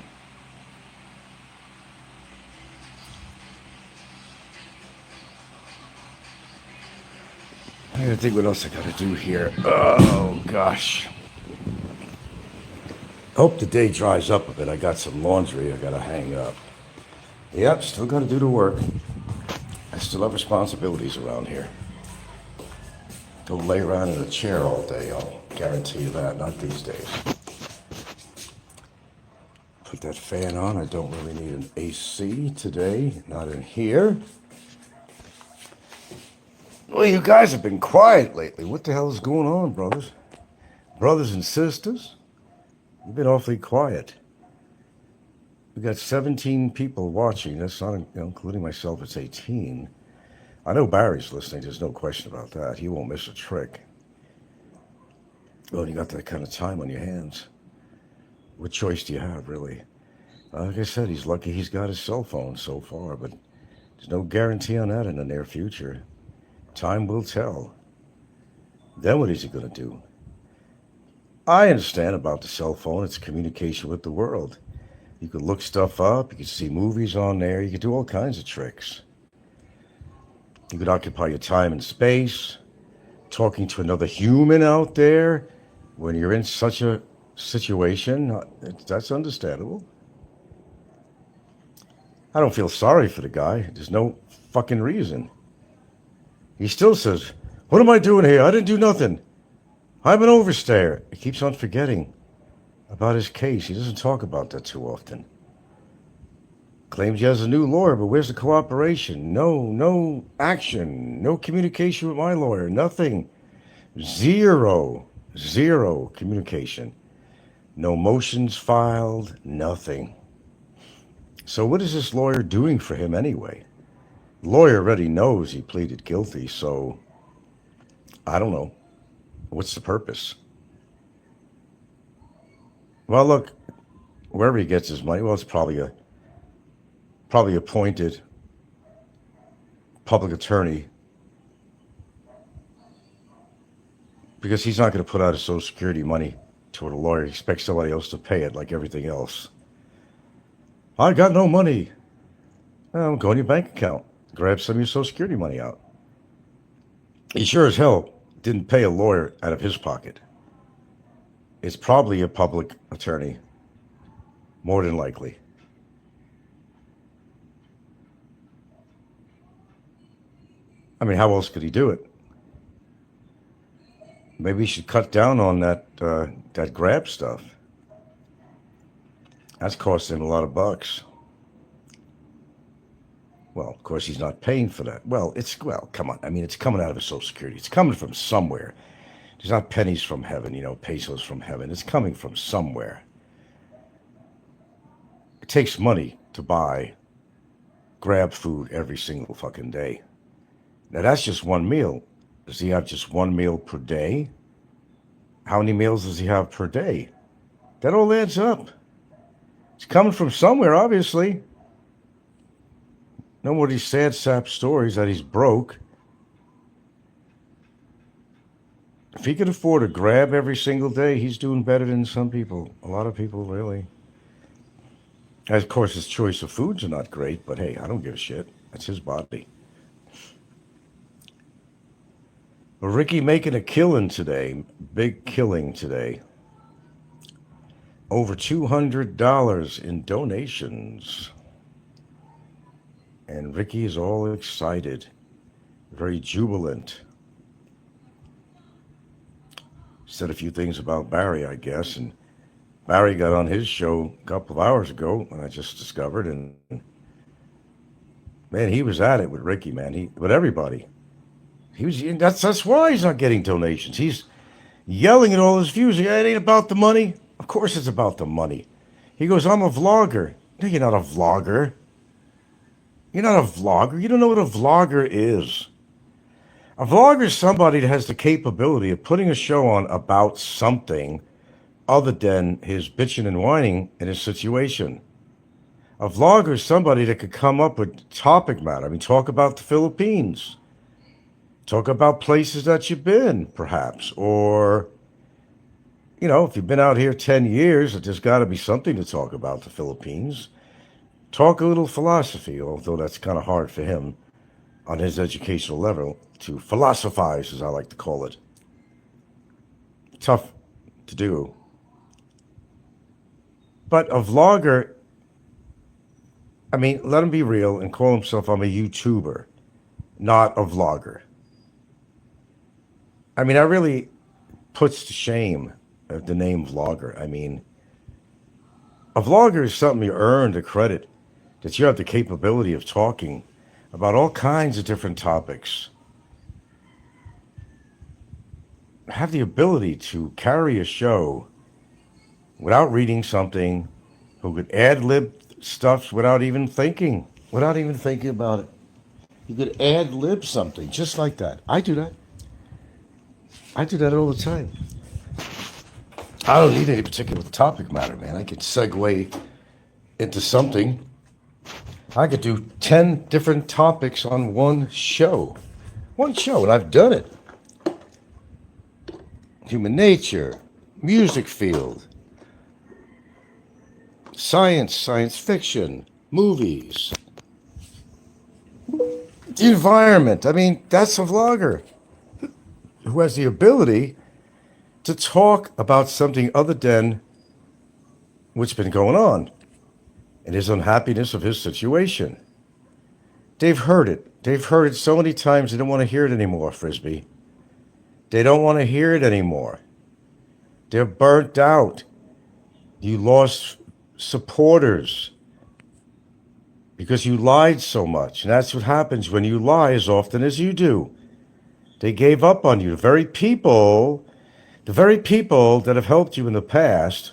I gotta think what else I gotta do here. Oh, gosh. Hope the day dries up a bit. I got some laundry I gotta hang up. Yep, still gotta do the work. I still have responsibilities around here. Don't lay around in a chair all day, I'll guarantee you that. Not these days. Put that fan on. I don't really need an AC today. Not in here. Well, you guys have been quiet lately. What the hell is going on, brothers? Brothers and sisters? You've been awfully quiet. We got 17 people watching. That's not, including myself, it's 18. I know Barry's listening. There's no question about that. He won't miss a trick. Well, you got that kind of time on your hands. What choice do you have, really? Like I said, he's lucky he's got his cell phone so far, but there's no guarantee on that in the near future. Time will tell. Then what is he going to do? I understand about the cell phone. It's communication with the world. You could look stuff up. You could see movies on there. You could do all kinds of tricks. You could occupy your time in space, talking to another human out there when you're in such a situation. That's understandable. I don't feel sorry for the guy. There's no fucking reason. He still says, "What am I doing here? I didn't do nothing. I'm an overstayer." He keeps on forgetting about his case. He doesn't talk about that too often. Claims he has a new lawyer, but where's the cooperation? No action. No communication with my lawyer. Nothing. Zero communication. No motions filed. Nothing. So what is this lawyer doing for him anyway? The lawyer already knows he pleaded guilty, so I don't know. What's the purpose? Well, look, wherever he gets his money, well, it's probably appointed public attorney, because he's not going to put out his Social Security money toward a lawyer. He expects somebody else to pay it like everything else. I got no money. Well, go in your bank account. Grab some of your Social Security money out. He sure as hell didn't pay a lawyer out of his pocket. It's probably a public attorney, more than likely. I mean, how else could he do it? Maybe he should cut down on that grab stuff. That's costing him a lot of bucks. Well, of course, he's not paying for that. Well, come on. I mean, it's coming out of his Social Security. It's coming from somewhere. There's not pennies from heaven, pesos from heaven. It's coming from somewhere. It takes money to buy grab food every single fucking day. Now, that's just one meal. Does he have just one meal per day? How many meals does he have per day? That all adds up. It's coming from somewhere, obviously. No more of these sad sap stories that he's broke. If he could afford a grab every single day, he's doing better than some people. A lot of people, really. Of course, his choice of foods are not great, but hey, I don't give a shit. That's his body. But Ricky making a killing today. Big killing today. Over $200 in donations. And Ricky is all excited. Very jubilant. Said a few things about Barry, I guess. And Barry got on his show a couple of hours ago, and I just discovered. And man, he was at it with Ricky, man. With everybody. That's why he's not getting donations. He's yelling at all his viewers. It ain't about the money. Of course it's about the money. He goes, I'm a vlogger. No, you're not a vlogger. You're not a vlogger. You don't know what a vlogger is. A vlogger is somebody that has the capability of putting a show on about something other than his bitching and whining in his situation. A vlogger is somebody that could come up with topic matter. I mean, talk about the Philippines. Talk about places that you've been, perhaps. Or, if you've been out here 10 years, there's got to be something to talk about the Philippines. Talk a little philosophy, although that's kind of hard for him on his educational level to philosophize, as I like to call it. Tough to do. But a vlogger, let him be real and call himself, I'm a YouTuber, not a vlogger. That really puts to shame the name vlogger. A vlogger is something you earn the credit that you have the capability of talking about all kinds of different topics have the ability to carry a show without reading something, who could ad lib stuff without even thinking about it. You could ad lib something just like that. I do that. I do that all the time. I don't need any particular topic matter, man. I can segue into something. I could do 10 different topics on one show. One show, and I've done it. Human nature, music field, science fiction, movies, the environment. I mean, that's a vlogger who has the ability to talk about something other than what's been going on and his unhappiness of his situation. They've heard it. They've heard it so many times they don't want to hear it anymore, Frisbee. They don't want to hear it anymore. They're burnt out. You lost supporters because you lied so much. And that's what happens when you lie as often as you do. They gave up on you. The very people that have helped you in the past,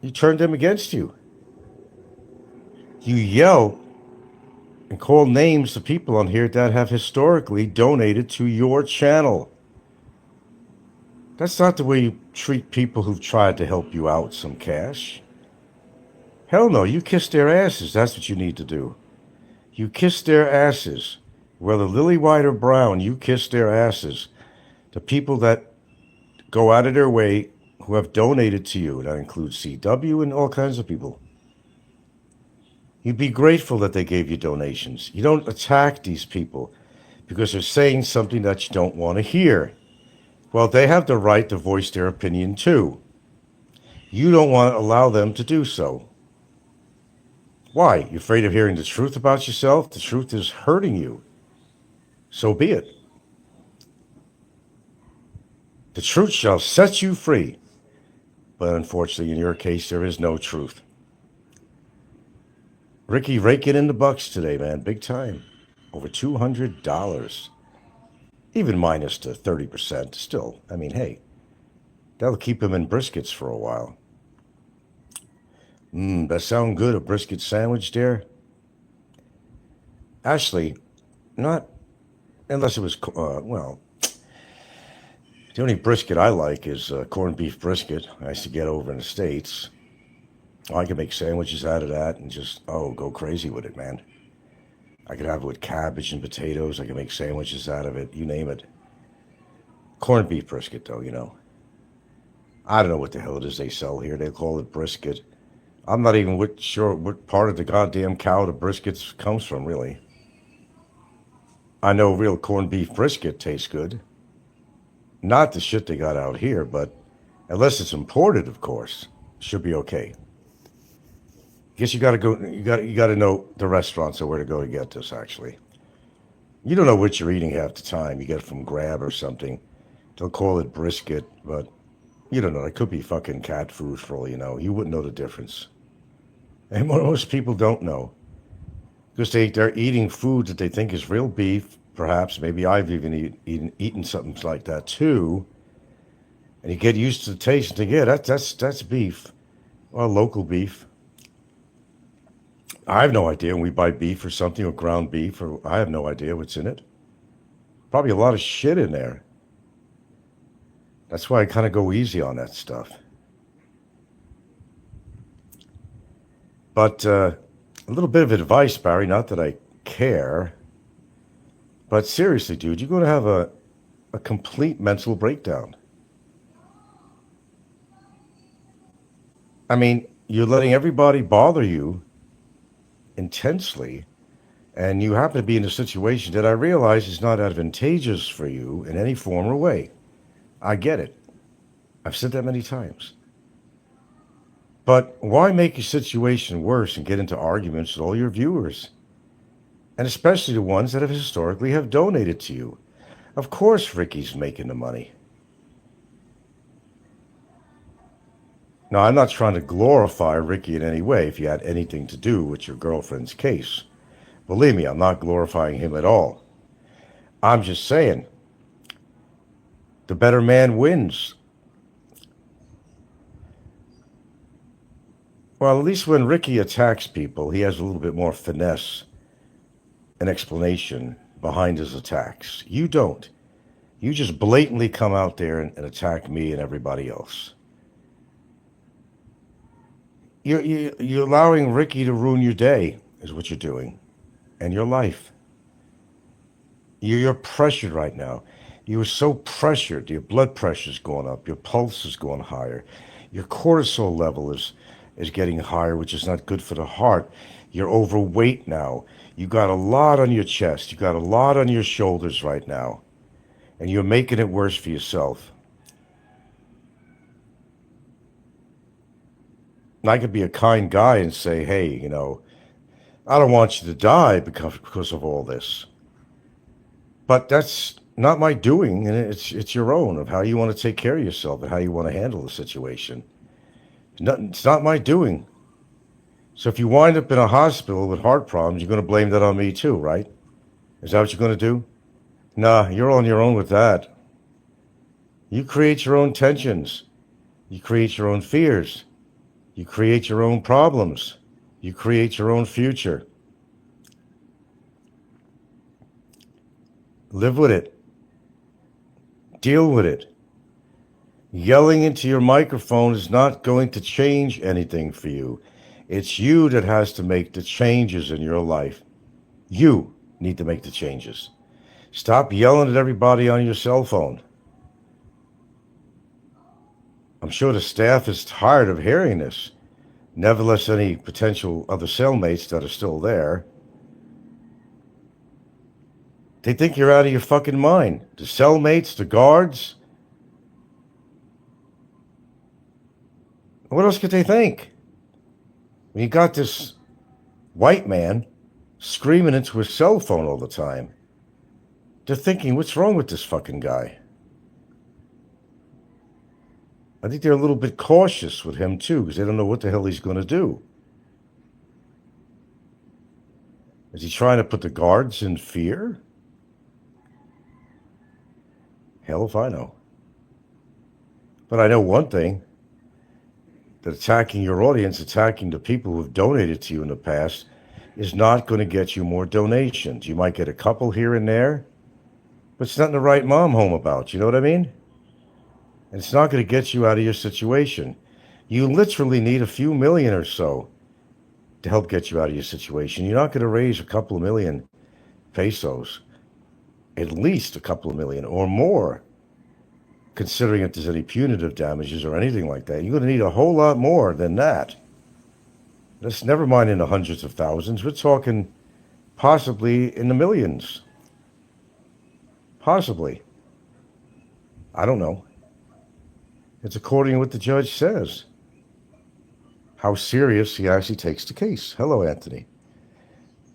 you turned them against you. You yell and call names to people on here that have historically donated to your channel. That's not the way you treat people who've tried to help you out with some cash. Hell no, you kiss their asses. That's what you need to do. You kiss their asses. Whether lily white or brown, you kiss their asses. The people that go out of their way who have donated to you. That includes CW and all kinds of people. You'd be grateful that they gave you donations. You don't attack these people because they're saying something that you don't want to hear. Well, they have the right to voice their opinion too. You don't want to allow them to do so. Why? You're afraid of hearing the truth about yourself? The truth is hurting you. So be it. The truth shall set you free. But unfortunately, in your case, there is no truth. Ricky raking in the bucks today, man. Big time. Over $200. Even minus the 30%. Still, I mean, hey, that'll keep him in briskets for a while. That sound good, a brisket sandwich there? Actually, not unless it was, well, the only brisket I like is corned beef brisket. I used to get over in the States. I can make sandwiches out of that and just, go crazy with it, man. I could have it with cabbage and potatoes. I can make sandwiches out of it. You name it. Corned beef brisket, though, you know. I don't know what the hell it is they sell here. They call it brisket. I'm not even sure what part of the goddamn cow the brisket comes from, really. I know real corned beef brisket tastes good. Not the shit they got out here, but unless it's imported, of course, should be okay. Guess you gotta go. You gotta know the restaurants or where to go to get this. Actually, you don't know what you're eating half the time. You get it from Grab or something. They'll call it brisket, but you don't know. It could be fucking cat food for all you know. You wouldn't know the difference. And most people don't know because they're eating food that they think is real beef. Perhaps maybe I've even eaten something like that too. And you get used to the taste and think, yeah, that's beef, or local beef. I have no idea when we buy beef or something, or ground beef, or I have no idea what's in it. Probably a lot of shit in there. That's why I kind of go easy on that stuff. But a little bit of advice, Barry, not that I care, but seriously, dude, you're going to have a complete mental breakdown. I mean, you're letting everybody bother you intensely, and you happen to be in a situation that I realize is not advantageous for you in any form or way. I get it. I've said that many times. But why make your situation worse and get into arguments with all your viewers? And especially the ones that have historically have donated to you. Of course Ricky's making the money. Now, I'm not trying to glorify Ricky in any way if you had anything to do with your girlfriend's case. Believe me, I'm not glorifying him at all. I'm just saying, The better man wins. Well, at least when Ricky attacks people, he has a little bit more finesse and explanation behind his attacks. You don't. You just blatantly come out there and attack me and everybody else. You're allowing Ricky to ruin your day, is what you're doing, and your life. You're pressured right now. You are so pressured. Your blood pressure's going up. Your pulse is going higher. Your cortisol level is getting higher, which is not good for the heart. You're overweight now. You got a lot on your chest. You got a lot on your shoulders right now. And you're making it worse for yourself. And I could be a kind guy and say, hey, I don't want you to die because of all this. But that's not my doing, and it's your own of how you want to take care of yourself and how you want to handle the situation. It's not my doing. So if you wind up in a hospital with heart problems, you're going to blame that on me too, right? Is that what you're going to do? Nah, you're on your own with that. You create your own tensions. You create your own fears. You create your own problems. You create your own future. Live with it. Deal with it. Yelling into your microphone is not going to change anything for you. It's you that has to make the changes in your life. You need to make the changes. Stop yelling at everybody on your cell phone. I'm sure the staff is tired of hearing this. Nevertheless, any potential other cellmates that are still there, they think you're out of your fucking mind. The cellmates, the guards. What else could they think? When you got this white man screaming into his cell phone all the time, they're thinking, what's wrong with this fucking guy? I think they're a little bit cautious with him too, because they don't know what the hell he's going to do. Is he trying to put the guards in fear? Hell if I know. But I know one thing, that attacking your audience, attacking the people who have donated to you in the past, is not going to get you more donations. You might get a couple here and there, but it's nothing to write mom home about, you know what I mean? And it's not going to get you out of your situation. You literally need a few million or so to help get you out of your situation. You're not going to raise a couple of million pesos, at least a couple of million or more, considering if there's any punitive damages or anything like that. You're going to need a whole lot more than that. Let's never mind in the hundreds of thousands. We're talking possibly in the millions. Possibly. I don't know. It's according to what the judge says. How serious he actually takes the case. Hello, Anthony.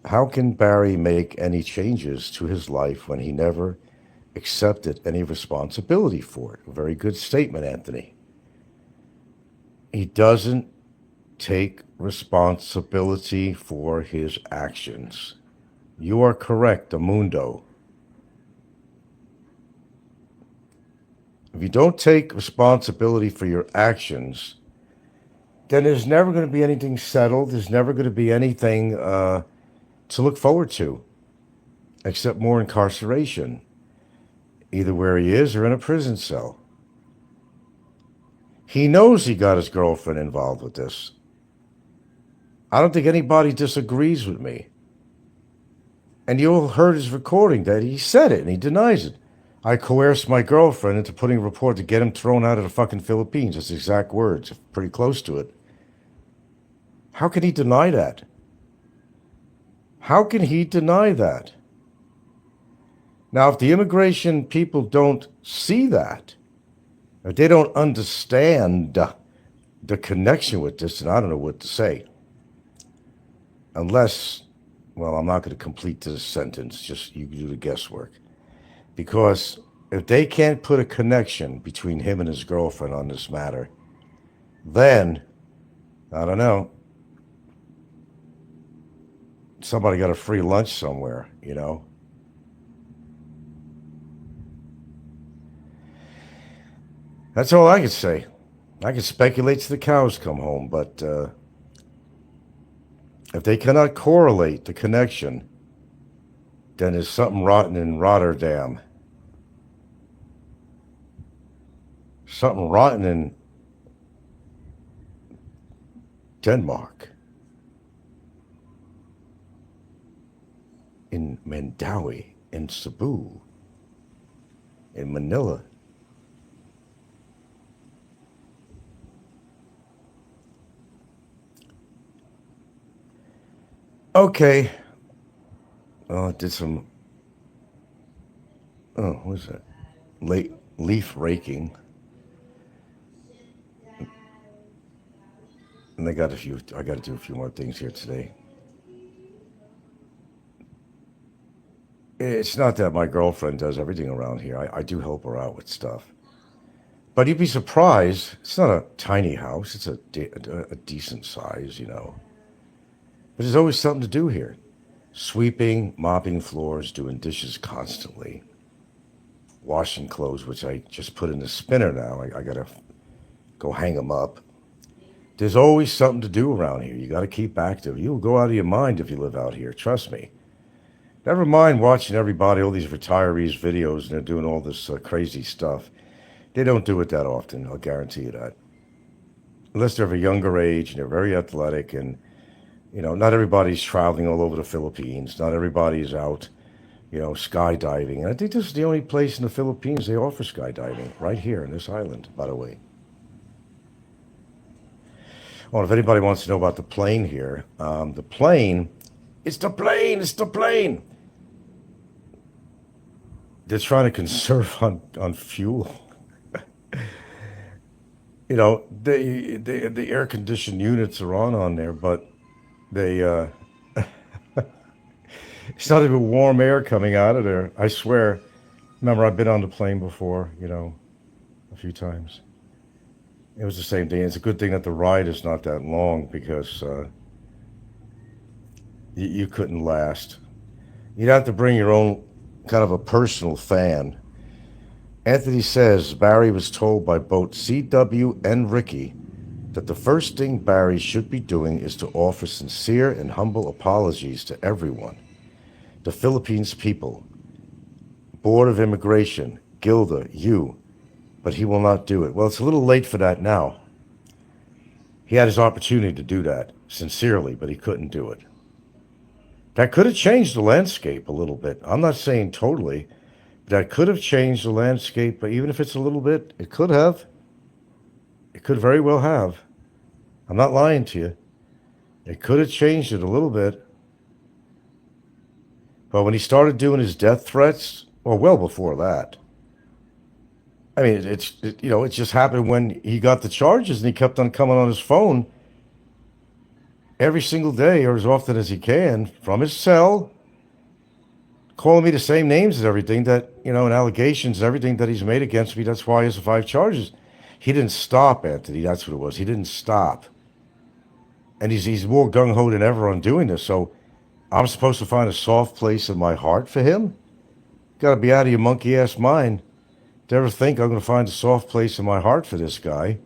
How can Barry make any changes to his life when he never accepted any responsibility for it? A very good statement, Anthony. He doesn't take responsibility for his actions. You are correct, Amundo. If you don't take responsibility for your actions, then there's never going to be anything settled. There's never going to be anything to look forward to, except more incarceration, either where he is or in a prison cell. He knows he got his girlfriend involved with this. I don't think anybody disagrees with me. And you all heard his recording that he said it and he denies it. I coerced my girlfriend into putting a report to get him thrown out of the fucking Philippines. That's exact words. Pretty close to it. How can he deny that? How can he deny that? Now, if the immigration people don't see that, if they don't understand the connection with this, then I don't know what to say. Unless, well, I'm not going to complete this sentence. Just you do the guesswork. Because if they can't put a connection between him and his girlfriend on this matter, then, I don't know, somebody got a free lunch somewhere, you know? That's all I can say. I can speculate till the cows come home, but if they cannot correlate the connection, then there's something rotten in Rotterdam. Something rotten in Denmark. In Mandawi, in Cebu, in Manila. Okay. Oh, I did some. Oh, what was that? Leaf raking. And I got to do a few more things here today. It's not that my girlfriend does everything around here. I do help her out with stuff. But you'd be surprised. It's not a tiny house. It's a decent size, you know. But there's always something to do here. Sweeping, mopping floors, doing dishes constantly. Washing clothes, which I just put in the spinner now. I got to go hang them up. There's always something to do around here. You got to keep active. You'll go out of your mind if you live out here. Trust me. Never mind watching everybody, all these retirees videos, and they're doing all this crazy stuff. They don't do it that often, I'll guarantee you that. Unless they're of a younger age and they're very athletic and, you know, not everybody's traveling all over the Philippines. Not everybody's out, you know, skydiving. And I think this is the only place in the Philippines they offer skydiving, right here in this island, by the way. Well, if anybody wants to know about the plane here, the plane, it's the plane. They're trying to conserve on fuel. You know, the air conditioned units are on there, but they it's not even warm air coming out of there. I swear. Remember, I've been on the plane before, you know, a few times. It was the same thing. It's a good thing that the ride is not that long because you couldn't last. You'd have to bring your own kind of a personal fan. Anthony says Barry was told by both CW and Ricky that the first thing Barry should be doing is to offer sincere and humble apologies to everyone. The Philippines people, Board of Immigration, Gilda, you, but he will not do it. Well, it's a little late for that now. He had his opportunity to do that, sincerely, but he couldn't do it. That could have changed the landscape a little bit. I'm not saying totally, but that could have changed the landscape, but even if it's a little bit, it could have. It could very well have. I'm not lying to you. It could have changed it a little bit. But when he started doing his death threats, well before that, I mean, it just happened when he got the charges and he kept on coming on his phone every single day or as often as he can from his cell, calling me the same names and everything that, and allegations and everything that he's made against me. That's why he has 5 charges. He didn't stop, Anthony. That's what it was. He didn't stop. And he's more gung-ho than ever on doing this. So I'm supposed to find a soft place in my heart for him? Got to be out of your monkey-ass mind to ever think I'm going to find a soft place in my heart for this guy.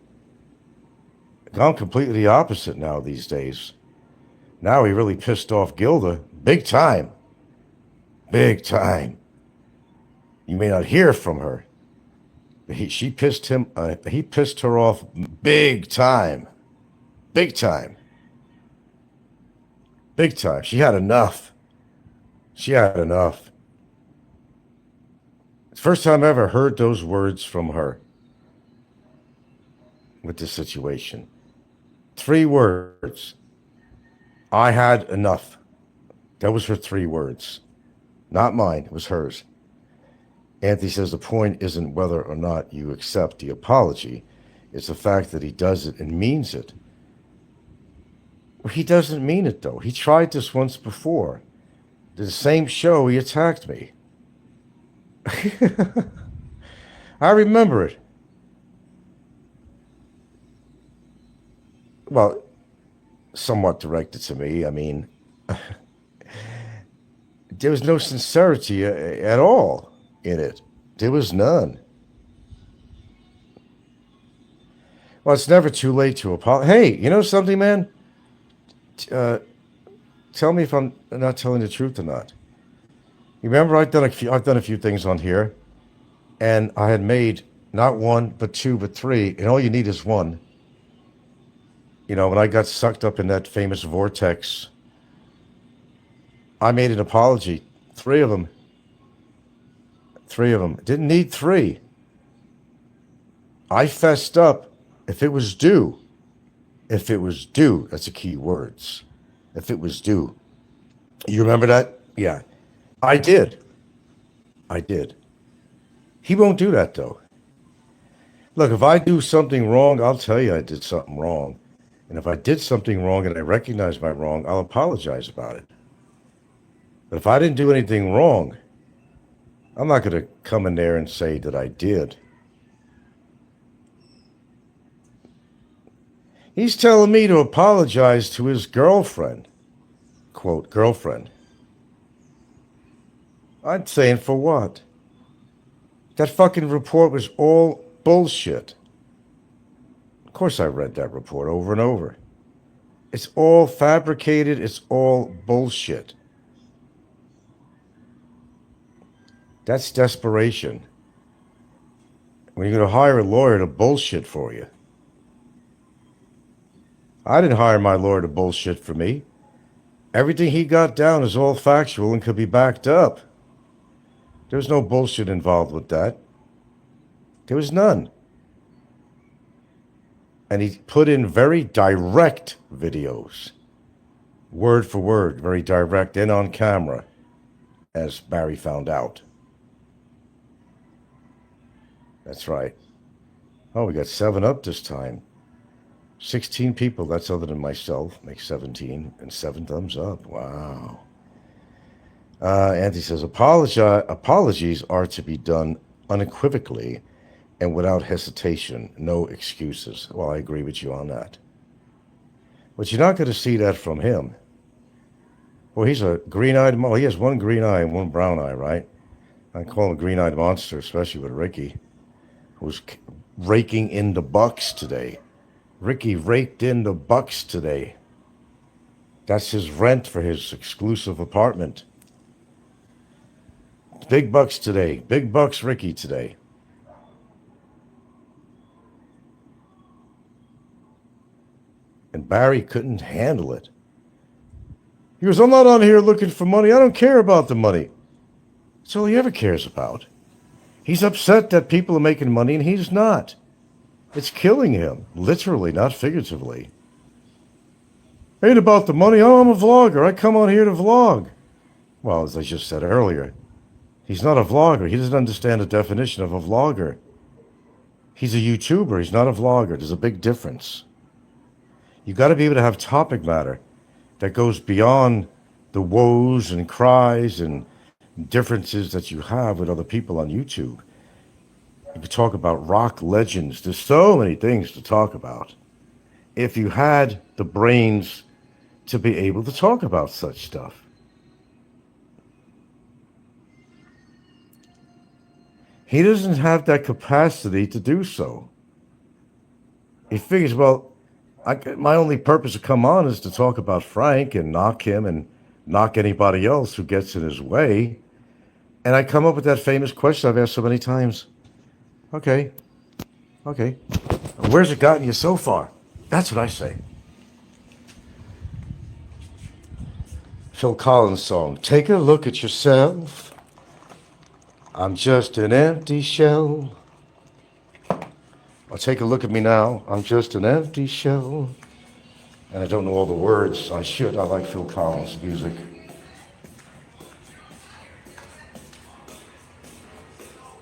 I'm completely the opposite now these days. Now he really pissed off Gilda. Big time. Big time. You may not hear from her. He pissed her off big time. Big time. Big time. She had enough. She had enough. It's the first time I ever heard those words from her with this situation. 3 words. I had enough. That was her 3 words. Not mine. It was hers. Anthony says the point isn't whether or not you accept the apology. It's the fact that he does it and means it. Well, he doesn't mean it, though. He tried this once before. The same show, he attacked me. I remember it. Well, somewhat directed to me. I mean, there was no sincerity at all in it. There was none. Well, it's never too late to apologize. Hey, you know something, man? Uh, Tell me if I'm not telling the truth or not. You remember I've done a few things on here, and I had made not one, but two, but three, and all you need is one. You know, when I got sucked up in that famous vortex, I made an apology. Three of them. Three of them. Didn't need three. I fessed up. If it was due, that's the key words. If it was due. You remember that? Yeah. I did. I did. He won't do that, though. Look, if I do something wrong, I'll tell you I did something wrong. And if I did something wrong and I recognize my wrong, I'll apologize about it. But if I didn't do anything wrong, I'm not going to come in there and say that I did. He's telling me to apologize to his girlfriend. Quote, girlfriend. I'm saying for what? That fucking report was all bullshit. Of course I read that report over and over. It's all fabricated. It's all bullshit. That's desperation. When you're going to hire a lawyer to bullshit for you. I didn't hire my lawyer to bullshit for me. Everything he got down is all factual and could be backed up. There was no bullshit involved with that. There was none. And he put in very direct videos. Word for word, very direct and on camera, as Barry found out. That's right. Oh, we got 7 up this time. 16 people, that's other than myself, makes 17, and 7 thumbs up. Wow. Anthony says, apologies are to be done unequivocally and without hesitation, no excuses. Well, I agree with you on that. But you're not going to see that from him. Well, he's a green-eyed, he has one green eye and one brown eye, right? I call him a green-eyed monster, especially with Ricky, who's raking in the bucks today. Ricky raked in the bucks today. That's his rent for his exclusive apartment. Big bucks today. Big bucks Ricky today. And Barry couldn't handle it. He goes, I'm not on here looking for money. I don't care about the money. That's all he ever cares about. He's upset that people are making money and he's not. It's killing him, literally, not figuratively. Ain't about the money. Oh, I'm a vlogger. I come on here to vlog. Well, as I just said earlier, he's not a vlogger. He doesn't understand the definition of a vlogger. He's a YouTuber. He's not a vlogger. There's a big difference. You got to be able to have topic matter that goes beyond the woes and cries and differences that you have with other people on YouTube. You could talk about rock legends. There's so many things to talk about. If you had the brains to be able to talk about such stuff. He doesn't have that capacity to do so. He figures, well, my only purpose to come on is to talk about Frank and knock him and knock anybody else who gets in his way. And I come up with that famous question I've asked so many times. Okay. Where's it gotten you so far? That's what I say. Phil Collins song, take a look at yourself. I'm just an empty shell. Well, take a look at me now. I'm just an empty shell. And I don't know all the words. I should. I like Phil Collins' music.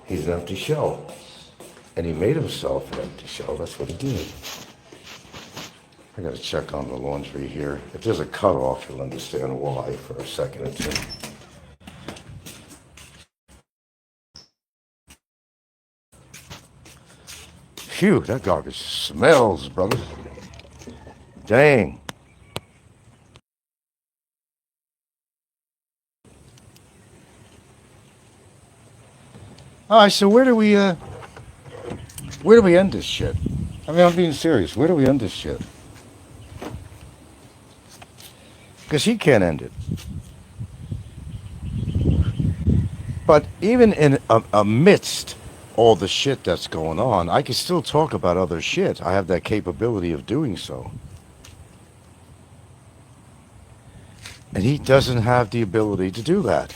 He's an empty shell. And he made himself an empty shell. That's what he did. I got to check on the laundry here. If there's a cutoff, you'll understand why for a second or two. Phew, that garbage smells, brother. Dang. All right, so where do we end this shit? I mean, I'm being serious. Where do we end this shit? Because he can't end it. But even in amidst all the shit that's going on, I can still talk about other shit. I have that capability of doing so. And he doesn't have the ability to do that.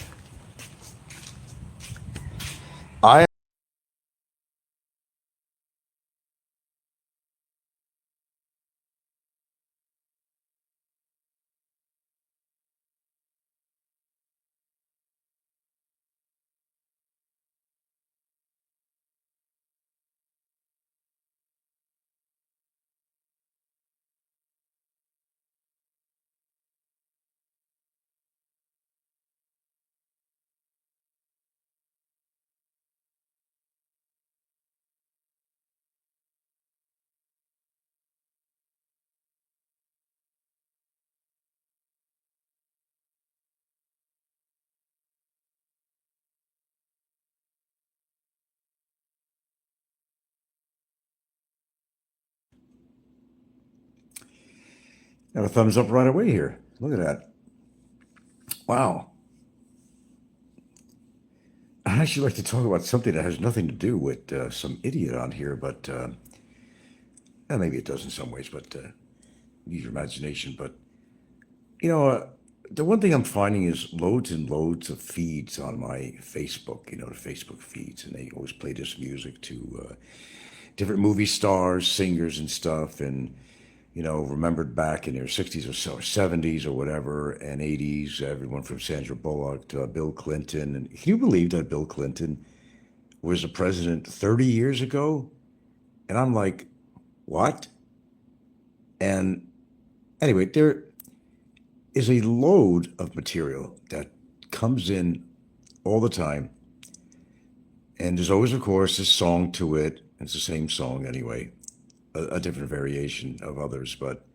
I have a thumbs up right away here. Look at that. Wow. I'd actually like to talk about something that has nothing to do with some idiot on here, but maybe it does in some ways, but use your imagination. But, you know, the one thing I'm finding is loads and loads of feeds on my Facebook, the Facebook feeds, and they always play this music to different movie stars, singers, and stuff, and remembered back in their 60s or so, 70s or whatever, and 80s, everyone from Sandra Bullock to Bill Clinton. And can you believe that Bill Clinton was the president 30 years ago? And I'm like, what? And anyway, there is a load of material that comes in all the time. And there's always, of course, a song to it. It's the same song anyway, a different variation of others. But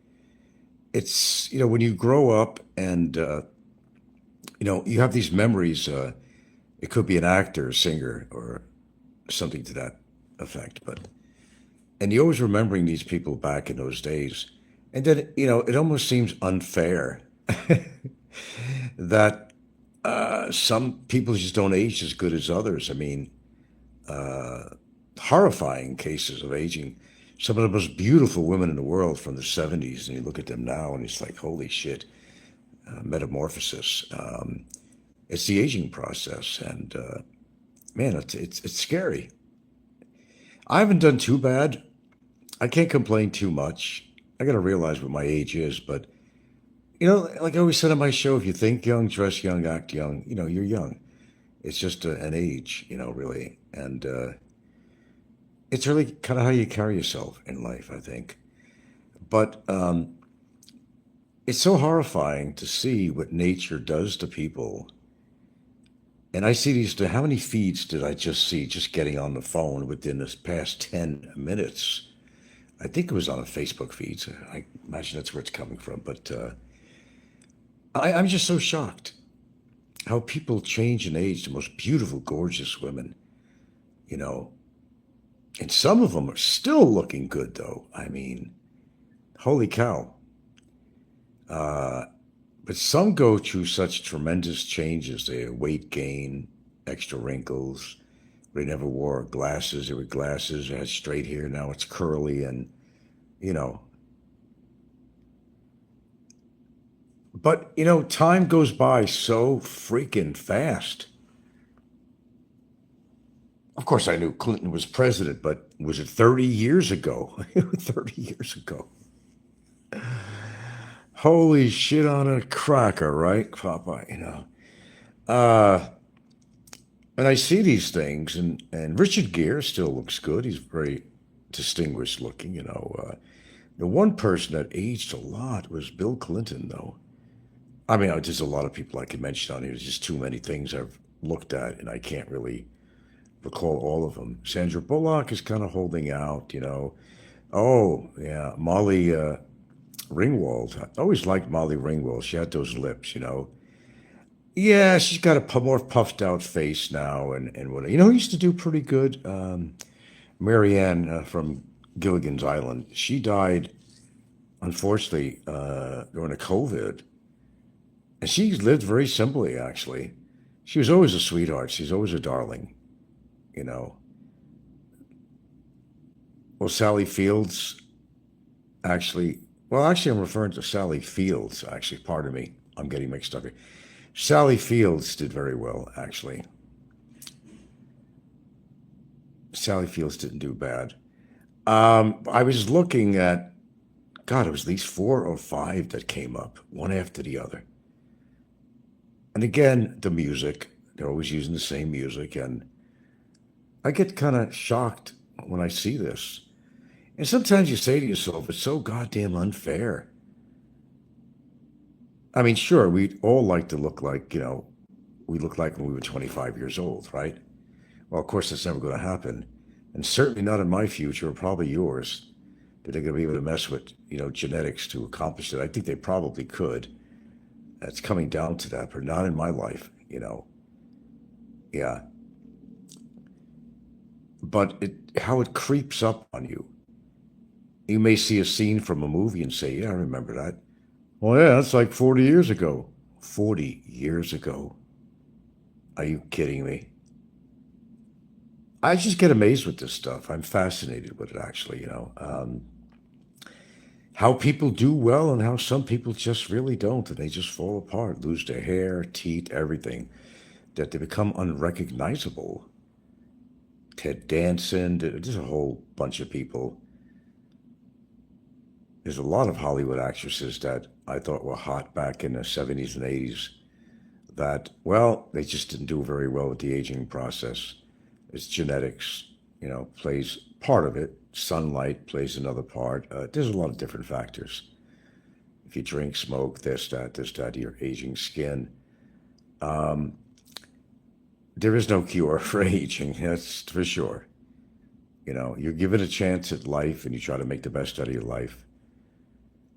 it's, when you grow up and, you have these memories. It could be an actor, a singer, or something to that effect. And you're always remembering these people back in those days. And then, it almost seems unfair that some people just don't age as good as others. I mean, horrifying cases of aging. Some of the most beautiful women in the world from the 70s, and you look at them now, and it's like, holy shit, metamorphosis. It's the aging process, and man, it's scary. I haven't done too bad. I can't complain too much. I got to realize what my age is, but like I always said on my show, if you think young, dress young, act young, you're young. It's just an age, really, and it's really kind of how you carry yourself in life, I think. But it's so horrifying to see what nature does to people. And I see these. How many feeds did I just see just getting on the phone within this past 10 minutes? I think it was on a Facebook feed. So I imagine that's where it's coming from. But I'm just so shocked how people change in age. The most beautiful, gorgeous women, you know. And some of them are still looking good, though. I mean, holy cow. Uh, but some go through such tremendous changes. They weight gain, extra wrinkles. They never wore glasses. They were glasses. They had straight hair. Now it's curly. And, you know, time goes by so freaking fast. Of course, I knew Clinton was president, but was it 30 years ago? 30 years ago. Holy shit on a cracker, right, Papa? Uh, and I see these things, and Richard Gere still looks good. He's very distinguished looking. The one person that aged a lot was Bill Clinton, though. I mean, there's a lot of people I could mention on here. There's just too many things I've looked at, and I can't really recall all of them. Sandra Bullock is kind of holding out. Oh, yeah, Molly Ringwald. I always liked Molly Ringwald. She had those lips. Yeah, she's got a more puffed out face now, and what who used to do pretty good. Marianne from Gilligan's Island. She died, unfortunately, during the COVID. And she lived very simply, actually. She was always a sweetheart. She's always a darling, you know. Well, Sally Fields, actually, actually, I'm referring to Sally Fields, actually. Pardon me. I'm getting mixed up here. Sally Fields did very well, actually. Sally Fields didn't do bad. I was looking at, God, it was these 4 or 5 that came up, one after the other. And again, the music, they're always using the same music. And I get kind of shocked when I see this. And sometimes you say to yourself, it's so goddamn unfair. I mean, sure, we'd all like to look like, we looked like when we were 25 years old, right? Well, of course, that's never going to happen. And certainly not in my future, or probably yours, that they're going to be able to mess with, genetics to accomplish it. I think they probably could. It's coming down to that, but not in my life. Yeah. But how it creeps up on you. You may see a scene from a movie and say, yeah, I remember that. Well, yeah, that's like 40 years ago. 40 years ago. Are you kidding me? I just get amazed with this stuff. I'm fascinated with it, actually. How people do well and how some people just really don't. And they just fall apart, lose their hair, teeth, everything. That they become unrecognizable. Ted Danson, there's a whole bunch of people. There's a lot of Hollywood actresses that I thought were hot back in the 70s and 80s that, well, they just didn't do very well with the aging process. It's genetics, plays part of it. Sunlight plays another part. There's a lot of different factors. If you drink, smoke, this, that, your aging skin. Um, there is no cure for aging, that's for sure. You give it a chance at life and you try to make the best out of your life.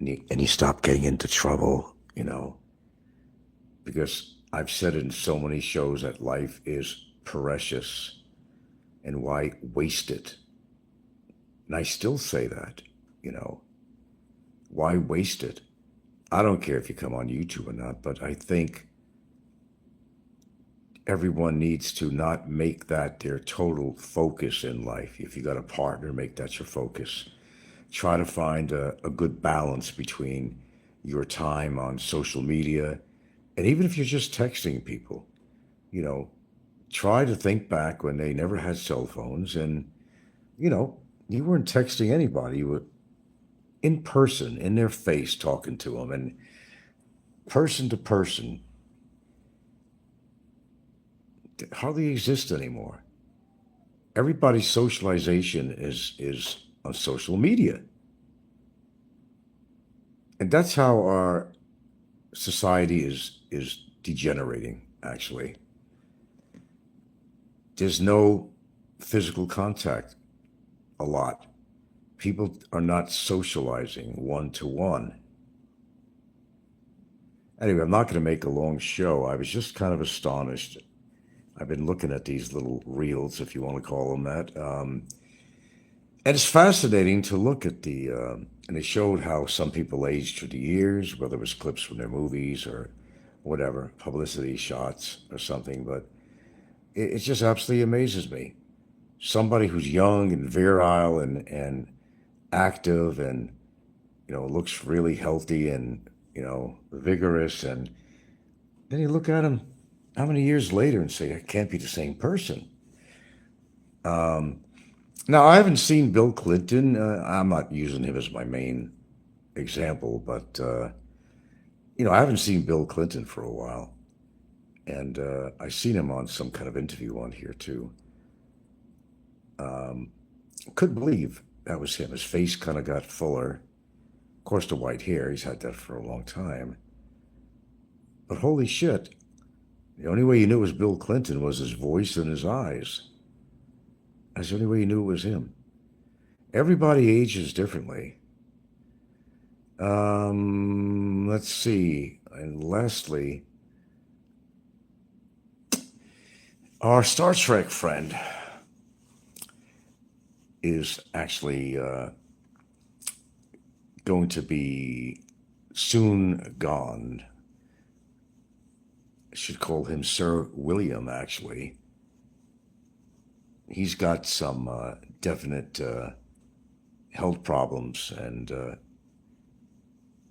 And you stop getting into trouble, because I've said it in so many shows that life is precious and why waste it? And I still say that. Why waste it? I don't care if you come on YouTube or not, but I think everyone needs to not make that their total focus in life. If you got a partner, make that your focus. Try to find a good balance between your time on social media and even if you're just texting people, you know, try to think back when they never had cell phones and, you know, you weren't texting anybody. You were in person, in their face, talking to them and person to person hardly exists anymore. Everybody's socialization is on social media. And that's how our society is degenerating, actually. There's no physical contact a lot. People are not socializing one to one. Anyway, I'm not going to make a long show. I was just kind of astonished. I've been looking at these little reels, if you want to call them that. And it's fascinating to look at and they showed how some people aged through the years, whether it was clips from their movies or whatever, publicity shots or something. But it just absolutely amazes me. Somebody who's young and virile and active and, looks really healthy and, vigorous. And then you look at him how many years later and say, I can't be the same person. Um, Now, I haven't seen Bill Clinton. I'm not using him as my main example, but, I haven't seen Bill Clinton for a while. And I seen him on some kind of interview on here, too. Um, couldn't believe that was him. His face kind of got fuller. Of course, the white hair, he's had that for a long time. But holy shit, the only way you knew it was Bill Clinton was his voice and his eyes. That's the only way you knew it was him. Everybody ages differently. Let's see. And lastly, our Star Trek friend. is actually going to be soon gone. I should call him Sir William, actually. He's got some definite health problems, and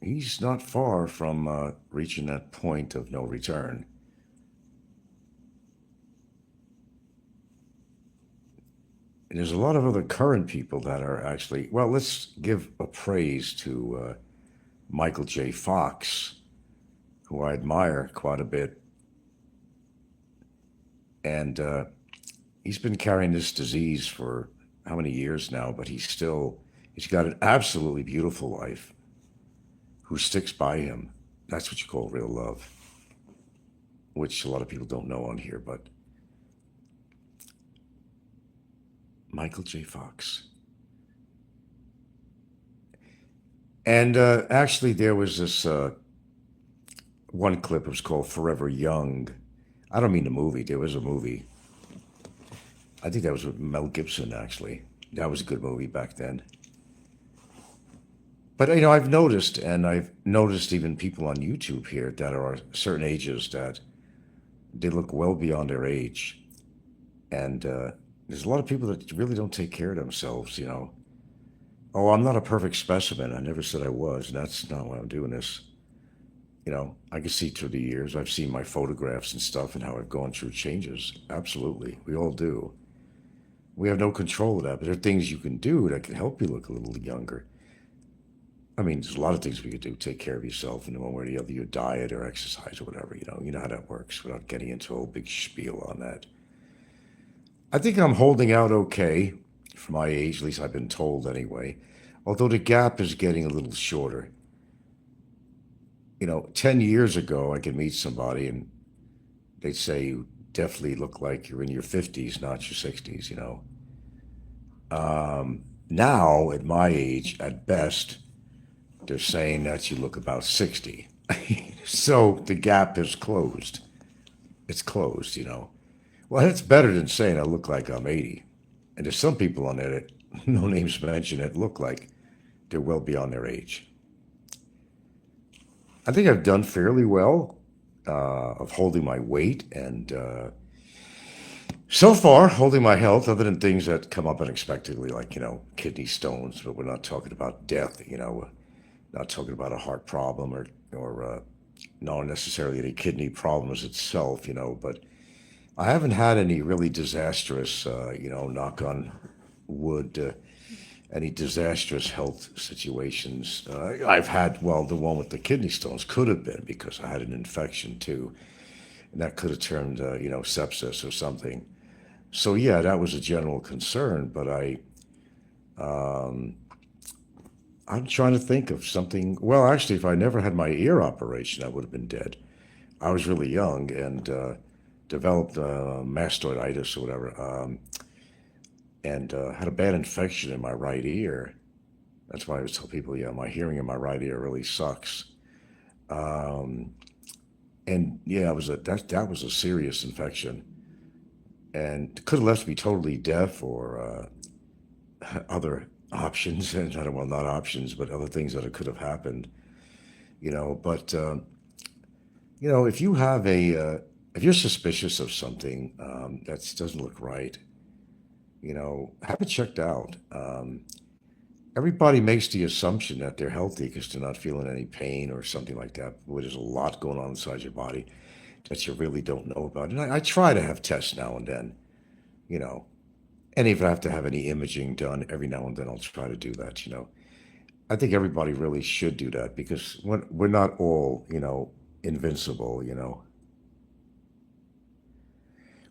he's not far from reaching that point of no return. And there's a lot of other current people that are actually, well, let's give a praise to Michael J. Fox, who I admire quite a bit. And he's been carrying this disease for how many years now, but he's got an absolutely beautiful wife who sticks by him. That's what you call real love, which a lot of people don't know on here, but Michael J. Fox. And actually, there was this one clip. It was called Forever Young. I don't mean the movie. There was a movie. I think that was with Mel Gibson, actually. That was a good movie back then. But, I've noticed, and I've noticed even people on YouTube here that are certain ages that they look well beyond their age. And there's a lot of people that really don't take care of themselves. Oh, I'm not a perfect specimen. I never said I was. That's not why I'm doing this. I can see through the years. I've seen my photographs and stuff and how I've gone through changes. Absolutely. We all do. We have no control of that, but there are things you can do that can help you look a little younger. I mean, there's a lot of things we could do. Take care of yourself in one way or the other, your diet or exercise or whatever. You know how that works without getting into a whole big spiel on that. I think I'm holding out okay for my age, at least I've been told anyway. Although the gap is getting a little shorter. 10 years ago, I could meet somebody and they'd say you definitely look like you're in your 50s, not your 60s. Now, at my age, at best, they're saying that you look about 60. So the gap is closed. It's closed. Well, that's better than saying I look like I'm 80. And there's some people on there that, no names mentioned, that look like they're well beyond their age. I think I've done fairly well of holding my weight and so far holding my health, other than things that come up unexpectedly, like, kidney stones, but we're not talking about death, we're not talking about a heart problem or not necessarily any kidney problems itself, but I haven't had any really disastrous, knock on wood, any disastrous health situations. I've had, well, the one with the kidney stones could have been because I had an infection too. And that could have turned, sepsis or something. So yeah, that was a general concern, but I'm trying to think of something. Well, actually, if I never had my ear operation, I would have been dead. I was really young and developed mastoiditis or whatever, and had a bad infection in my right ear. That's why I always tell people, yeah, my hearing in my right ear really sucks. Um, and yeah, that was a serious infection, and could have left me totally deaf or other options, and well, not options, but other things that could have happened. But if you have if you're suspicious of something that doesn't look right, have it checked out. Everybody makes the assumption that they're healthy because they're not feeling any pain or something like that. But there's a lot going on inside your body that you really don't know about. And I try to have tests now and then, you know, and if I have to have any imaging done every now and then, I'll try to do that. I think everybody really should do that because we're not all, invincible.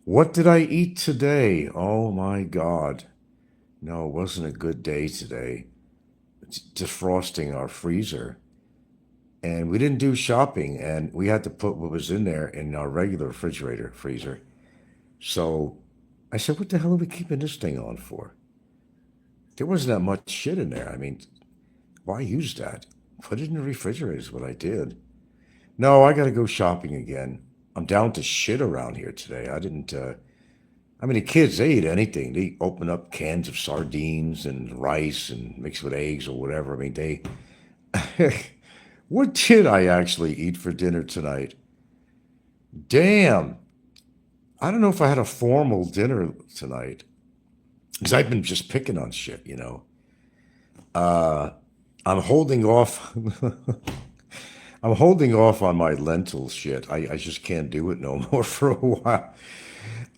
What did I eat today? Oh my God. No, it wasn't a good day today. Defrosting our freezer. And we didn't do shopping, and we had to put what was in there in our regular refrigerator freezer. So I said, what the hell are we keeping this thing on for? There wasn't that much shit in there. I mean, why use that? Put it in the refrigerator is what I did. No, I got to go shopping again. I'm down to shit around here today. I didn't. I mean, the kids, they eat anything. They open up cans of sardines and rice and mix with eggs or whatever. I mean, they. What did I actually eat for dinner tonight? Damn. I don't know if I had a formal dinner tonight because I've been just picking on shit, you know. Uh, I'm holding off. I'm holding off on my lentil shit. I just can't do it no more for a while.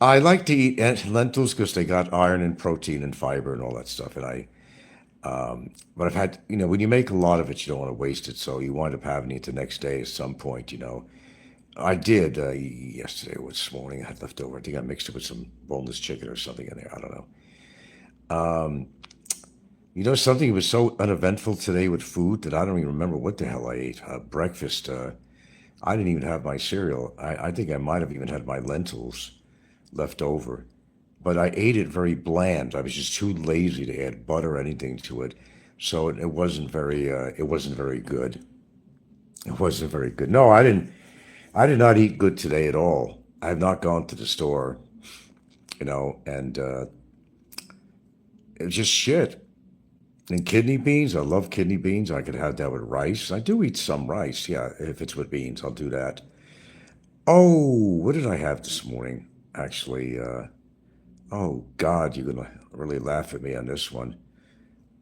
I like to eat lentils because they got iron and protein and fiber and all that stuff. But I've had, you know, when you make a lot of it, you don't want to waste it. So you wind up having it the next day at some point, you know. I did yesterday or this morning. I had leftover. I think I mixed it with some boneless chicken or something in there. I don't know. You know, something was so uneventful today with food that I don't even remember what the hell I ate. Breakfast, I didn't even have my cereal. I think I might have even had my lentils left over. But I ate it very bland. I was just too lazy to add butter or anything to it. So it wasn't it wasn't very good. It wasn't very good. No, I did not eat good today at all. I have not gone to the store, you know, and it was just shit. And kidney beans, I love kidney beans. I could have that with rice. I do eat some rice, yeah. If it's with beans, I'll do that. Oh, what did I have this morning? Actually, oh God, you're gonna really laugh at me on this one.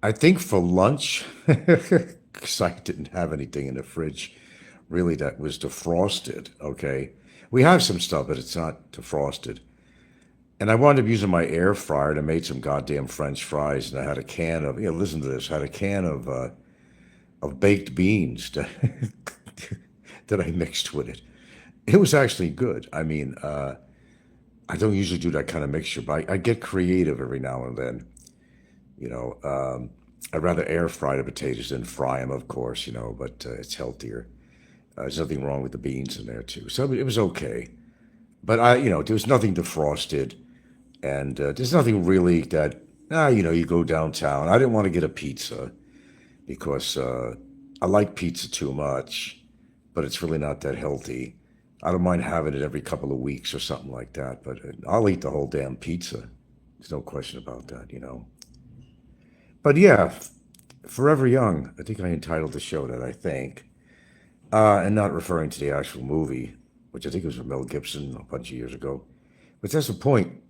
I think for lunch, because I didn't have anything in the fridge, really that was defrosted. Okay, we have some stuff, but it's not defrosted. And I wound up using my air fryer and I made some goddamn French fries. And I had a can of, yeah, listen to this, I had a can of baked beans that, that I mixed with it. It was actually good. I mean, I don't usually do that kind of mixture, but I get creative every now and then. You know, I'd rather air fry the potatoes than fry them, of course, you know, but it's healthier. There's nothing wrong with the beans in there, too. So it was okay. But you know, there was nothing defrosted. And there's nothing really that, you know, you go downtown. I didn't want to get a pizza because I like pizza too much, but it's really not that healthy. I don't mind having it every couple of weeks or something like that, but I'll eat the whole damn pizza. There's no question about that, you know. But yeah, Forever Young, I think I entitled the show that, I think. And not referring to the actual movie, which I think was with Mel Gibson a bunch of years ago. But that's the point.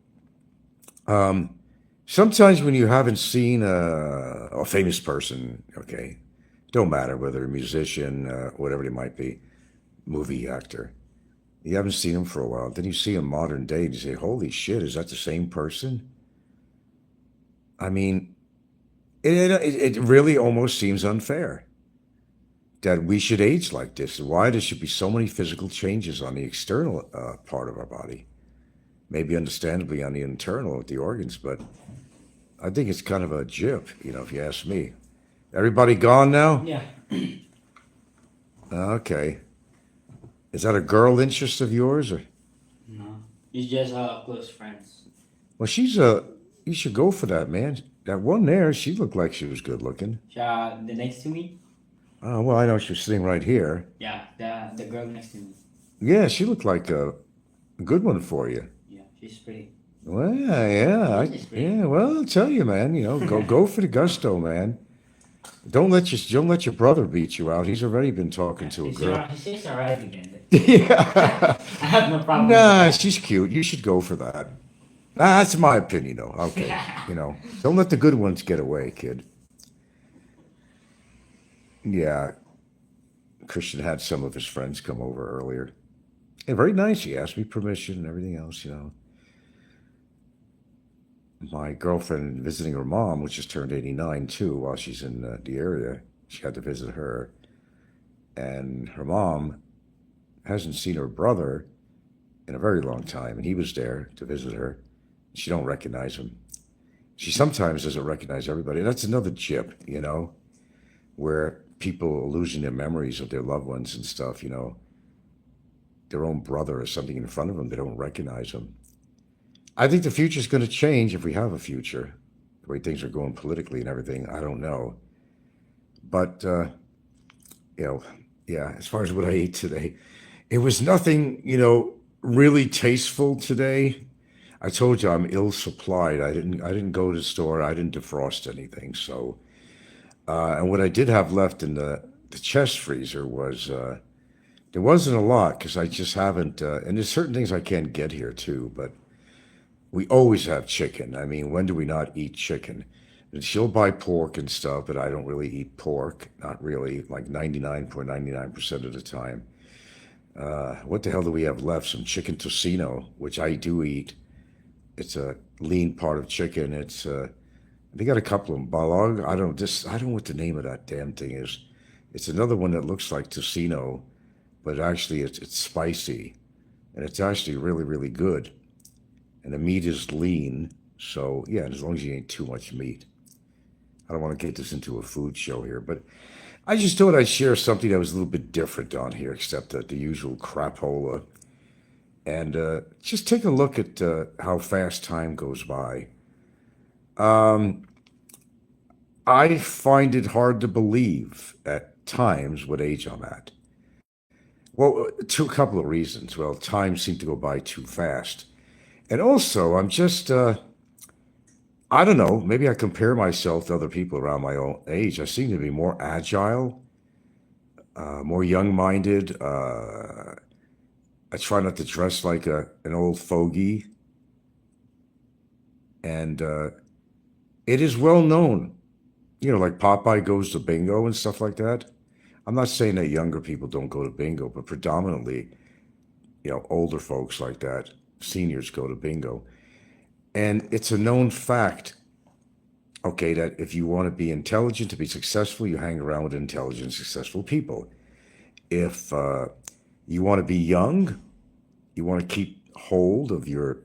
Sometimes when you haven't seen a famous person, okay, don't matter whether a musician, whatever they might be, movie actor, you haven't seen him for a while, then you see him modern day and you say, holy shit, is that the same person? I mean, it really almost seems unfair that we should age like this and why there should be so many physical changes on the external part of our body. Maybe understandably on the internal, the organs, but I think it's kind of a jip, you know, if you ask me. Everybody gone now? Yeah. Okay. Is that a girl interest of yours? Or? No. It's just close friends. Well, you should go for that, man. That one there, she looked like she was good looking. The next to me? Oh, well, I know she was sitting right here. Yeah, the girl next to me. Yeah, she looked like a good one for you. Yeah, she's pretty. Well, yeah, She's pretty. yeah. Well, I'll tell you, man. You know, go for the gusto, man. Don't let your brother beat you out. He's already been talking to a girl. She's alright again. Yeah. I have no problem Nah, with she's cute. You should go for that. That's my opinion, though. Okay, that. you know, don't let the good ones get away, kid. Yeah, Christian had some of his friends come over earlier. Yeah, very nice. He asked me permission and everything else. You know, my girlfriend visiting her mom, which just turned 89 too, while she's in the area. She had to visit her, and her mom hasn't seen her brother in a very long time, and he was there to visit her. She don't recognize him. She sometimes doesn't recognize everybody. That's another chip, you know, where people are losing their memories of their loved ones and stuff, you know, their own brother or something in front of them, they don't recognize them. I think the future is going to change if we have a future. The way things are going politically and everything, I don't know. But, you know, yeah, as far as what I ate today, it was nothing, you know, really tasteful today. I told you I'm ill supplied. I didn't go to the store. I didn't defrost anything. So, and what I did have left in the chest freezer was there wasn't a lot because I just haven't. And there's certain things I can't get here too. But we always have chicken. I mean, when do we not eat chicken? And she'll buy pork and stuff, but I don't really eat pork. Not really, like 99.99% of the time. What the hell do we have left? Some chicken tocino, which I do eat. It's a lean part of chicken. They got a couple of them. Balog. I don't know what the name of that damn thing is. It's another one that looks like tocino, but actually it's spicy, and it's actually really really good. And the meat is lean, so yeah. As long as you ain't too much meat. I don't want to get this into a food show here, but I just thought I'd share something that was a little bit different on here, except that the usual crapola. And just take a look at how fast time goes by. Um, I find it hard to believe at times what age I'm at. Well, a couple of reasons. Well, time seemed to go by too fast. And also, I don't know, maybe I compare myself to other people around my own age. I seem to be more agile, more young minded. I try not to dress like an old fogey. And it is well known, like Popeye goes to bingo and stuff like that. I'm not saying that younger people don't go to bingo, but predominantly, older folks like that, seniors go to bingo. And it's a known fact, okay, that if you want to be intelligent, to be successful, you hang around with intelligent, successful people. If you want to be young, you want to keep hold of your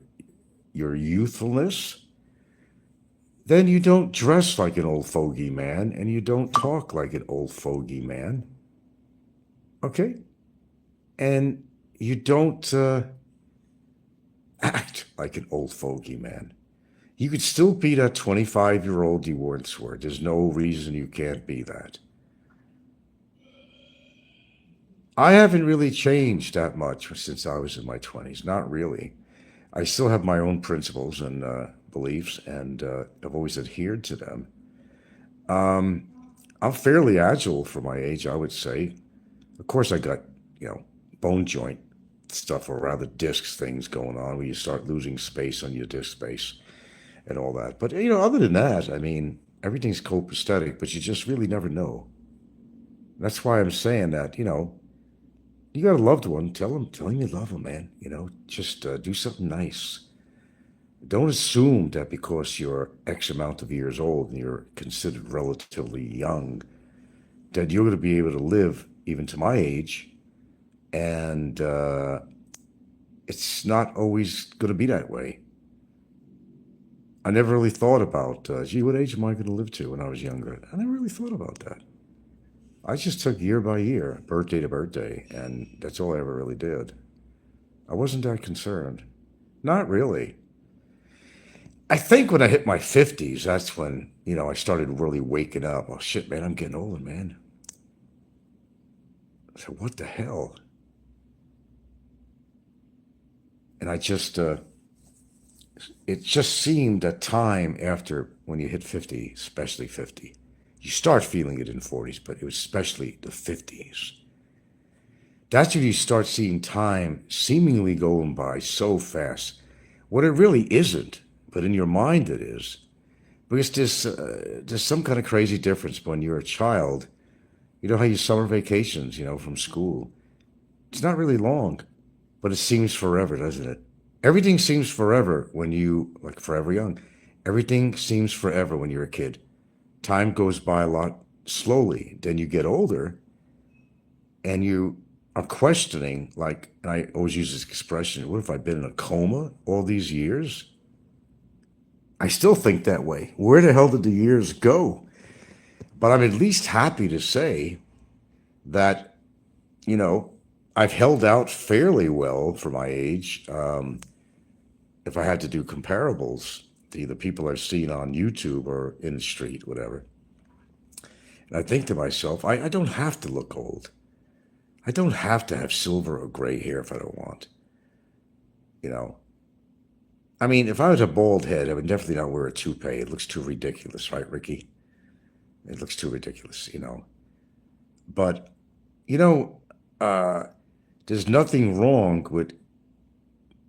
youthfulness, then you don't dress like an old fogey man and you don't talk like an old fogey man. Okay? And you don't act like an old fogey man. You could still be that 25-year-old you once were. There's no reason you can't be that. I haven't really changed that much since I was in my 20s. Not really. I still have my own principles and beliefs, and I've always adhered to them. Um, I'm fairly agile for my age, I would say. Of course, I got, bone joint stuff, or rather discs things going on where you start losing space on your disc space and all that. But, other than that, I mean, everything's copacetic, but you just really never know. That's why I'm saying that, you got a loved one, tell him you love him, man. Just do something nice. Don't assume that because you're X amount of years old and you're considered relatively young, that you're going to be able to live even to my age. And it's not always going to be that way. I never really thought about, gee, what age am I going to live to when I was younger? I never really thought about that. I just took year by year, birthday to birthday, and that's all I ever really did. I wasn't that concerned. Not really. I think when I hit my 50s, that's when, I started really waking up. Oh, shit, man, I'm getting older, man. I said, what the hell? And it just seemed that time after when you hit 50, especially 50, you start feeling it in 40s, but it was especially the 50s. That's when you start seeing time seemingly going by so fast. What it really isn't, but in your mind it is. Because there's some kind of crazy difference when you're a child. You know how your summer vacations, from school. It's not really long, but it seems forever, doesn't it? Everything seems forever when like forever young. Everything seems forever when you're a kid. Time goes by a lot slowly. Then you get older and you are questioning, like, and I always use this expression, what if I've been in a coma all these years? I still think that way. Where the hell did the years go? But I'm at least happy to say that, I've held out fairly well for my age. If I had to do comparables to either people I've seen on YouTube or in the street, whatever. And I think to myself, I don't have to look old. I don't have to have silver or gray hair if I don't want. You know, I mean, if I was a bald head, I would definitely not wear a toupee. It looks too ridiculous, right, Ricky? It looks too ridiculous, you know. But, you know, uh, there's nothing wrong with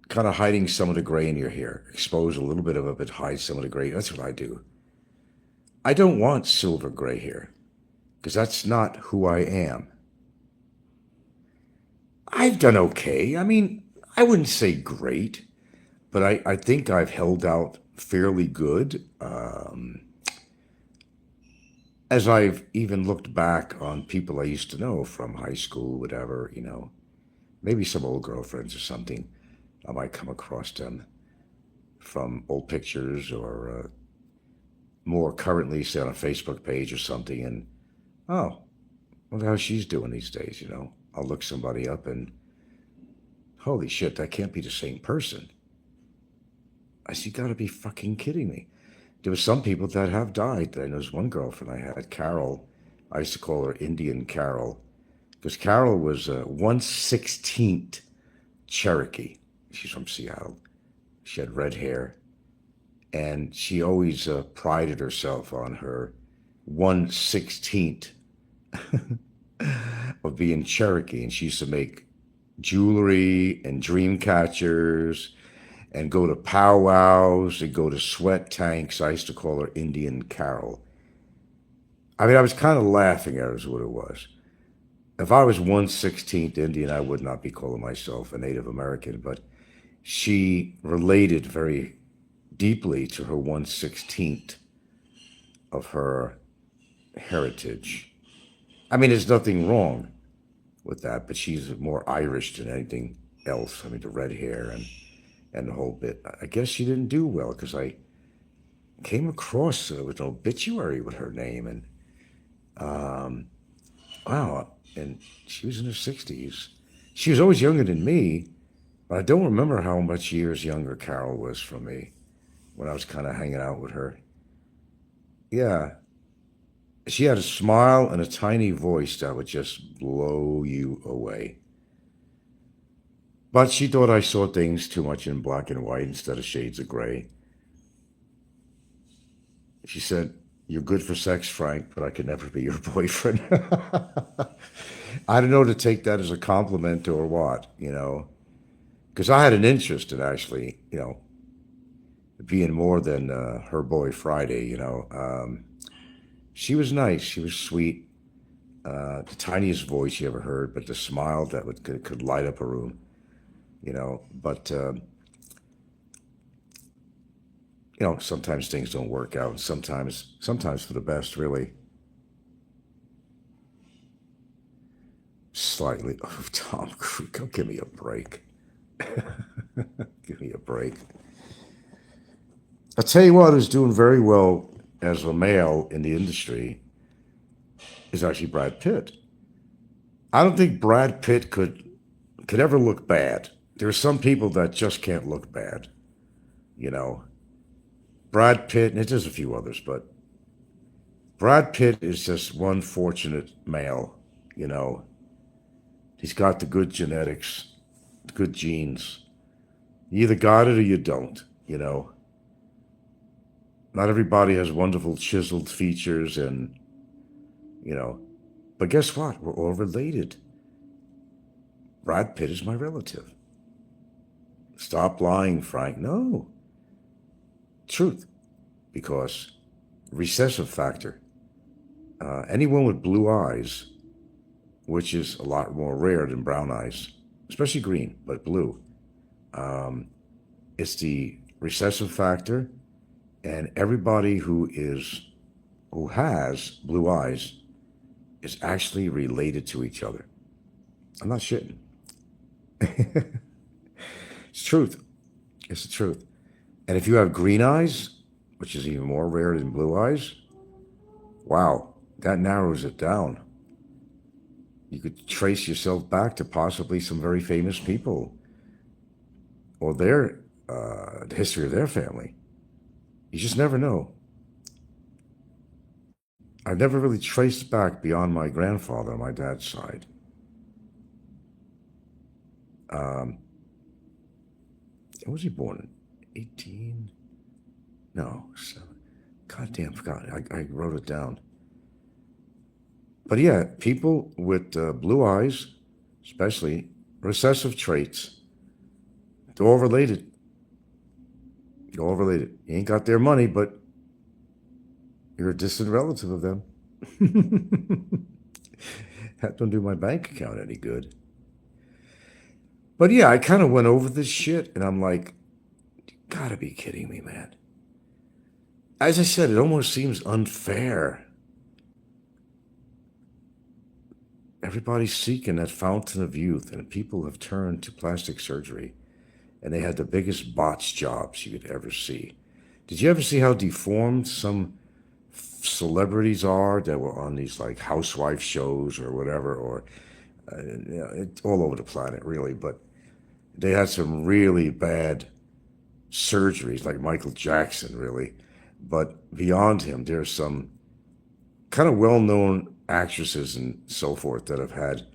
kind of hiding some of the gray in your hair. Expose a little bit of it, but hide some of the gray. That's what I do. I don't want silver gray hair because that's not who I am. I've done okay. I mean, I wouldn't say great, but I think I've held out fairly good. As I've even looked back on people I used to know from high school, whatever, you know, maybe some old girlfriends or something, I might come across them from old pictures or more currently, say on a Facebook page or something, and oh, wonder how she's doing these days, you know. I'll look somebody up and holy shit, that can't be the same person. I said, you gotta be fucking kidding me. There were some people that have died. I know there's one girlfriend I had, Carol. I used to call her Indian Carol because Carol was 1/16th Cherokee. She's from Seattle. She had red hair, and she always prided herself on her 1/16th of being Cherokee, and she used to make jewelry and dream catchers and go to powwows and go to sweat tanks. I used to call her Indian Carol. I mean, I was kind of laughing at her is what it was. If I was 1/16th Indian, I would not be calling myself a Native American, but she related very deeply to her 1/16th of her heritage. I mean, there's nothing wrong with that, but she's more Irish than anything else. I mean, the red hair and the whole bit. I guess she didn't do well because I came across with an obituary with her name, and wow, and she was in her 60s. She was always younger than me, but I don't remember how much years younger Carol was from me when I was kind of hanging out with her. Yeah, she had a smile and a tiny voice that would just blow you away. But she thought I saw things too much in black and white instead of shades of gray. She said, you're good for sex, Frank, but I could never be your boyfriend. I don't know to take that as a compliment or what, you know, because I had an interest in actually, you know, being more than her boy Friday, you know. She was nice. She was sweet. The tiniest voice you ever heard, but the smile that could light up a room, you know. But you know, sometimes things don't work out. Sometimes for the best, really. Slightly. Oh, Tom Cruise, come give me a break. Give me a break. I'll tell you what, who's doing very well as a male in the industry is actually Brad Pitt. I don't think Brad Pitt could ever look bad. There are some people that just can't look bad, you know. Brad Pitt, and there's a few others, but Brad Pitt is just one fortunate male, you know. He's got the good genetics, the good genes. You either got it or you don't, you know. Not everybody has wonderful chiseled features and, you know, but guess what? We're all related. Brad Pitt is my relative. Stop lying, Frank. No. Truth. Because recessive factor. Anyone with blue eyes, which is a lot more rare than brown eyes, especially green, but blue. It's the recessive factor, and everybody who has blue eyes is actually related to each other. I'm not shitting. It's truth. It's the truth. And if you have green eyes, which is even more rare than blue eyes, wow, that narrows it down. You could trace yourself back to possibly some very famous people or the history of their family. You just never know. I've never really traced back beyond my grandfather on my dad's side. When was he born? 18? No, 7. Goddamn, forgot. I wrote it down. But yeah, people with blue eyes, especially recessive traits, they're all related. They're all related. You ain't got their money, but you're a distant relative of them. That don't do my bank account any good. But yeah, I kind of went over this shit, and I'm like, you gotta be kidding me, man. As I said, it almost seems unfair. Everybody's seeking that fountain of youth, and people have turned to plastic surgery, and they had the biggest botch jobs you could ever see. Did you ever see how deformed some celebrities are that were on these like housewife shows or whatever, or it's all over the planet, really? But they had some really bad surgeries, like Michael Jackson, really. But beyond him, there's some kind of well-known actresses and so forth that have had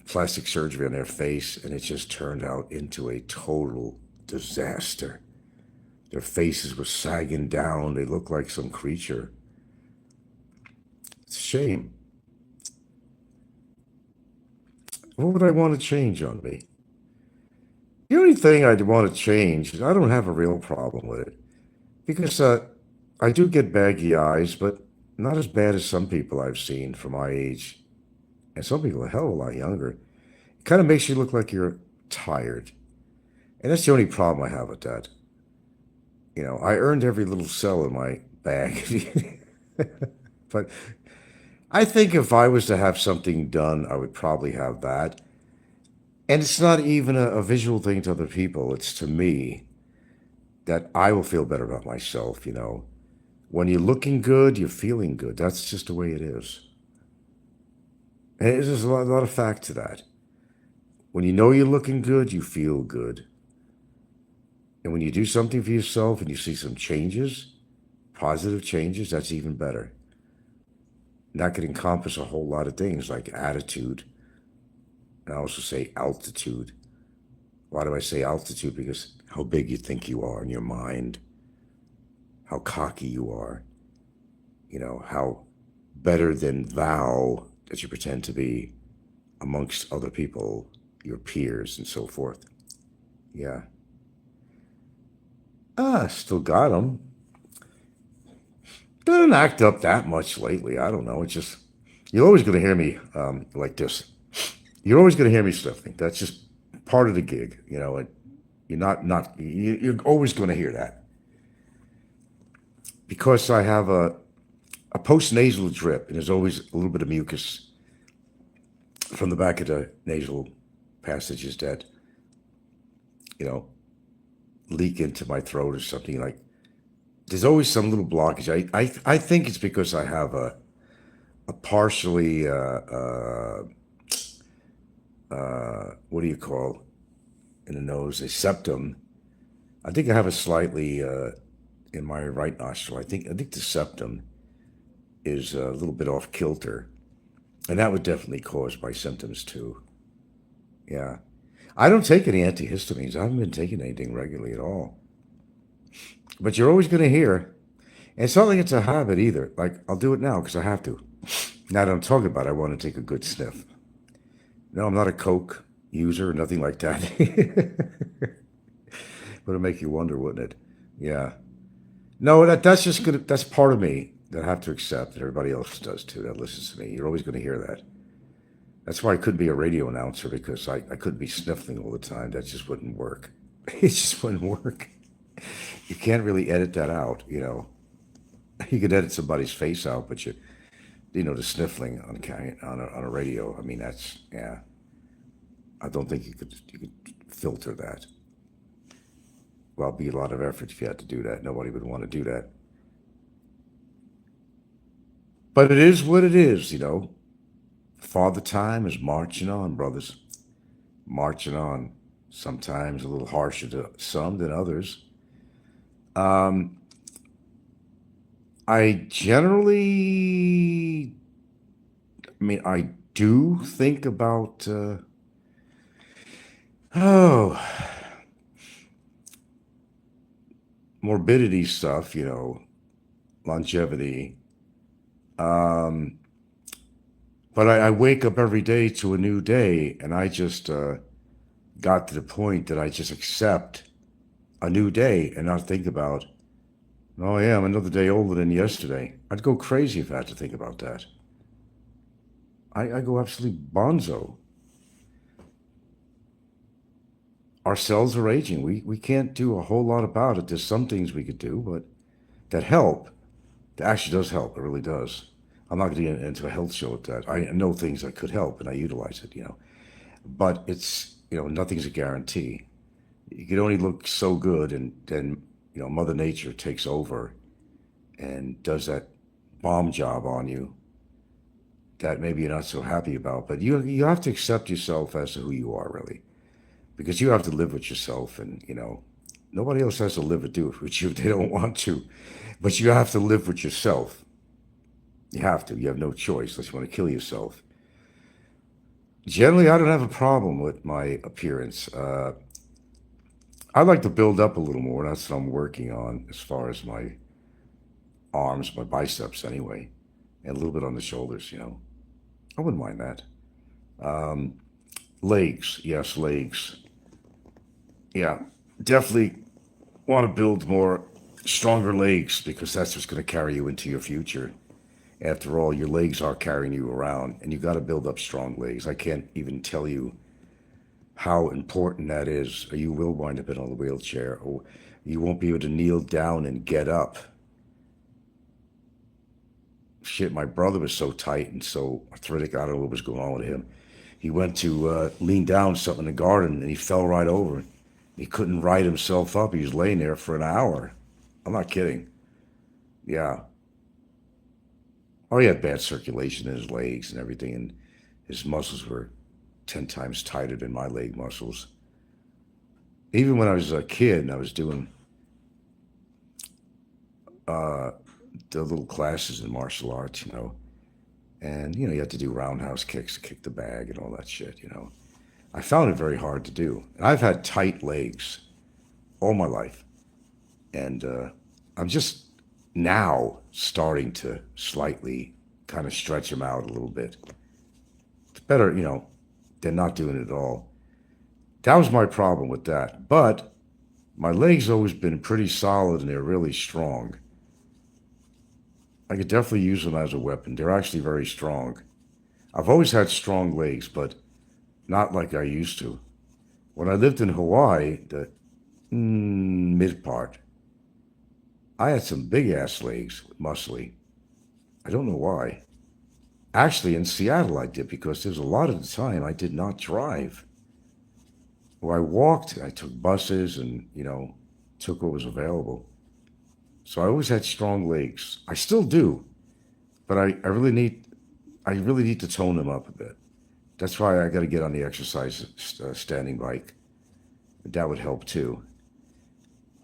plastic surgery on their face, and it just turned out into a total disaster. Their faces were sagging down. They looked like some creature. It's a shame. What would I want to change on me? The only thing I'd want to change is I don't have a real problem with it. Because I do get baggy eyes, but not as bad as some people I've seen for my age. And some people a hell of a lot younger. It kind of makes you look like you're tired. And that's the only problem I have with that. You know, I earned every little cell in my bag. But I think if I was to have something done, I would probably have that. And it's not even a visual thing to other people. It's to me that I will feel better about myself, you know. When you're looking good, you're feeling good. That's just the way it is. And there's a lot of fact to that. When you know you're looking good, you feel good. And when you do something for yourself and you see some changes, positive changes, that's even better. And that could encompass a whole lot of things like attitude. And I also say altitude. Why do I say altitude? Because how big you think you are in your mind, how cocky you are, you know, how better than thou that you pretend to be amongst other people, your peers, and so forth. Yeah. Still got them. Doesn't act up that much lately. I don't know. It's just, you're always going to hear me like this. You're always going to hear me sniffling. That's just part of the gig, you know. And you're always going to hear that because I have a post-nasal drip, and there's always a little bit of mucus from the back of the nasal passages that, you know, leak into my throat or something. Like there's always some little blockage. I think it's because I have a partially what do you call in the nose, a septum. I think I have a slightly in my right nostril. I think the septum is a little bit off kilter, and that would definitely cause my symptoms too. Yeah, I don't take any antihistamines. I haven't been taking anything regularly at all. But you're always going to hear, and it's not like it's a habit either. Like I'll do it now because I have to. Now that I'm talking about it, I want to take a good sniff. No, I'm not a Coke user or nothing like that. But it'll make you wonder, wouldn't it? Yeah. No, that's just gonna that's part of me that I have to accept that everybody else does too, that listens to me. You're always gonna hear that. That's why I couldn't be a radio announcer because I couldn't be sniffling all the time. That just wouldn't work. It just wouldn't work. You can't really edit that out, you know. You could edit somebody's face out, but you know, the sniffling on a radio. I mean, that's yeah. I don't think you could filter that. Well, it'd be a lot of effort if you had to do that. Nobody would want to do that. But it is what it is, you know. Father Time is marching on, brothers. Marching on. Sometimes a little harsher to some than others. I generally, I mean, I do think about, oh, morbidity stuff, longevity. Um, but I wake up every day to a new day, and I just got to the point that I just accept a new day and not think about, oh yeah, I'm another day older than yesterday. I'd go crazy if I had to think about that. I go absolutely bonzo. Our cells are aging. We can't do a whole lot about it. There's some things we could do, but that help. That actually does help. It really does. I'm not going to get into a health show with that. I know things that could help, and I utilize it. But it's nothing's a guarantee. You can only look so good, and then Mother Nature takes over and does that bomb job on you that maybe you're not so happy about. But you have to accept yourself as to who you are, really, because you have to live with yourself, and nobody else has to live or do it with you if they don't want to. But you have to live with yourself. You have to. You have no choice unless you want to kill yourself. Generally, I don't have a problem with my appearance. I like to build up a little more. That's what I'm working on as far as my arms, my biceps anyway, and a little bit on the shoulders. I wouldn't mind that. Um, Legs, yes, legs. Yeah, definitely want to build more stronger legs because that's what's going to carry you into your future. After all, your legs are carrying you around, and you got to build up strong legs. I can't even tell you how important that is, or you will wind up in a wheelchair, or you won't be able to kneel down and get up. Shit, my brother was so tight and so arthritic. I don't know what was going on with him. He went to lean down something in the garden, and he fell right over. He couldn't right himself up. He was laying there for an hour. I'm not kidding. Yeah. Oh, he had bad circulation in his legs and everything, and his muscles were 10 times tighter than my leg muscles. Even when I was a kid and I was doing uh, the little classes in martial arts, and you have to do roundhouse kicks to kick the bag and all that shit. I found it very hard to do. And I've had tight legs all my life, and I'm just now starting to slightly kind of stretch them out a little bit. It's better, than not doing it at all. That was my problem with that. But my legs always been pretty solid and they're really strong. I could definitely use them as a weapon. They're actually very strong. I've always had strong legs, but not like I used to. When I lived in Hawaii, the mid part, I had some big ass legs, muscly. I don't know why. Actually, in Seattle, I did because there's a lot of the time I did not drive. Or I walked, I took buses and took what was available. So I always had strong legs. I still do, but I really need to tone them up a bit. That's why I got to get on the exercise standing bike. That would help too.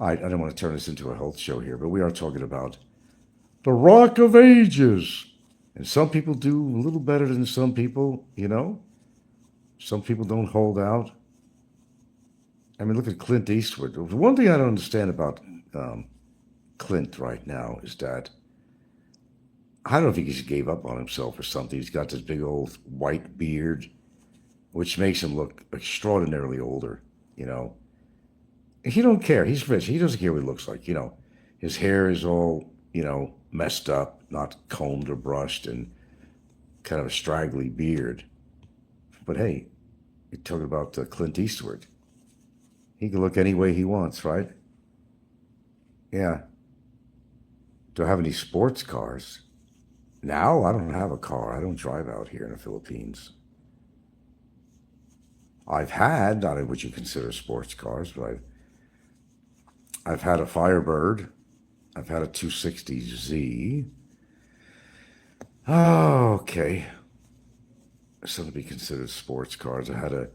I don't want to turn this into a health show here, but we are talking about the rock of ages. And some people do a little better than some people. Some people don't hold out. I mean, look at Clint Eastwood. The one thing I don't understand about um, Clint right now is that I don't know if he just gave up on himself or something. He's got this big old white beard, which makes him look extraordinarily older. You know, he don't care. He's rich. He doesn't care what he looks like. His hair is all messed up, not combed or brushed, and kind of a straggly beard. But hey, you're talking about Clint Eastwood. He can look any way he wants, right? Yeah. Do I have any sports cars? Now I don't have a car. I don't drive out here in the Philippines. I've had, not what you consider sports cars, but I've had a Firebird. I've had a 260Z. Oh, okay. Some to be considered sports cars. I had a,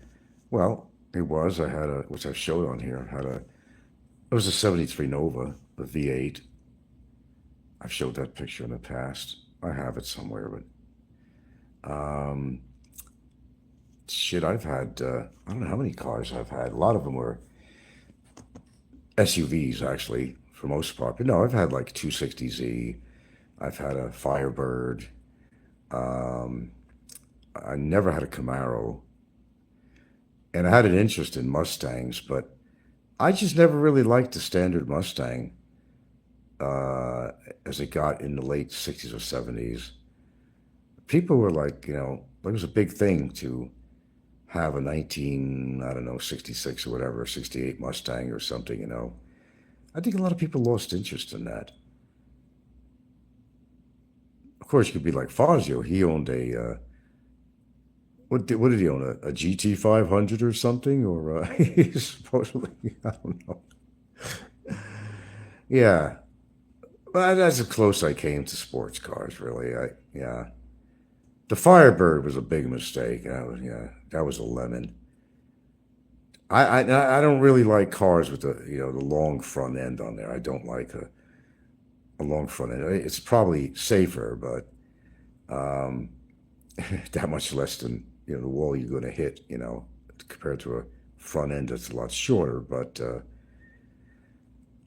which I showed on here. It was a 73 Nova, a V8. I've showed that picture in the past. I have it somewhere, but shit, I've had, I don't know how many cars I've had. A lot of them were SUVs, actually. for most part. But no, I've had like 260Z. I've had a Firebird. Um, I never had a Camaro. And I had an interest in Mustangs, but I just never really liked the standard Mustang uh, as it got in the late 60s or 70s. People were like, it was a big thing to have a 19, I don't know, 66 or whatever, 68 Mustang or something. I think a lot of people lost interest in that. Of course, you could be like Fazio. He owned what did he own? A GT 500 or something? Or he supposedly, I don't know. Yeah. Well, that's as close I came to sports cars, really. Yeah. The Firebird was a big mistake. That was a lemon. I don't really like cars with the long front end on there. I don't like a long front end. It's probably safer, but um, that much less than the wall you're going to hit. Compared to a front end that's a lot shorter. But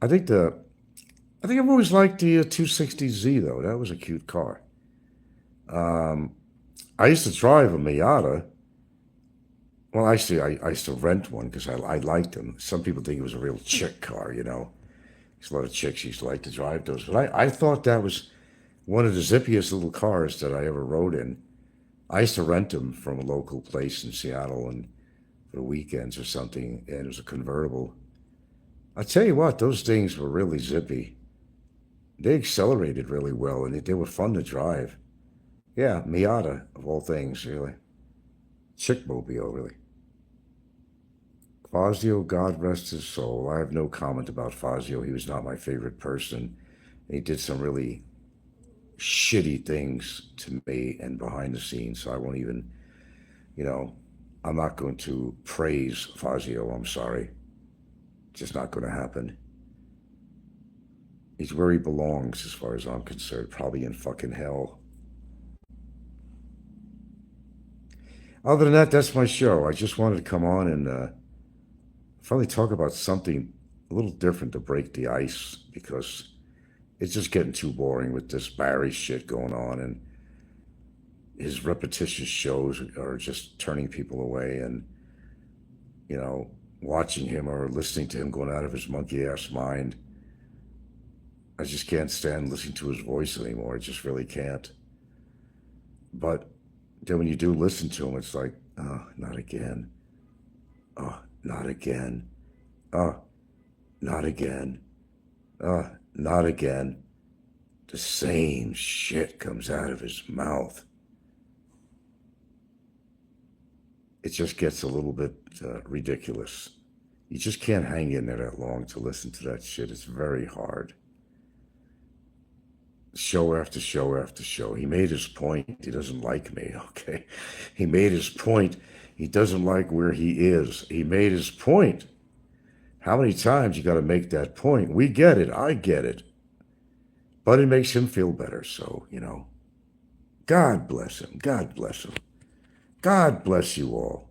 I think the I think I've always liked the 260Z though. That was a cute car. Um, I used to drive a Miata. Well, actually, I used to rent one because I liked them. Some people think it was a real chick car. There's a lot of chicks used to like to drive those. But I thought that was one of the zippiest little cars that I ever rode in. I used to rent them from a local place in Seattle and for the weekends or something, and it was a convertible. I tell you what, those things were really zippy. They accelerated really well, and they were fun to drive. Yeah, Miata, of all things, really. Chickmobile, really. Fazio, God rest his soul. I have no comment about Fazio. He was not my favorite person. And he did some really shitty things to me and behind the scenes. So I won't even, you know, I'm not going to praise Fazio. I'm sorry. Just not going to happen. He's where he belongs as far as I'm concerned, probably in fucking hell. Other than that, that's my show. I just wanted to come on and finally talk about something a little different to break the ice because it's just getting too boring with this Barry shit going on, and his repetitious shows are just turning people away, and you know, watching him or listening to him going out of his monkey ass mind. I just can't stand listening to his voice anymore. I just really can't. But then when you do listen to him, it's like, oh, not again. Oh, not again. Oh, not again. Oh, not again. The same shit comes out of his mouth. It just gets a little bit ridiculous. You just can't hang in there that long to listen to that shit. It's very hard. Show after show after show. He made his point. He doesn't like me, okay? He made his point. He doesn't like where he is. He made his point. How many times you got to make that point? We get it. I get it. But it makes him feel better. So, God bless him. God bless him. God bless you all.